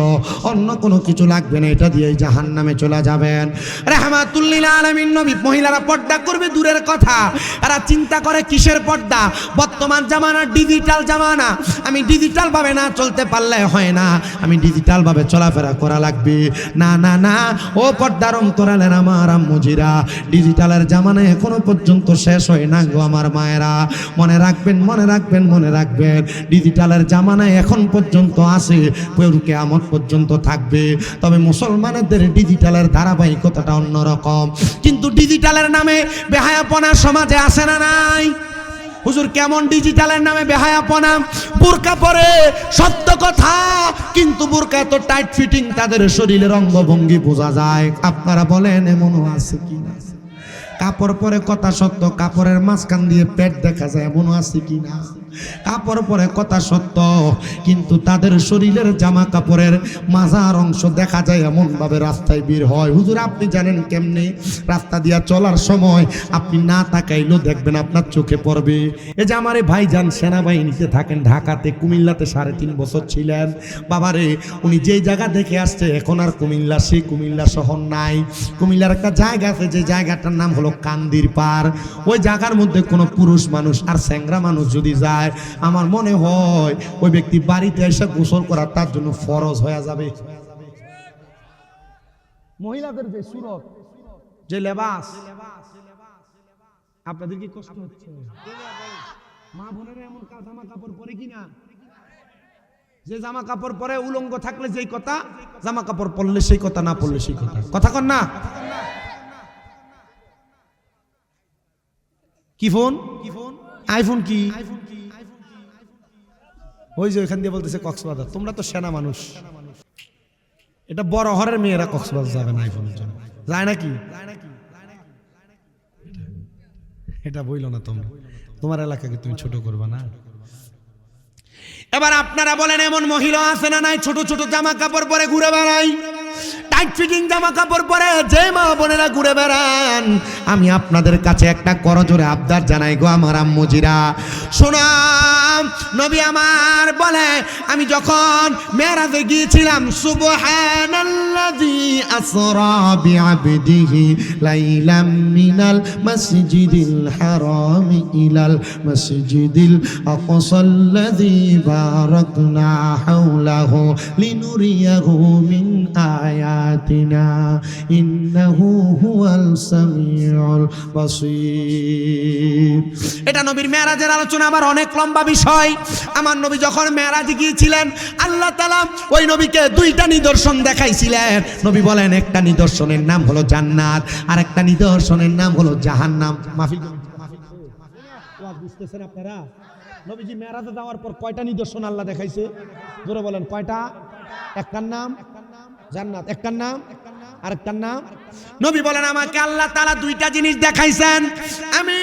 অন্য কোনো কিছু লাগবে না, এটা দিয়েই জাহান্নামে চলে যাবেন। রাহমাতুল্লিল আলামিন নবী, মহিলারা পর্দা করবে দূরের কথা, এরা চিন্তা করে কিসের পর্দা? বর্তমান জামানা ডিজিটাল জামানা, আমি ডিজিটাল ভাবে না চলতে পারলে হয় না, আমি ডিজিটাল ভাবে চলাফেরা করা লাগবে। না না না, ও পর্দার অন্তরালের আমার আম্মুজিরা, ডিজিটালের জামানা এখনো পর্যন্ত শেষ হয় না গো আমার মায়েরা। মনে রাখবেন, মনে রাখবেন, মনে রাখবেন, ডিজিটালের জামানা এখন পর্যন্ত আছে, কিয়ামত পর্যন্ত থাকবে। তবে মুসলমানদের ডিজিটালের ধারাবাহিকতাটা অন্যরকম, কিন্তু ডিজিটালের নামে বেহায়াপনা সমাজে আসে না নাই? হুজুর কেমন ডিজিটালের নামে বেহায়াপনা? বোরকা পরে, সত্য কথা, কিন্তু বোরকা এত টাইট ফিটিং, তাদের শরীরের অঙ্গভঙ্গি বোঝা যায়। আপনারা বলেন এমনও আছে কি না? কাপড় পরে কথা সত্য, কাপড়ের মাঝখান দিয়ে পেট দেখা যায়, এমনও আছে কি না? কাপড় পরে কথা সত্য, কিন্তু তাদের শরীরের জামা কাপড়ের মাজার অংশ দেখা যায়, এমন ভাবে রাস্তায় বের হয়। হুজুর আপনি জানেন কেমনে? রাস্তা দিয়া চলার সময় আপনি না তাকাইলেও দেখবেন আপনার চোখে পড়বে। এই যে আমার ভাইজান সেনাবাহিনীতে থাকেন, ঢাকাতে, কুমিল্লাতে 3.5 বছর ছিলেন। বাবারে, উনি যেই জায়গা দেখে আসছে, এখন আর কুমিল্লা সেই কুমিল্লা শহর নাই। কুমিল্লার একটা জায়গা আছে, যে জায়গাটার নাম হলো কান্দির পার। ওই জায়গার মধ্যে কোনো পুরুষ মানুষ আর স্যাংরা মানুষ যদি যায়, আমার মনে হয় ওই ব্যক্তি বাড়িতে এসে গোসল করা তার জন্য ফরজ হয়ে যাবে। মহিলাদের যে সুরত, যে লেবাস, আপনাদের কি কষ্ট হচ্ছে? মা বোনেরা এমন জামা কাপড় পরে কিনা, যে জামা কাপড় পরে উলঙ্গ থাকলে যেই কথা, জামা কাপড় পরলে সেই কথা, না পরলে সেই কথা। কথা কন না? কি ফোন? আইফোন কি? ওই যে ওইখান দিয়ে বলতেছে কক্সবাজার। তোমরা তো সেনা মানুষ, এটা বড় হরের মেয়েরা কক্সবাজার যাবে না আইফোনের জন্য, যায় নাকি? এটা বইল না তোমরা, তোমার এলাকাকে তুমি ছোট করবা না। এবার আপনারা বলেন এমন মহিলা আছে না নাই ছোট ছোট জামা কাপড় পরে ঘুরে বেড়াই, টাইট ফিটিং জামা কাপড় পরে যে মা বোনেরা ঘুরে বেড়ান, আমি আপনাদের কাছে একটা করজোরে আবদার জানাই গো আমার আম্মুজিরা, শোনাম। নবী আমার বলে আমি যখন মেরাজে গিয়েছিলাম, সুবহানাল্লাযী আসরা বিআবদিহি লাইলাম মিনাল মাসজিদিল হারাম ইলাল মাসজিদিল আকসাল্লাযী বারাকনা হাওলাহু লিনুরিয়াহু মিন আয়াতিনা ইন্নাহু হুয়াল সামিউল বাসীর। এটা নবীর মেরাজের আলোচনা, আমার অনেক লম্বা বিষয়। আমার নবী যখন মেরাজে গিয়েছিলেন, আল্লাহ তাআলা ওই নবীকে দুইটা নিদর্শন দেখাইছিলেন। নবী বলেন একটা নিদর্শনের নাম হলো জান্নাত, আর একটা নিদর্শনের নাম হলো জাহান্নাম। মাহফিল বুঝতেছেন আপনারা? নবীজি মেরাজে যাওয়ার পর কয়টা নিদর্শন আল্লাহ দেখাইছে? জোরে বলেন কয়টা? একটার নাম জান্নাত, একটার নাম আরেকটার নাম। নবী বলেন আমাকে আল্লাহ তাআলা দুইটা জিনিস দেখাইছেন। আমি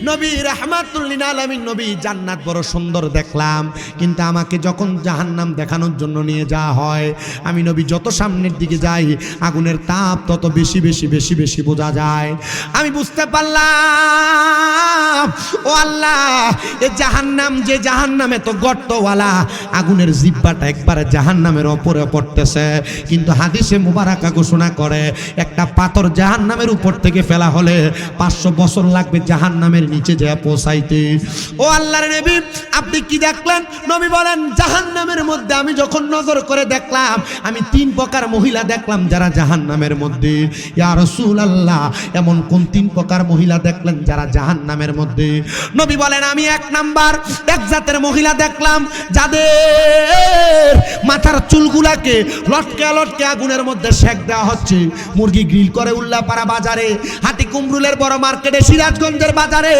নবী রাহমাতুল লিল আলামিন নবী জান্নাত বড় সুন্দর দেখলাম, কিন্তু আমাকে যখন জাহান্নাম দেখানোর জন্য নিয়ে যাওয়া হয়, আমি নবী যত সামনের দিকে যাই আগুনের তাপ তত বেশি বেশি বেশি বেশি বোঝা যায়। আমি বুঝতে পারলাম ও আল্লাহ, এ জাহান্নাম, যে জাহান্নামে তো গর্তওয়ালা, আগুনের জিহ্বাটা একবারে জাহান্নামের উপরে পড়তেছে, কিন্তু হাদিসে মুবারাকা ঘোষণা করে একটা পাথর জাহান্নামের উপর থেকে ফেলা হলে 500 বছর লাগবে জাহান্নামের নিচে যেয়ে পৌঁছাইতে। ও আল্লাহর নবী আপনি কি দেখলেন? নবী বলেন জাহান্নামের মধ্যে আমি যখন নজর করে দেখলাম, আমি 3 প্রকার মহিলা দেখলাম যারা জাহান্নামের মধ্যে। ইয়া রাসূলুল্লাহ, এমন কোন 3 প্রকার মহিলা দেখলেন যারা জাহান্নামের মধ্যে? নবী বলেন আমি 1 নাম্বার এক জাতের মহিলা দেখলাম যাদের মাথার চুলগুলাকে লটকে লটকে আগুনের মধ্যে সেক দেওয়া হচ্ছে। মুরগি গ্রিল করে উল্লাপাড়া বাজারে, হাটি কুমরুলের বড় মার্কেটে, সিরাজগঞ্জের বাজারে,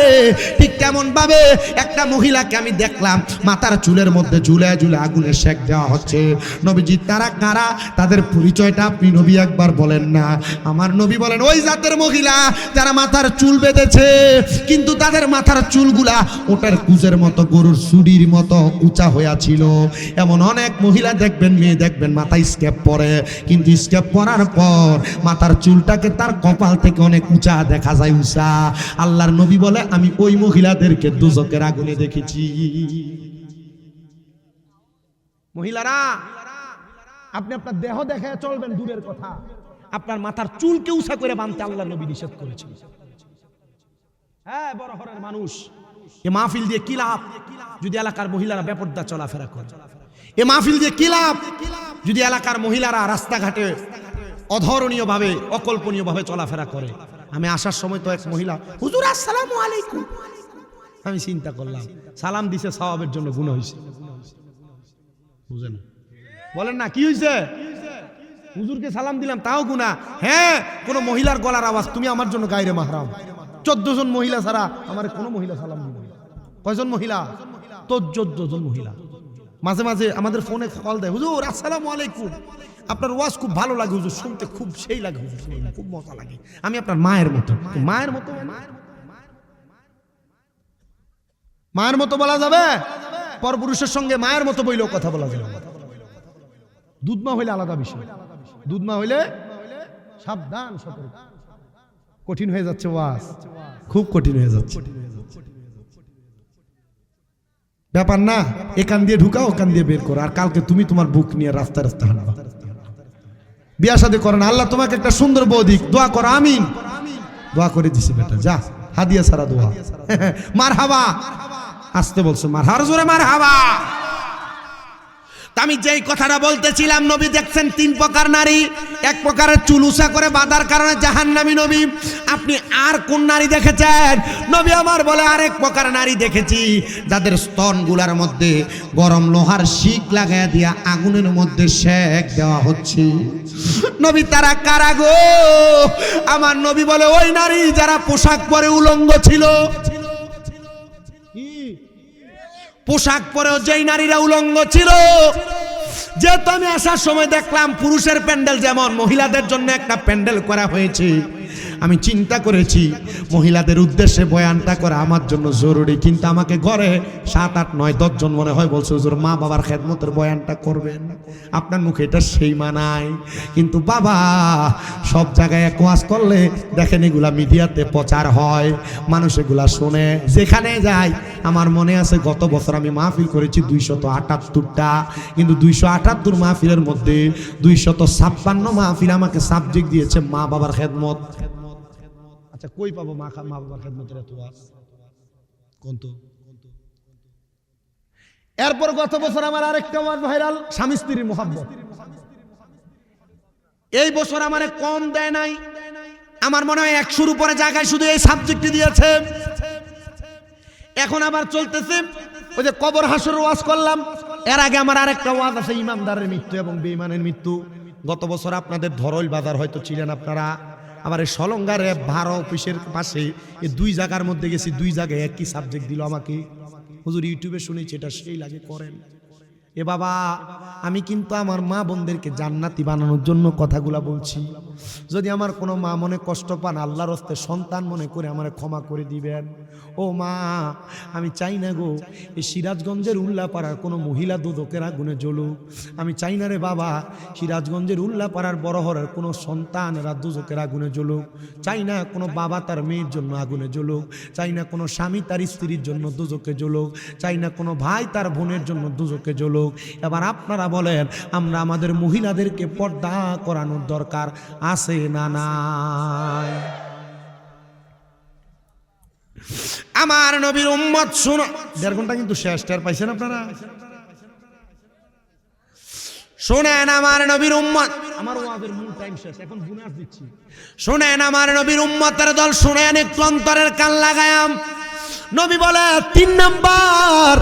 ঠিক তেমন ভাবে একটা মহিলাকে আমি দেখলাম মাথার চুলের মধ্যে ঝুলে ঝুলে আগুনে সেক দেওয়া হচ্ছে। নবীজি তারা কারা, তাদের পরিচয়টা আপনি নবী একবার বলেন না। আমার নবী বলেন ওই জাতের মহিলা যারা মাথার চুল বেঁধেছে, কিন্তু তাদের মাথার চুলগুলা ওটার কুজের মতো, গরুর সুডির মতো উঁচা হইয়া ছিল। এমন অনেক মহিলা দেখবেন, মেয়ে দেখবেন মাথায় স্কেপ পরে, কিন্তু স্কেপ পরার পর মাথার চুলটাকে তার কপাল থেকে অনেক উঁচা দেখা যায়, উঁচা। আল্লাহর নবী বলে আমি ওই মহিলাদেরকে দোজখের আগুনে দেখেছি। মহিলারা আপনি আপনার দেহ দেখে চলবেন দূরের কথা, আপনার মাথার চুলকে উঁচা করে বাঁধতে আল্লাহর নবী নিষেধ করেছে। হ্যাঁ, বড় হরের মানুষ এ মাহফিল দিয়ে কি লাভ যদি এলাকার মহিলারা বেপরদা চলাফেরা করে? এ মাহফিল দিয়ে কি লাভ যদি এলাকার মহিলারা রাস্তাঘাটে অধরণীয় ভাবে, অকল্পনীয় ভাবে চলাফেরা করে? আমি আসার সময় তো এক মহিলা, হুজুর আসসালামু আলাইকুম। আমি চিন্তা করলাম সালাম দিছে সওয়াবের জন্য গুনাহ হইছে। বুঝেন? বলেন না কি হইছে? হুজুরকে সালাম দিলাম তাও গুনাহ। হ্যাঁ, কোন মহিলার গলার আওয়াজ, তুমি আমার জন্য গায়রে মাহরাম। 14 জন মহিলা ছাড়া আমার কোনো মহিলা সালাম দিবে না। কয়জন মহিলা? তো 14 জন মহিলা। মাঝে মাঝে আমাদের ফোনে কল দেয়, হুজুর আসসালামু আলাইকুম, আপনার ওয়াজ খুব ভালো লাগে হুজুর, শুনতে খুব সেই লাগে হুজুর, খুব মজা লাগে, আমি আপনার মায়ের মতো। মায়ের মতো? মায়ের মতো বলা যাবে? পরপুরুষের সঙ্গে মায়ের মতো বইলেও কথা বলা যাবে। দুধ মা হইলে আলাদা বিষয়, দুধ মা হইলে সাবধান, সতর্ক। কঠিন হয়ে যাচ্ছে ওয়াজ, খুব কঠিন হয়ে যাচ্ছে ব্যাপার না। এখান দিয়ে ঢুকাও, ওখান দিয়ে বের করো, আর কালকে তুমি তোমার বুক নিয়ে রাস্তা রাস্তা হাঁটবা। বিয়া শাদী করো না, আল্লাহ তোমাকে একটা সুন্দর বউ দিক, দোয়া করো। আমিন। দোয়া করে দিছি বেটা, যা হাদিয়া সারা দোয়া। মারহাবা, আসতে বলছো মারহাবা, জোরে মারহাবা। আমি যেই কথাটা বলতেছিলাম, নবী দেখছেন 3 প্রকার নারী। 1 প্রকারের চুল উঁচা করে বাঁধার কারণে জাহান্নামী নবী। আপনি আর কোন নারী দেখেছেন? নবী আমার বলে আরেক প্রকার নারী দেখেছি যাদের স্তনগুলার মধ্যে গরম লোহার শিক লাগাইয়া দিয়া আগুনের মধ্যে সেক দেওয়া হচ্ছে। নবী তারা কারা গো? আমার নবী বলে ওই নারী যারা পোশাক পরে উলঙ্গ ছিল। পোশাক পরেও যেই নারীরা উলঙ্গ ছিল, যেহেতু আমি আসার সময় দেখলাম পুরুষের প্যান্ডেল যেমন মহিলাদের জন্য একটা প্যান্ডেল করা হয়েছে, আমি চিন্তা করেছি মহিলাদের উদ্দেশ্যে বয়ানটা করা আমার জন্য জরুরি, কিন্তু আমাকে ঘরে 7, 8, 9, 10 জন মনে হয় বলছে হুজুর মা বাবার খেদমতের বয়ানটা করবেন, আপনার মুখে এটা সেই মানায়। কিন্তু বাবা সব জায়গায় এক ওয়াজ করলে দেখেন এগুলা মিডিয়াতে প্রচার হয়, মানুষ এগুলা শোনে, যেখানে যায়। আমার মনে আছে গত বছর আমি মাহফিল করেছি 278টা, কিন্তু 278 মাহফিলের মধ্যে 256 মাহফিল আমাকে সাবজেক্ট দিয়েছে মা বাবার খেদমত। আচ্ছা কই পাবো মা বাবার খেদমতের এত ওয়াজ কোন তো? এরপর গত বছর আমার আরেকটা ওয়াজ ভাইরাল, স্বামী স্ত্রীর মোহাব্বত। এই বছর আমারে কম দেয় নাই, আমার মনে হয় 100-র উপরে জায়গায় শুধু এই সাবজেক্টই দিয়েছে। এখন আবার চলতেছে ওই যে কবর হাসর ওয়াজ করলাম, এর আগে আমার আরেকটা ওয়াজ আছে ইমানদারের মৃত্যু এবং বেঈমানের মৃত্যু। গত বছর আপনাদের ধরল বাজার হয়তো ছিলেন আপনারা, আবার এই সলঙ্গারে 12 অফিসের পাশে এই 2 জায়গার মধ্যে গেছি, 2 জায়গায় একই সাবজেক্ট দিল আমাকে। হুজুর ইউটিউবে শুনেছি এটা সেই লাগে করেন। এ বাবা আমি কিন্তু আমার মা বোনদেরকে জান্নাতি বানানোর জন্য কথাগুলা বলছি। যদি আমার কোনো মা মনে কষ্ট পান আল্লাহর হস্তে সন্তান মনে করে আমারে ক্ষমা করে দিবেন। ও মা আমি চাই না গো এই সিরাজগঞ্জের উল্লাপাড়ার কোনো মহিলা দুদকের আগুনে জ্বলুক। আমি চাই না রে বাবা সিরাজগঞ্জের উল্লাপাড়ার বড়হরের কোনো সন্তানেরা দুদকের আগুনে জ্বলুক। চাই না কোনো বাবা তার মেয়ের জন্য আগুনে জ্বলুক। চাই না কোনো স্বামী তার স্ত্রীর জন্য দুদকে জ্বলুক। চাই না কোনো ভাই তার বোনের জন্য দুদকে জ্বলুক। এবার আপনারা বলেন আমরা আমাদের মহিলাদেরকে পর্দা করানোর দরকার আছে না নাই? আমার নবীর উম্মত শুনো, 1.5 ঘন্টা কিন্তু শেষ, টের পাইছেন আপনারা? শুনেন আমার নবীর উম্মত, আমার ওয়াজের মূল টাইম শেষ, এখন বোনাস দিচ্ছি। শুনেন আমার নবীর উম্মতের দল, শুনেন একটু অন্তরের কান লাগায়াম। নবী বলে 3 নাম্বার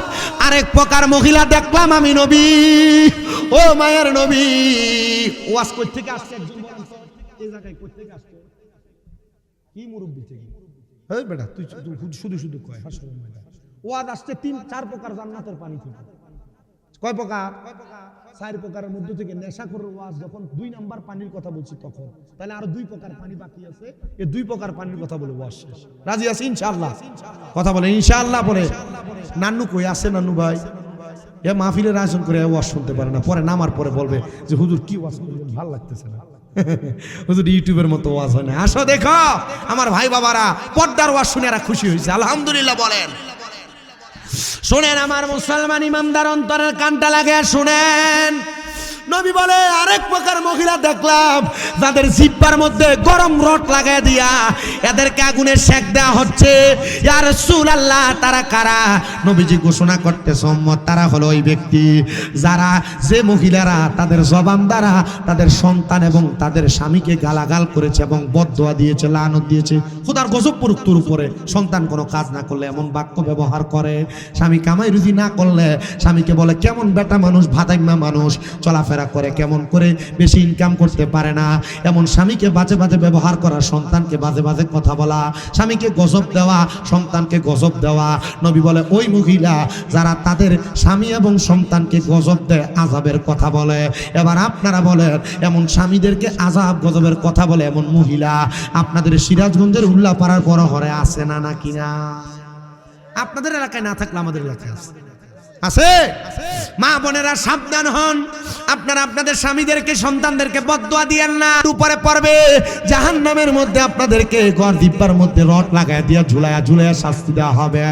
আরেক প্রকার মহিলা দেখলাম আমি নবী। ও মায়ের নবী, ওয়াজ কই থেকে আসছে একজন বলেন তো, এই জায়গায় কই থেকে আসছে? কি মুরব্বি থেকে? এই বেটা তুই শুধু শুধু কয় হাসরের ময়দান ওয়াজ আসছে 3-4 প্রকার জান্নাতের পানি থেকে। কয় প্রকার? 4 প্রকারের মধ্যে থেকে নেশাখোরের ওয়াজ যখন 2 নাম্বার পানির কথা বলছি তখন, তাহলে আরো 2 প্রকার পানি বাকি আছে। এই 2 প্রকার পানির কথা বলে ওয়াজ শেষ। রাজি আছি ইনশাআল্লাহ? কথা বলে ইনশাআল্লাহ বলে। নান্নু কই আছে? নান্নু ভাই এ মাহফিলের আয়োজন করে ওয়াজ শুনতে পারে না, পরে নামার পরে বলবে যে হুজুর কি ওয়াজ করলেন, ভালো লাগতেছে না। হুজুর ইউটিউবের মতো ওয়াজ হয় না। আসো দেখো আমার ভাই বাবারা, পর্দার ওয়াজ শুনে এরা খুশি হয়েছে, আলহামদুলিল্লাহ বলেন। শুনেন আমার মুসলমান ইমানদার অন্তরের কানটা লাগে শুনেন। নবী বলে আরেক প্রকার মহিলা দেখলাম যাদের জিহ্বার মধ্যে গরম রড লাগায় দিয়া এদেরকে আগুনে সেক দেওয়া হচ্ছে। ইয়া রাসূলুল্লাহ তারা কারা? নবীজি ঘোষণা করতে সম্মত তারা হলো ওই ব্যক্তি যারা, যে মহিলারা তাদের জবান দ্বারা তাদের সন্তান এবং তাদের স্বামীকে গালাগাল করেছে এবং বদদোয়া দিয়েছে, লানত দিয়েছে। খোদার গজব পড়ুক তোর উপরে। সন্তান কোনো কাজ না করলে এমন বাক্য ব্যবহার করে, স্বামী কামাই রুজি না করলে স্বামীকে বলে কেমন বেটা মানুষ, ভাদাইমা মানুষ, চলাফেরা করে কেমন করে, বেশি ইনকাম করতে পারে না। এমন স্বামীকে বাজে বাজে ব্যবহার করা, সন্তানকে বাজে বাজে কথা বলা, স্বামীকে গজব দেওয়া, সন্তানকে গজব দেওয়া। নবী বলে ওই মহিলা যারা তাদের স্বামী এবং সন্তানকে গজব দেয়, আযাবের কথা বলে। এবার আপনারা বলেন এমন স্বামীদেরকে আযাব গজবের কথা বলে এমন মহিলা আপনাদের সিরাজগঞ্জের উল্লাপাড়ার বড় হরে আছে না নাকি না? আপনাদের এলাকায় না থাকলে আমাদের এলাকায় আছে। আছে? মা বোনেরা সাবধান হন, আপনারা আপনাদের স্বামীদেরকে সন্তানদেরকে বদদোয়া দিয়েন না। উপরে পড়বে জাহান্নামের মধ্যে, আপনাদেরকে ঘর দিব্বার মধ্যে রড লাগায় দিয়া ঝুলায়া ঝুলায়া শাস্তি দেওয়া হবে।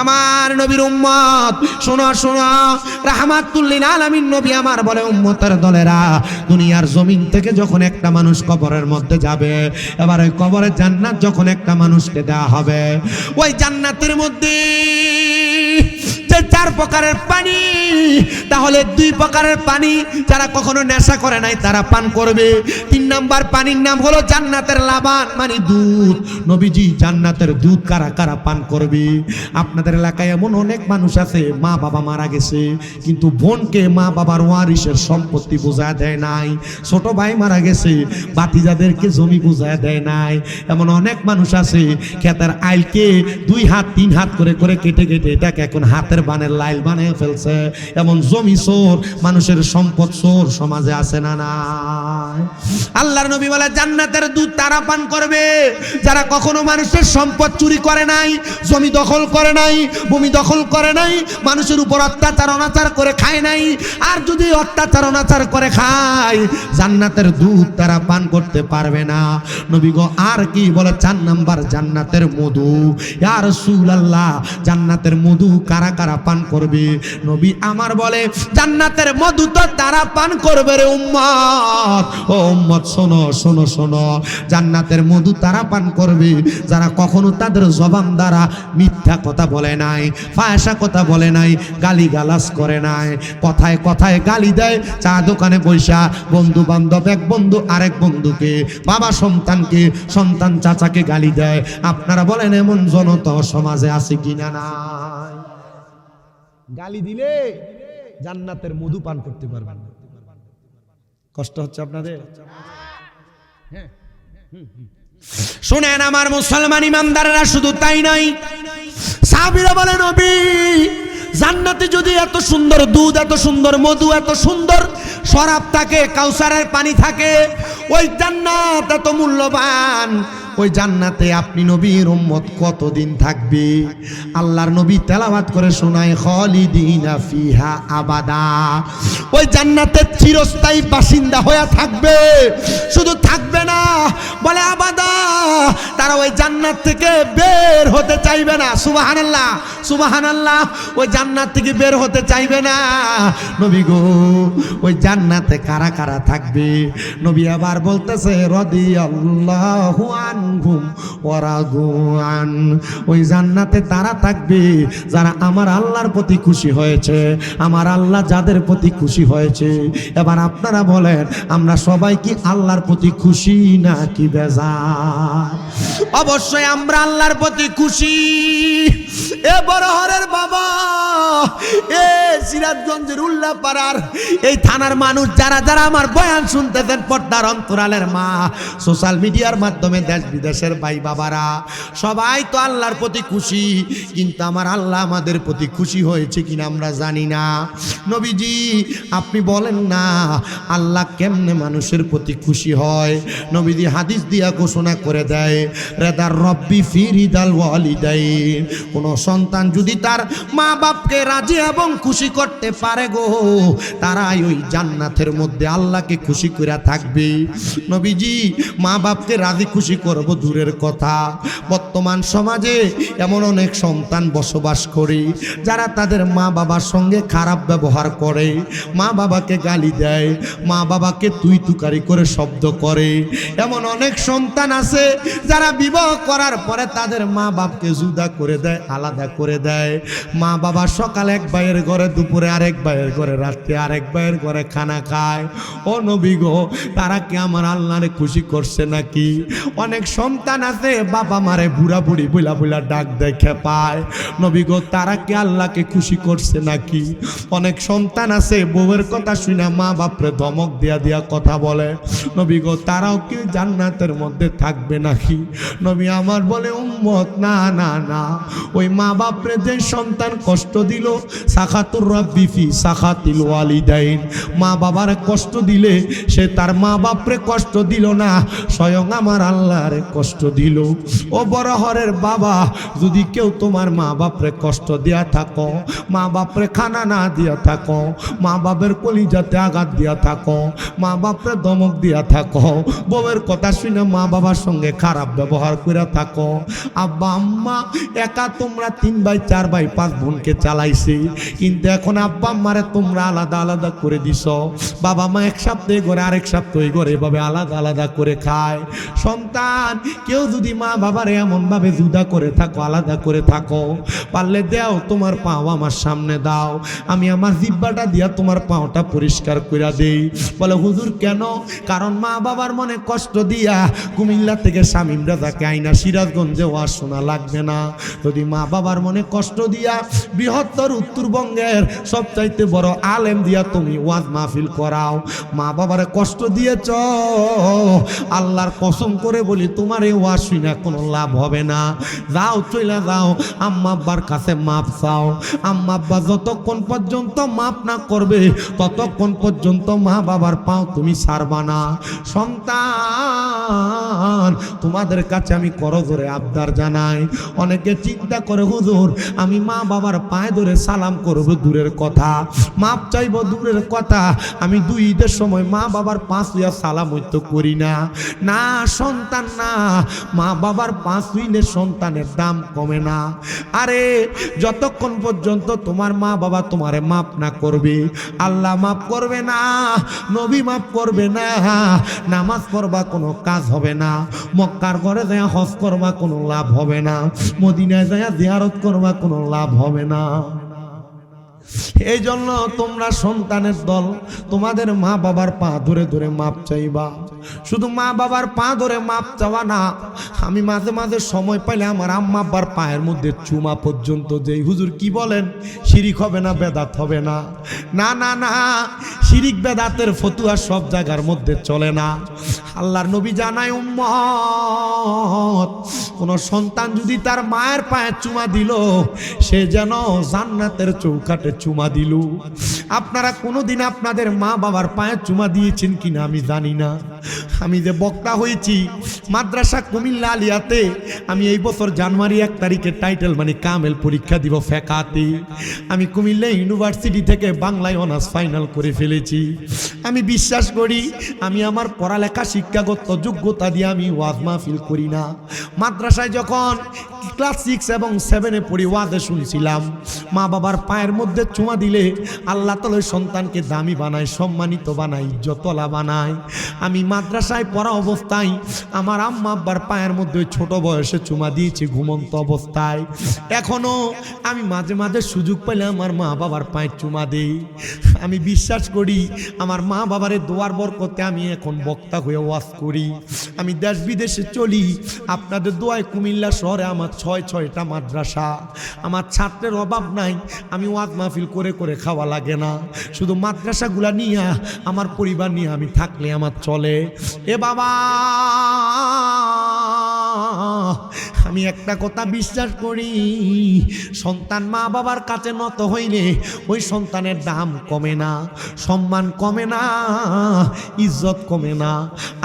আমার নবীর উম্মত শোনো শোনো, রাহমাতুল লিল আলামিন নবী আমার বলে উম্মতের দলেরা, দুনিয়ার জমিন থেকে যখন একটা মানুষ কবরের মধ্যে যাবে, এবার ওই কবরে জান্নাত যখন একটা মানুষকে দেওয়া হবে, ওই জান্নাতের মধ্যে 4 প্রকারের পানি, তাহলে 2 প্রকারের পানি যারা কখনো নেশা করে নাই তারা পান করবে। 3 নাম্বার পানির নাম হলো জান্নাতের লাবান, মানে দুধ। নবীজি জান্নাতের দুধ কারা কারা পান করবে? আপনাদের এলাকায় এমন অনেক মানুষ আছে মা বাবা মারা গেছে কিন্তু বোনকে মা বাবার ওয়ারিসের সম্পত্তি বুঝায় দেয় নাই, ছোট ভাই মারা গেছে বাতিজাদেরকে জমি বুঝায় দেয় নাই। এমন অনেক মানুষ আছে ক্ষেতের আইলকে 2 হাত 3 হাত করে করে কেটে কেটে এটাকে এখন হাতের বানের লাইল বানিয়ে ফেলছে। এমন জমি চোর, মানুষের সম্পদ চোর সমাজে আছে না নাই? আল্লাহর নবী বলে জান্নাতের দুধ তারা পান করবে যারা কখনো মানুষের সম্পদ চুরি করে নাই, জমি দখল করে নাই, ভূমি দখল করে নাই, মানুষের উপর অত্যাচার অনাচার করে খায় নাই। আর যদি অত্যাচার অনাচার করে খায়, জান্নাতের দুধ তারা পান করতে পারবে না। নবী গো আর কি বলে? 4 নাম্বার জান্নাতের মধু। ইয়া রাসূলুল্লাহ, জান্নাতের মধু কারা কারা পান করবে? নবী আমার বলে জান্নাতের মধু তো তারা পান করবে রে উম্মত। ও উম্মত শোনো শোনো শোনো, জান্নাতের মধু তারা পান করবে যারা কখনো তাদের জবান দ্বারা মিথ্যা কথা বলে নাই, ফায়সা কথা বলে নাই, গালি গালাজ করে নাই, কথায় কথায় গালি দেয়, চা দোকানে বৈশা বন্ধু বান্ধব, এক বন্ধু আরেক বন্ধুকে, বাবা সন্তানকে, সন্তান চাচাকে গালি দেয়। আপনারা বলেন এমন জনতা সমাজে আছে কিনা? নাই। গালি দিলে জান্নাতের মধু পান করতে পারবেন না। কষ্ট হচ্ছে আপনাদের? হ্যাঁ, শুনেন আমার মুসলমান ইমানদাররা, শুধু তাই নয়, সাহাবীরা বলে নবী জান্নাতে যদি এত সুন্দর দুধ, এত সুন্দর মধু, এত সুন্দর শরাব থাকে, কাউসারের পানি থাকে, ওই জান্নাত এত মূল্যবান, ওই জান্নাতে আপনি নবীর উম্মত কতদিন থাকবে? আল্লাহর নবী তেলাওয়াত করে শোনায় খালিদিনা ফিহা আবাদা। ওই জান্নাতের চিরস্থায়ী বাসিন্দা হয়ে থাকবে। শুধু থাকবে না, বলে আবাদা, তারা ওই জান্নাত থেকে বের হতে চাইবে না। সুবহানাল্লাহ সুবহানাল্লাহ, ওই জান্নাত থেকে বের হতে চাইবে না। নবী গো ওই জান্নাতে কারা কারা থাকবে? নবী আবার বলতেছে রাদিয়াল্লাহু আনহুম ওয়া রাদু আন। ওই জান্নাতে তারা থাকবে যারা আমার আল্লাহর প্রতি খুশি হয়েছে, আমার আল্লাহ যাদের প্রতি খুশি হয়েছে। এবার আপনারা বলেন আমরা সবাই কি আল্লাহর প্রতি খুশি নাকি বেজার? অবশ্যই আমরা আল্লাহর প্রতি খুশি। এ বড়হরের বাবা, এ সিরাজগঞ্জের উল্লাপাড়ার এই থানার মানুষ যারা যারা আমার বয়ান শুনতেছেন, পর্দার অন্তরালের মা, সোশ্যাল মিডিয়ার মাধ্যমে দেশ বিদেশের ভাই বাবারা, সবাই তো আল্লাহর প্রতি খুশি, কিন্তু আমার আল্লাহ আমাদের প্রতি খুশি হয়েছে কিনা আমরা জানি না। নবীজি আপনি বলেন না আল্লাহ কেমনে মানুষের প্রতি খুশি হয়? নবীজি হাদিস দিয়া ঘোষণা করে দেয়, রেদার রব্বি ফি রিদাল ওয়ালিদাইন। কোন সন্তান যদি তার মা বাপকে রাজি এবং খুশি করতে পারে গো, তারাই ওই জান্নাতের মধ্যে আল্লাহকে খুশি করে থাকবে। নবীজি মা বাপকে রাজি খুশি করব দূরের কথা, বর্তমান সমাজে এমন অনেক সন্তান বসবাস করে যারা তাদের মা বাবার সঙ্গে খারাপ ব্যবহার করে, মা বাবাকে গালি দেয়, মা বাবাকে তুই তুকারি করে শব্দ করে। এমন অনেক সন্তান আছে যারা বিবাহ করার পরে তাদের মা বাপকে জুদা করে দেয়, আলাদা করে দেয়। মা বাবা সকালে এক ভাইয়ের ঘরে, দুপুরে আরেক ভাইয়ের ঘরে, রাত্রে আরেক ভাইয়ের ঘরে খানা খায়। ও নবী গো, তারা কি আমার আল্লাহরে খুশি করছে নাকি? অনেক সন্তান আছে বাবা মারে বুড়া বুড়ি বুলা বুলা ডাক দেখে পায়। নবী গো, তারা কি আল্লাহকে খুশি করছে নাকি? অনেক সন্তান আছে বউয়ের কথা শুনে মা বাপরে ধমক দিয়া দিয়া কথা বলে। নবী গো, তারাও কি জান্নাতের মধ্যে থাকবে নাকি? নবী আমার বলে উম্মত না না না, ওই মা বাপরে যে সন্তান কষ্ট দিল, সাখাতুর রাব্বি ফি সাখাতিল ওয়ালিদাইন, মা বাবার কষ্ট দিলে সে তার মা বাপরে কষ্ট দিল না, স্বয়ং আমার আল্লাহরে কষ্ট দিল। ও বড়হরের বাবা, যদি কেউ তোমার মা বাপরে কষ্ট দিয়া থাকো, মা বাপরে খানা না দিয়া থাকো, মা বাপের কলিজাতে আঘাত দিয়া থাকো, মা বাপরে ধমক দিয়া থাকো, বউয়ের কথা শুনে মা বাবার সঙ্গে খারাপ ব্যবহার করে থাকো, আব্বা আম্মা একা তোমরা 3 ভাই 4 ভাই 5 বোনকে চালাইছে, কিন্তু এখন আব্বা আম্মারে তোমরা আলাদা আলাদা করে দিছ। বাবা মা এক সপ্তাহে ঘরে, আরেক সপ্তাহে ঘরে, এভাবে আলাদা আলাদা করে খায়। সন্তান কেউ যদি মা বাবারে এমন ভাবে জুদা করে থাকো, আলাদা করে থাকো, পারলে দাও তোমার পাও আমার সামনে দাও, আমি আমার জিহ্বাটা দিয়া তোমার পাওটা পরিষ্কার করে দেই। বলে হুজুর কেন? কারণ মা বাবার মনে কষ্ট দিয়া কুমিল্লা থেকে শামীম রাজাকে আইনা সিরাজগঞ্জে ওয়াজ শোনা লাগবে না। যদি মা বাবার মনে কষ্ট দিয়া বৃহৎ উত্তরবঙ্গের সবচাইতে বড় আলেম দিয়া তুমি ওয়াজ মাহফিল করাও, মা বাবারে কষ্ট দিয়েছ, আল্লাহর কসম করে বলি তোমার এই ওয়াজ শুনে কোনো লাভ হবে না। যাও চলে যাও, আম্মা আব্বার কাছে মাপ চাও। আম্মা আব্বা যতক্ষণ পর্যন্ত মাপ না করবে ততক্ষণ পর্যন্ত মা বাবার পাও তুমি ছাড়বা না। সন্তান, তোমাদের কাছে আমি করজোরে আবদার জানাই। অনেকে চিন্তা করে হুজুর আমি মা বাবার পায়ে ধরে সালাম করব দূরের কথা, মাপ চাইব দূরের কথা, আমি 2 ঈদের সময় মা বাবার পা ছুঁয়া সালাম হইতো করি না। না সন্তান না, মা বাবার পা ছুঁইলে সন্তানের দাম কমে না। আরে যতক্ষণ পর্যন্ত তোমার মা বাবা তোমারে মাপ না করবে, আল্লাহ মাপ করবে না, নবী মাপ করবে না, নামাজ পড়বা কোনো কাজ হবে না, মক্কার ঘরে যায় হজ করবা কোনো লাভ হবে না, মদিনায় যায় জিয়ারত করবা কোনো লাভ হবে না। এই জন্য তোমরা সন্তানের দল তোমাদের মা বাবার পা ধরে ধরে মাপ চাইবা। শুধু মা বাবার পা ধরে মাপ চাওয়া না, আমি মাঝে মাঝে সময় পাইলে আমার আম্মা আব্বার পায়ের মধ্যে চুমা পর্যন্ত যেই। হুজুর কি বলেন, শিরিক হবে না, বেদাত হবে না? না না না, শিরিক বেদাতের ফতুয়া সব জায়গার মধ্যে চলে না। আল্লাহর নবী জানায় উম্মত, কোন সন্তান যদি তার মায়ের পায়ে চুমা দিল সে যেন জান্নাতের চৌকাঠে চুমা দিল। আপনারা কোনোদিন আপনাদের মা বাবার পায়ে চুমা দিয়েছেন কিনা আমি জানি না। আমি যে বক্তা হয়েছি মাদ্রাসা কুমিল্লা আলিয়াতে, আমি এই বছর জানুয়ারি 1 তারিখে টাইটেল মানে কামেল পরীক্ষা দিব ফেকাতে। আমি কুমিল্লা ইউনিভার্সিটি থেকে বাংলায় অনার্স ফাইনাল করে ফেলেছি। আমি বিশ্বাস করি আমি আমার পড়ালেখা শিক্ষাগত যোগ্যতা দিয়ে আমি ওয়াজ মাহফিল করি না। মাদ্রাসায় যখন ক্লাস 6 এবং 7-এ পড়ি ওয়াজে শুনছিলাম মা বাবার পায়ের মধ্যে চুমা দিলে আল্লাহ তাআলা সন্তানকে দামি বানায়, সম্মানিত বানায়, ইজ্জতওয়ালা বানায়। আমি মাদ্রাসায় পড়া অবস্থায় আমার আম্মা আব্বার পায়ের মধ্যে ছোট বয়সে চুমা দিয়েছি ঘুমন্ত অবস্থায়। এখনো আমি মাঝে মাঝে সুযোগ পেলে আমার মা বাবার পায়ে চুমা দেই। আমি বিশ্বাস করি আমার মা বাবারে দোয়ার বরকতে আমি এখন বক্তা হয়ে ওয়াজ করি। আমি দেশ বিদেশে চলি, আপনাদের দোয়ায় কুমিল্লা শহরে আমার 6টা মাদ্রাসা। আমার ছাত্রের অভাব নাই, আমি ওয়াজ মাহফিল করে করে খাওয়া লাগে না। শুধু মাদ্রাসাগুলা নিয়ে আমার পরিবার নিয়ে আমি থাকলে আমার চলে। এ বাবা, আমি একটা কথা বিশ্বাস করি, সন্তান মা বাবার কাছে নত হইলে ওই সন্তানের দাম কমে না, সম্মান কমে না, ইজ্জত কমে না।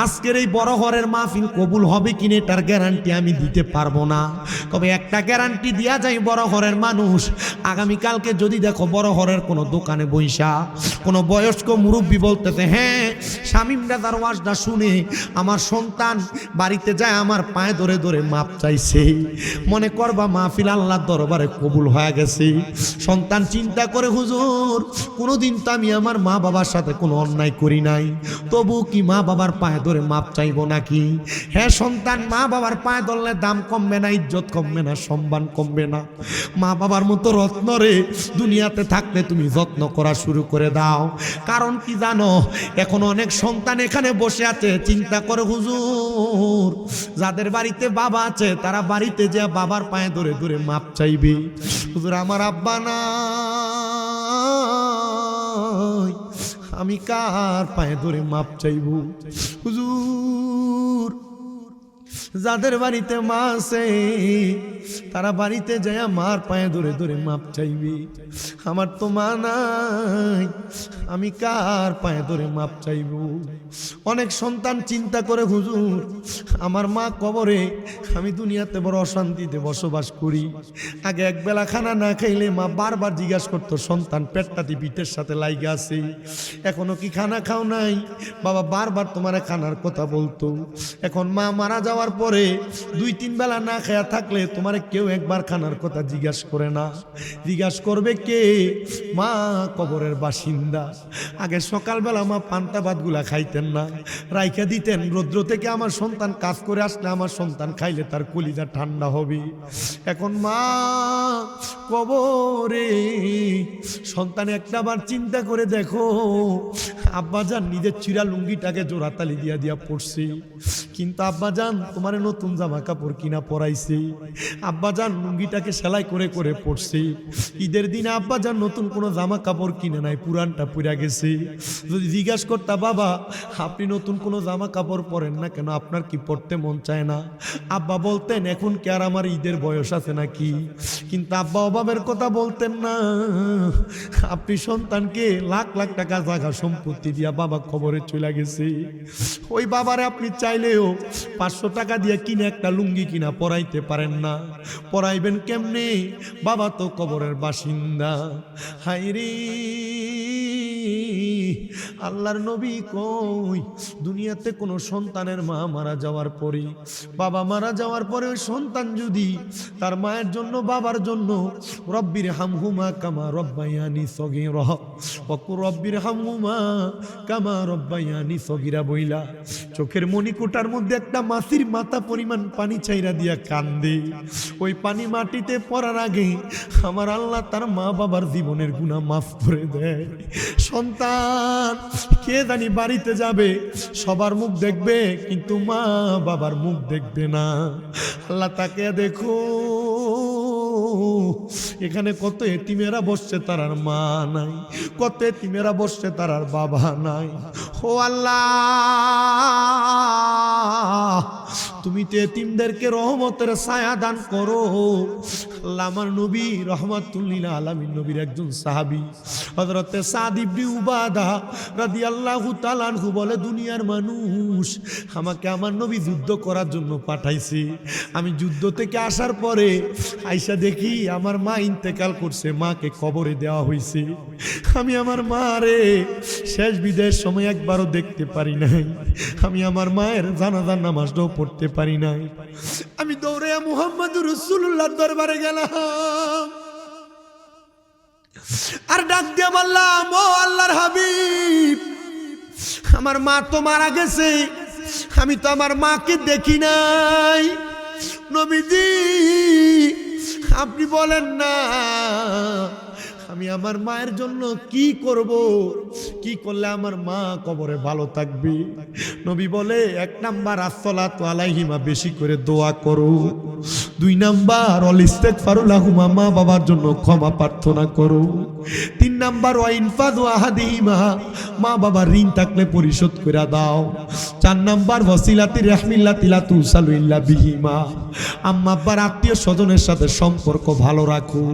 আজকের এই বড় ঘরের মাহফিল কবুল হবে কিনা এটার গ্যারান্টি আমি দিতে পারবো না, তবে একটা গ্যারান্টি দেওয়া যায়, বড় ঘরের মানুষ আগামীকালকে যদি দেখো বড় ঘরের কোনো দোকানে বইসা কোনো বয়স্ক মুরব্বী বলতেছে হ্যাঁ শামীম দাদার ওয়াজটা শুনে আমার সন্তান বাড়িতে যায় আমার পায়ে ধরে ধরে মাপ চাইছে, মনে করবা মাহফিল আল্লাহর দরবারে কবুল হয়ে গেছে। সন্তান চিন্তা করে হুজুর কোনোদিন তো আমি আমার মা বাবার সাথে কোনো অন্যায় করি নাই, তবু কি মা বাবার পায়ে ধরে মাপ চাইবো নাকি? হ্যাঁ সন্তান, মা বাবার পায়ে ধরলে দাম কমবে না, ইজ্জত কমবে না, সম্মান কমবে না। মা বাবার মতো রত্ন রে দুনিয়াতে থাকলে তুমি যত্ন করা শুরু করে দাও। কারণ কি জানো, এখন অনেক সন্তান এখানে বসে আছে চিন্তা করে হুজুর যাদের বাড়িতে বাবা আছে তারা বাড়িতে যে বাবার পায়ে ধরে ধরে মাপ চাইবে। হুজুর আমার আব্বা নাই, আমি কার পায়ে ধরে মাপ চাইব? হুজুর যাদের বাড়িতে মা আছে তারা বাড়িতে যায় মার পায়ে ধরে ধরে মাপ চাইবে। আমার তো মা নাই, আমি কার পায়ে ধরে মাপ চাইব? অনেক সন্তান চিন্তা করে হুজুর আমার মা কবরে, আমি দুনিয়াতে বড় অশান্তিতে বসবাস করি। আগে একবেলা খানা না খাইলে মা বারবার জিজ্ঞাসা করতো সন্তান পেটটাতে পিঠের সাথে লাইগা আছে, এখনো কি খানা খাও নাই? বাবা বারবার তোমার খানার কথা বলতো। এখন মা মারা যাওয়ার পরে 2-3 বেলা না খায়া থাকলে তোমার কেউ একবার খানার কথা জিজ্ঞাসা করে না। জিজ্ঞাসা করবে কে? মা কবরের বাসিন্দা। আগে সকালবেলা মা পান্তা ভাতগুলা খাইতেন না, রাইখা দিতেন রৌদ্র থেকে আমার সন্তান কাজ করে আসলে আমার সন্তান খাইলে তার কলিজা ঠান্ডা হবে। এখন মা কবরে, সন্তান একটাবার চিন্তা করে দেখো আব্বাজান নিজের চিরা লুঙ্গিটাকে জোড়াতালি দিয়া দিয়া পড়ছে, কিন্তু আব্বাজান তোমার আমারে নতুন জামা কাপড় কিনা পরাইছে, আব্বাজান লুঙ্গিটাকে সেলাই করে করে পরছে। ঈদের দিনে আব্বাজান নতুন কোনো জামা কাপড় কিনে নাই, পুরানটা পুরা গেছে। যদি জিজ্ঞাসা করতা বাবা আপনি নতুন কোনো জামা কাপড় পরেন না কেন, আপনার কি পরতে মন চায় না, আব্বা বলতেন এখন কি আর আমার ঈদের বয়স আছে নাকি। কিন্তু আব্বা অভাবের কথা বলতেন না। আপনি সন্তানকে লাখ লাখ টাকা জায়গা সম্পত্তি দিয়া বাবা খবরে চলে গেছে, ওই বাবারে আপনি চাইলেও 500 টাকা দিয়ে কিনে একটা লুঙ্গি কিনা পরাইতে পারেন না। পরাইবেন কেমনে, বাবা তো কবরের বাসিন্দা। হায়রে আল্লাহর নবী কই, দুনিয়াতে কোনো সন্তানের মা মারা যাওয়ার পরে, বাবা মারা যাওয়ার পরে ওই সন্তান যদি তার মায়ের জন্য বাবার জন্য রব্বির হামহুমা কামা রব্বায়ানি সগীরা ওয়াকুর রব্বির হামহুমা কামা রব্বায়ানি সগীরা বইলা চোখের মণিকোটার মধ্যে একটা মাছির মাথা পরিমাণ পানি চাইরা দিয়া কান্দে, ওই পানি মাটিতে পড়ার আগে আমার আল্লাহ তার মা বাবার জীবনের গুনাহ মাফ করে দেয়। সন্তান কে জানি বাড়িতে যাবে, সবার মুখ দেখবে কিন্তু মা বাবার মুখ দেখবে না। আল্লাহ তাকে দেখো, এখানে কত এতিমেরা বসছে তার আর মা নাই, কত এতিমেরা বসছে তার আর বাবা নাই। ও আল্লাহ তুমি তো এতিমদেরকে রহমতের ছায়া দান করো। আল্লাহ আমার নবী রহমাতুল লিল আলামিন নবীর একজন সাহাবী হযরত সাদ ইবনে উবাদা রাদিয়াল্লাহু তাআলা আনহু বলে, দুনিয়ার মানুষ আমাকে আমার নবী যুদ্ধ করার জন্য পাঠাইছে। আমি যুদ্ধ থেকে আসার পরে আইসা দেখি আমার মা ইন্তেকাল করছে, মাকে কবরে দেওয়া হয়েছে। আমি আমার মা রে শেষ বিদায়ের সময় একবারও দেখতে পারি নাই, আমি আমার মায়ের জানাজার নামাজটাও পড়তে পারি নাই। আমি দৌড়ে মুহাম্মদুর রাসূলুল্লাহর দরবারে গেলাম আর ডাক দিয়ে বললাম, ও আল্লাহর হাবিব, আমার মা তো মারা গেছে, আমি তো আমার মাকে দেখি নাই। নবীজি আপনি বলেন না আমি আমার মায়ের জন্য কি করব, কি করলে আমার মা কবরে ভালো থাকবে। নবী বলে, 1 নাম্বার আসসালাতু আলাইহিমা, বেশি করে দোয়া করো। 2 নাম্বার অল ইস্তিগফারু লাহুমা, মা বাবার জন্য ক্ষমা প্রার্থনা করো। 3 নাম্বার ওয়া ইনফাদু আহাদিহিমা, মা বাবার ঋণ থাকলে পরিশোধ করে দাও। 4 নাম্বার ওয়াসিলাতি রাহমিল্লাতি লা তুসালু ইল্লা বিহিমা, আম্মা আব্বার আত্মীয় স্বজনের সাথে সম্পর্ক ভালো রাখো।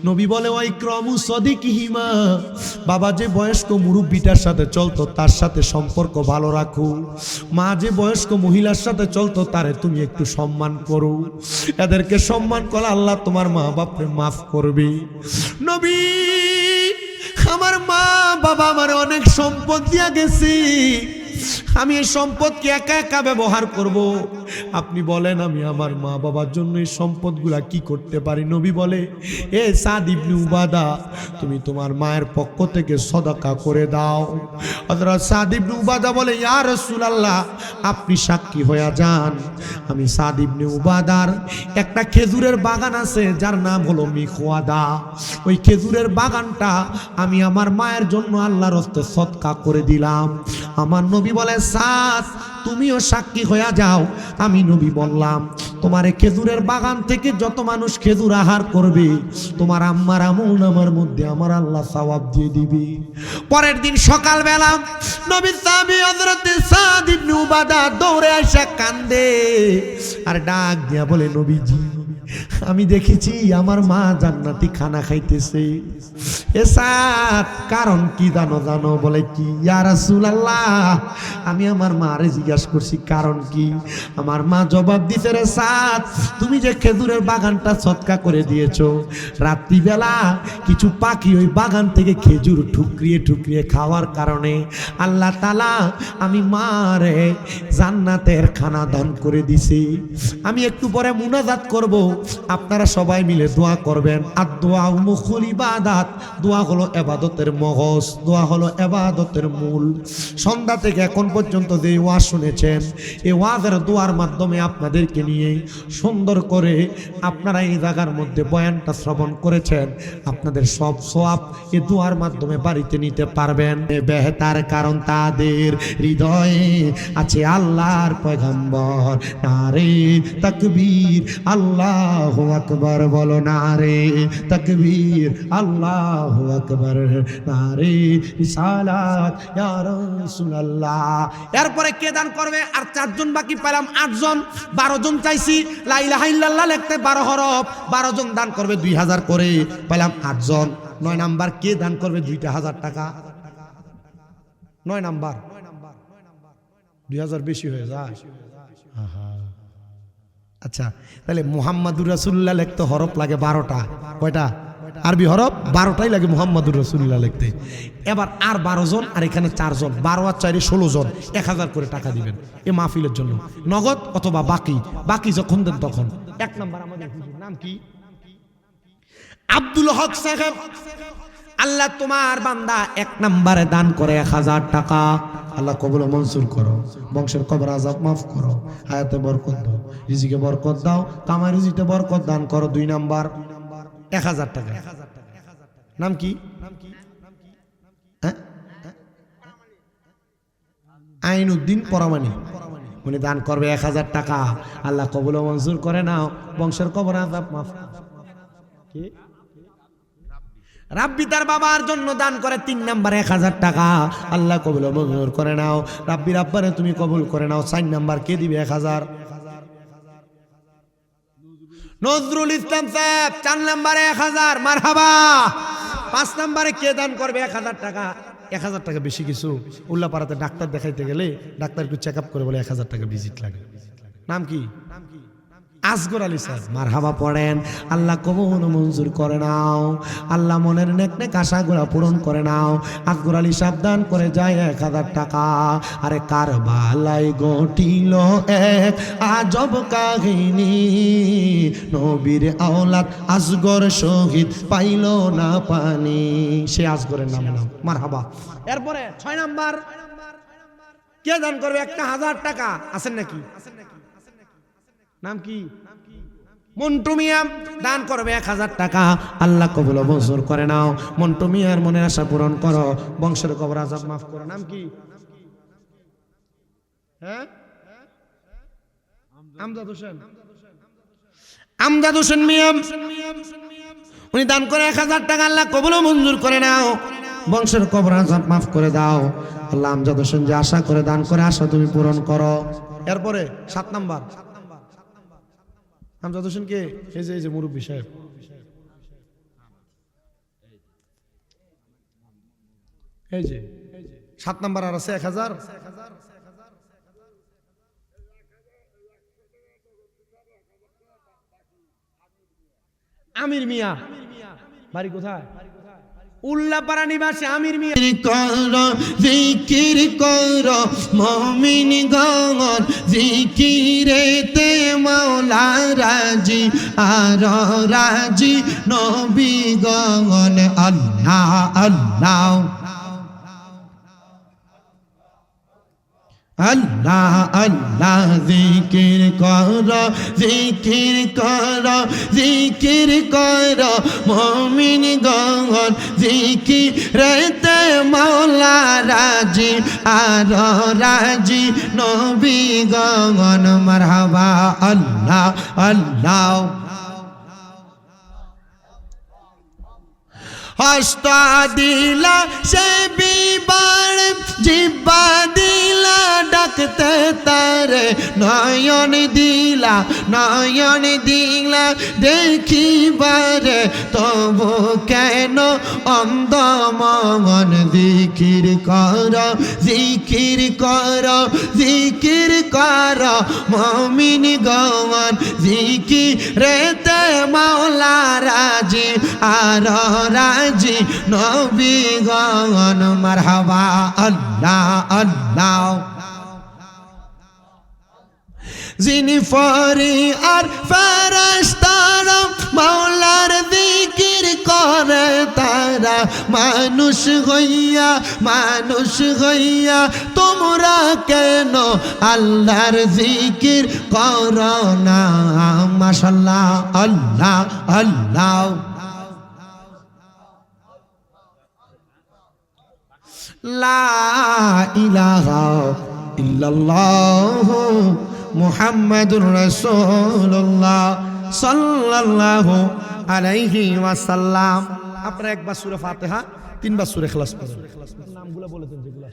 নবী বলে, ওয়া ইকরামু সাদিকিহিমা, বাবা যে বয়স্ক মুরব্বিটার সাথে চলতো তার সাথে সম্পর্ক ভালো রাখো। মা যে বয়স্ক মহিলার সাথে চলতো তারে তুমি একটু সম্মান করো। এদেরকে সম্মান করলে আল্লাহ তোমার মা বাপকে মাফ করবে। নবী আমার মা বাবা আমার অনেক সম্পদ দিয়া গেছে, আমি এই সম্পদকে একা একা ব্যবহার করব। আপনি বলেন আমি আমার মা বাবার জন্য এই সম্পদগুলা কি করতে পারি? নবী বলে, এ সাদ ইবনে উবাদা, তুমি তোমার মায়ের পক্ষ থেকে সদকা করে দাও। হযরত সাদ ইবনে উবাদা বলে, ইয়া রাসূলুল্লাহ, আপনি সাক্ষী হয়ে যান, আমি সাদ ইবনে উবাদার একটা খেজুরের বাগান আছে যার নাম হলো মিখওয়াদা, ওই খেজুরের বাগানটা আমি আমার মায়ের জন্য আল্লাহর হস্তে সদকা করে দিলাম। আমার নবী বলে, সাদ তুমিও সাক্ষী হয়ে যাও। আমি নবী বললাম, তোমার এই খেজুরের বাগান থেকে যত মানুষ খেজুর আহার করবে, তোমার আম্মার আমলনামার মধ্যে আমার আল্লাহ সওয়াব দিয়ে দিবে। পরের দিন সকালবেলা নবীর সাহাবী হযরত সাদ ইবনে উবাদা দৌড়ে আইসা কান্দে আর ডাক দিয়া বলে, নবীজি আমি দেখেছি আমার মা জান্নাতি খানা খাইতেছে। এ সাদ, কারণ কি জানো? জানো? বলে কি? ইয়া রাসূলুল্লাহ, আমি আমার মারে জিজ্ঞাসা করছি কারণ কি। আমার মা জবাব দিতে, রে সাদ, তুমি যে খেজুরের বাগানটা সদকা করে দিয়েছো, রাত্রিবেলা কিছু পাখি ওই বাগান থেকে খেজুর ঠুকরিয়ে ঠুকরিয়ে খাওয়ার কারণে আল্লাহ তাআলা আমি মারে জান্নাতের খানা দান করে দিছি। আমি একটু পরে মুনাজাত করব, আপনারা সবাই মিলে দোয়া করবেন। আর দোয়া মুখুল ইবাদাত, দোয়া হলো ইবাদতের মগজ, দোয়া হলো ইবাদতের মূল। সন্ধ্যা থেকে এখন পর্যন্ত যে ওয়াজ শুনেছেন, এই ওয়াজের দোয়ার মাধ্যমে আপনাদেরকে নিয়ে সুন্দর করে আপনারা এই জায়গার মধ্যে বয়ানটা শ্রবণ করেছেন, আপনাদের সব সওয়াব এই দোয়ার মাধ্যমে বাড়িতে নিতে পারবেন। বেহতার কারণ তাদের হৃদয়ে আছে আল্লাহর পয়গম্বর। নারে তাকবীর, আল্লাহু আকবার বলো, নারে তাকবীর, আল্লাহু আকবার, নারে রিসালাত ইয়া রাসূলুল্লাহ। এরপরে কে দান করবে? আর 4 জন বাকি পেলাম, 8 জন। 12 জন চাইছি, লা ইলাহা ইল্লাল্লাহ লিখতে 12 হরফ, 12 জন দান করবে 2000 করে, পেলাম 8 জন। 9 নাম্বার কে দান করবে 2000 টাকা? 9 নাম্বার। 2000 বেশি হয়ে যায়। আচ্ছা, তাহলে মুহাম্মাদুর রাসূলুল্লাহ লিখতে হরফ লাগে 12টা। কয়টা? আরবি হরফ 12টাই লাগে মুহাম্মাদুর রাসূলুল্লাহ লিখতে। এবার আর 12 জন, আর এখানে 4 জন, 12 আর 4 16 জন, 1000 করে টাকা দিবেন এই মাহফিলের জন্য, নগদ অথবা বাকি। বাকি যখন দেন তখন। 1 নাম্বার আমাদের হুজুর নাম কি? আব্দুল হক সাহেব। আল্লাহ তোমার বান্দা 1 নম্বরে দান করে 1000 টাকা। আল্লাহ কবুল ও মঞ্জুর করো, বংশের কবর আযাব মাফ করো, হায়াতে বরকত দাও, রিজিকে বরকত দাও, কামাই রুজিতে বরকত দান করো। 2 নাম্বার 1000 টাকা। নাম কি? আইনুদ্দিন পরামানি। উনি দান করবে 1000 টাকা। আল্লাহ কবুল ও মঞ্জুর করে নাও, বংশের কবর আযাব মাফ। কি? রাব্বি তার বাবার জন্য দান করে 3 নম্বরে 1000 টাকা। আল্লাহ কবুল ও মঞ্জুর করে নাও, রাব্বির আব্বারে তুমি কবুল করে নাও। 4 নাম্বার কে দিবে 1000? নজরুল ইসলাম সাহেব 4 নম্বরে 1000। মারহাবা। 5 নম্বরে কে দান করবে 1000 টাকা? 1000 টাকা বেশি কিছু? উল্লাপাড়াতে ডাক্তার দেখাইতে গেলে ডাক্তার একটু চেক আপ করে বলে 1000 টাকা ভিজিট লাগে। নাম কি? আসগর আলী স্যার। মারহাবা পড়েন। আল্লাহ কবুল ও মঞ্জুর করে নাও, আল্লাহ মনের নেক নেক আশাগুলো পূরণ করে নাও। আসগর আলী সাহেব দান করে যায় 1000 টাকা। আরে কারবালায় ঘটিল এক আজব কাহিনী, নবীর আওলাদ আসগর শহীদ পাইল না পানি। সে আসগরের নাম নাম। মারহাবা। এরপরে 6 নাম্বার কে দান করবে 1000 টাকা? আছেন নাকি? নাম কি? মন্টু মিয়া দান করবে 1000 টাকা। আল্লাহ কবুল ও মঞ্জুর করে নাও, মন্টু মিয়ার মনের আশা পূরণ করো, বংশের কবর আযাব মাফ করো। নাম কি? হ্যাঁ, আমজাদ হোসেন। আমজাদ হোসেন মিয়া উনি দান করে 1000 টাকা। আল্লাহ কবুল ও মঞ্জুর করে নাও, বংশের কবর আযাব মাফ করে দাও। আল্লাহ আমজাদ হোসেন যে আশা করে দান করে, আশা তুমি পূরণ করো। এরপরে 7 নাম্বার আমজাদ হোসেন কে? এই যে মুরব্বী সাহেব। এই যে 7 নাম্বার আর আছে 1000। আমির মিয়া বাড়ি কোথায়? উল্লাপাড়া নিবাসী আমির মিয়া। জিকির কর মুমিন গণ, জিকিরেতে মাওলা রাজি, আর রাজি নবী গণ। আল্লাহ আল্লাহ আল্লাহ আল্লাহ। জিকির কর, জিকির কর, জিকির কর মুমিন গণ, জিকিরেতে মাওলা রাজি, আর রাজি নবী গণ। মারহাবা। আল্লাহ আল্লাহ। হস্ত দিলা সে বিবার, জিব্বা দিলা ডাকতে তারে, নয়ন দিলা, নয়ন দিলা দেখিবারে, তবু কেন অন্ধ মন। জিকির কর, জিকির কর, জিকির কর মুমিন গণ, জিকিরেতে মাওলা রাজি, আর রাজি নবী গণ। মারহাবা। আল্লাহ আল্লাহ। যিনি ফরি আর ফেরেশতারা মাওলার জিকির করে তারা, মানুষ হইয়া তোমরা কেন আল্লাহর জিকির করো না? মাশাআল্লাহ, আল্লাহ আল্লাহ। লা ইলাহা ইল্লাল্লাহ মুহাম্মাদুর রাসূলুল্লাহ সাল্লাল্লাহু আলাইহি ওয়াসাল্লাম। আপনারা একবার সূরা ফাতিহা, তিনবার সূরা ইখলাস পড়েন। নামগুলো বলে দেন যেগুলো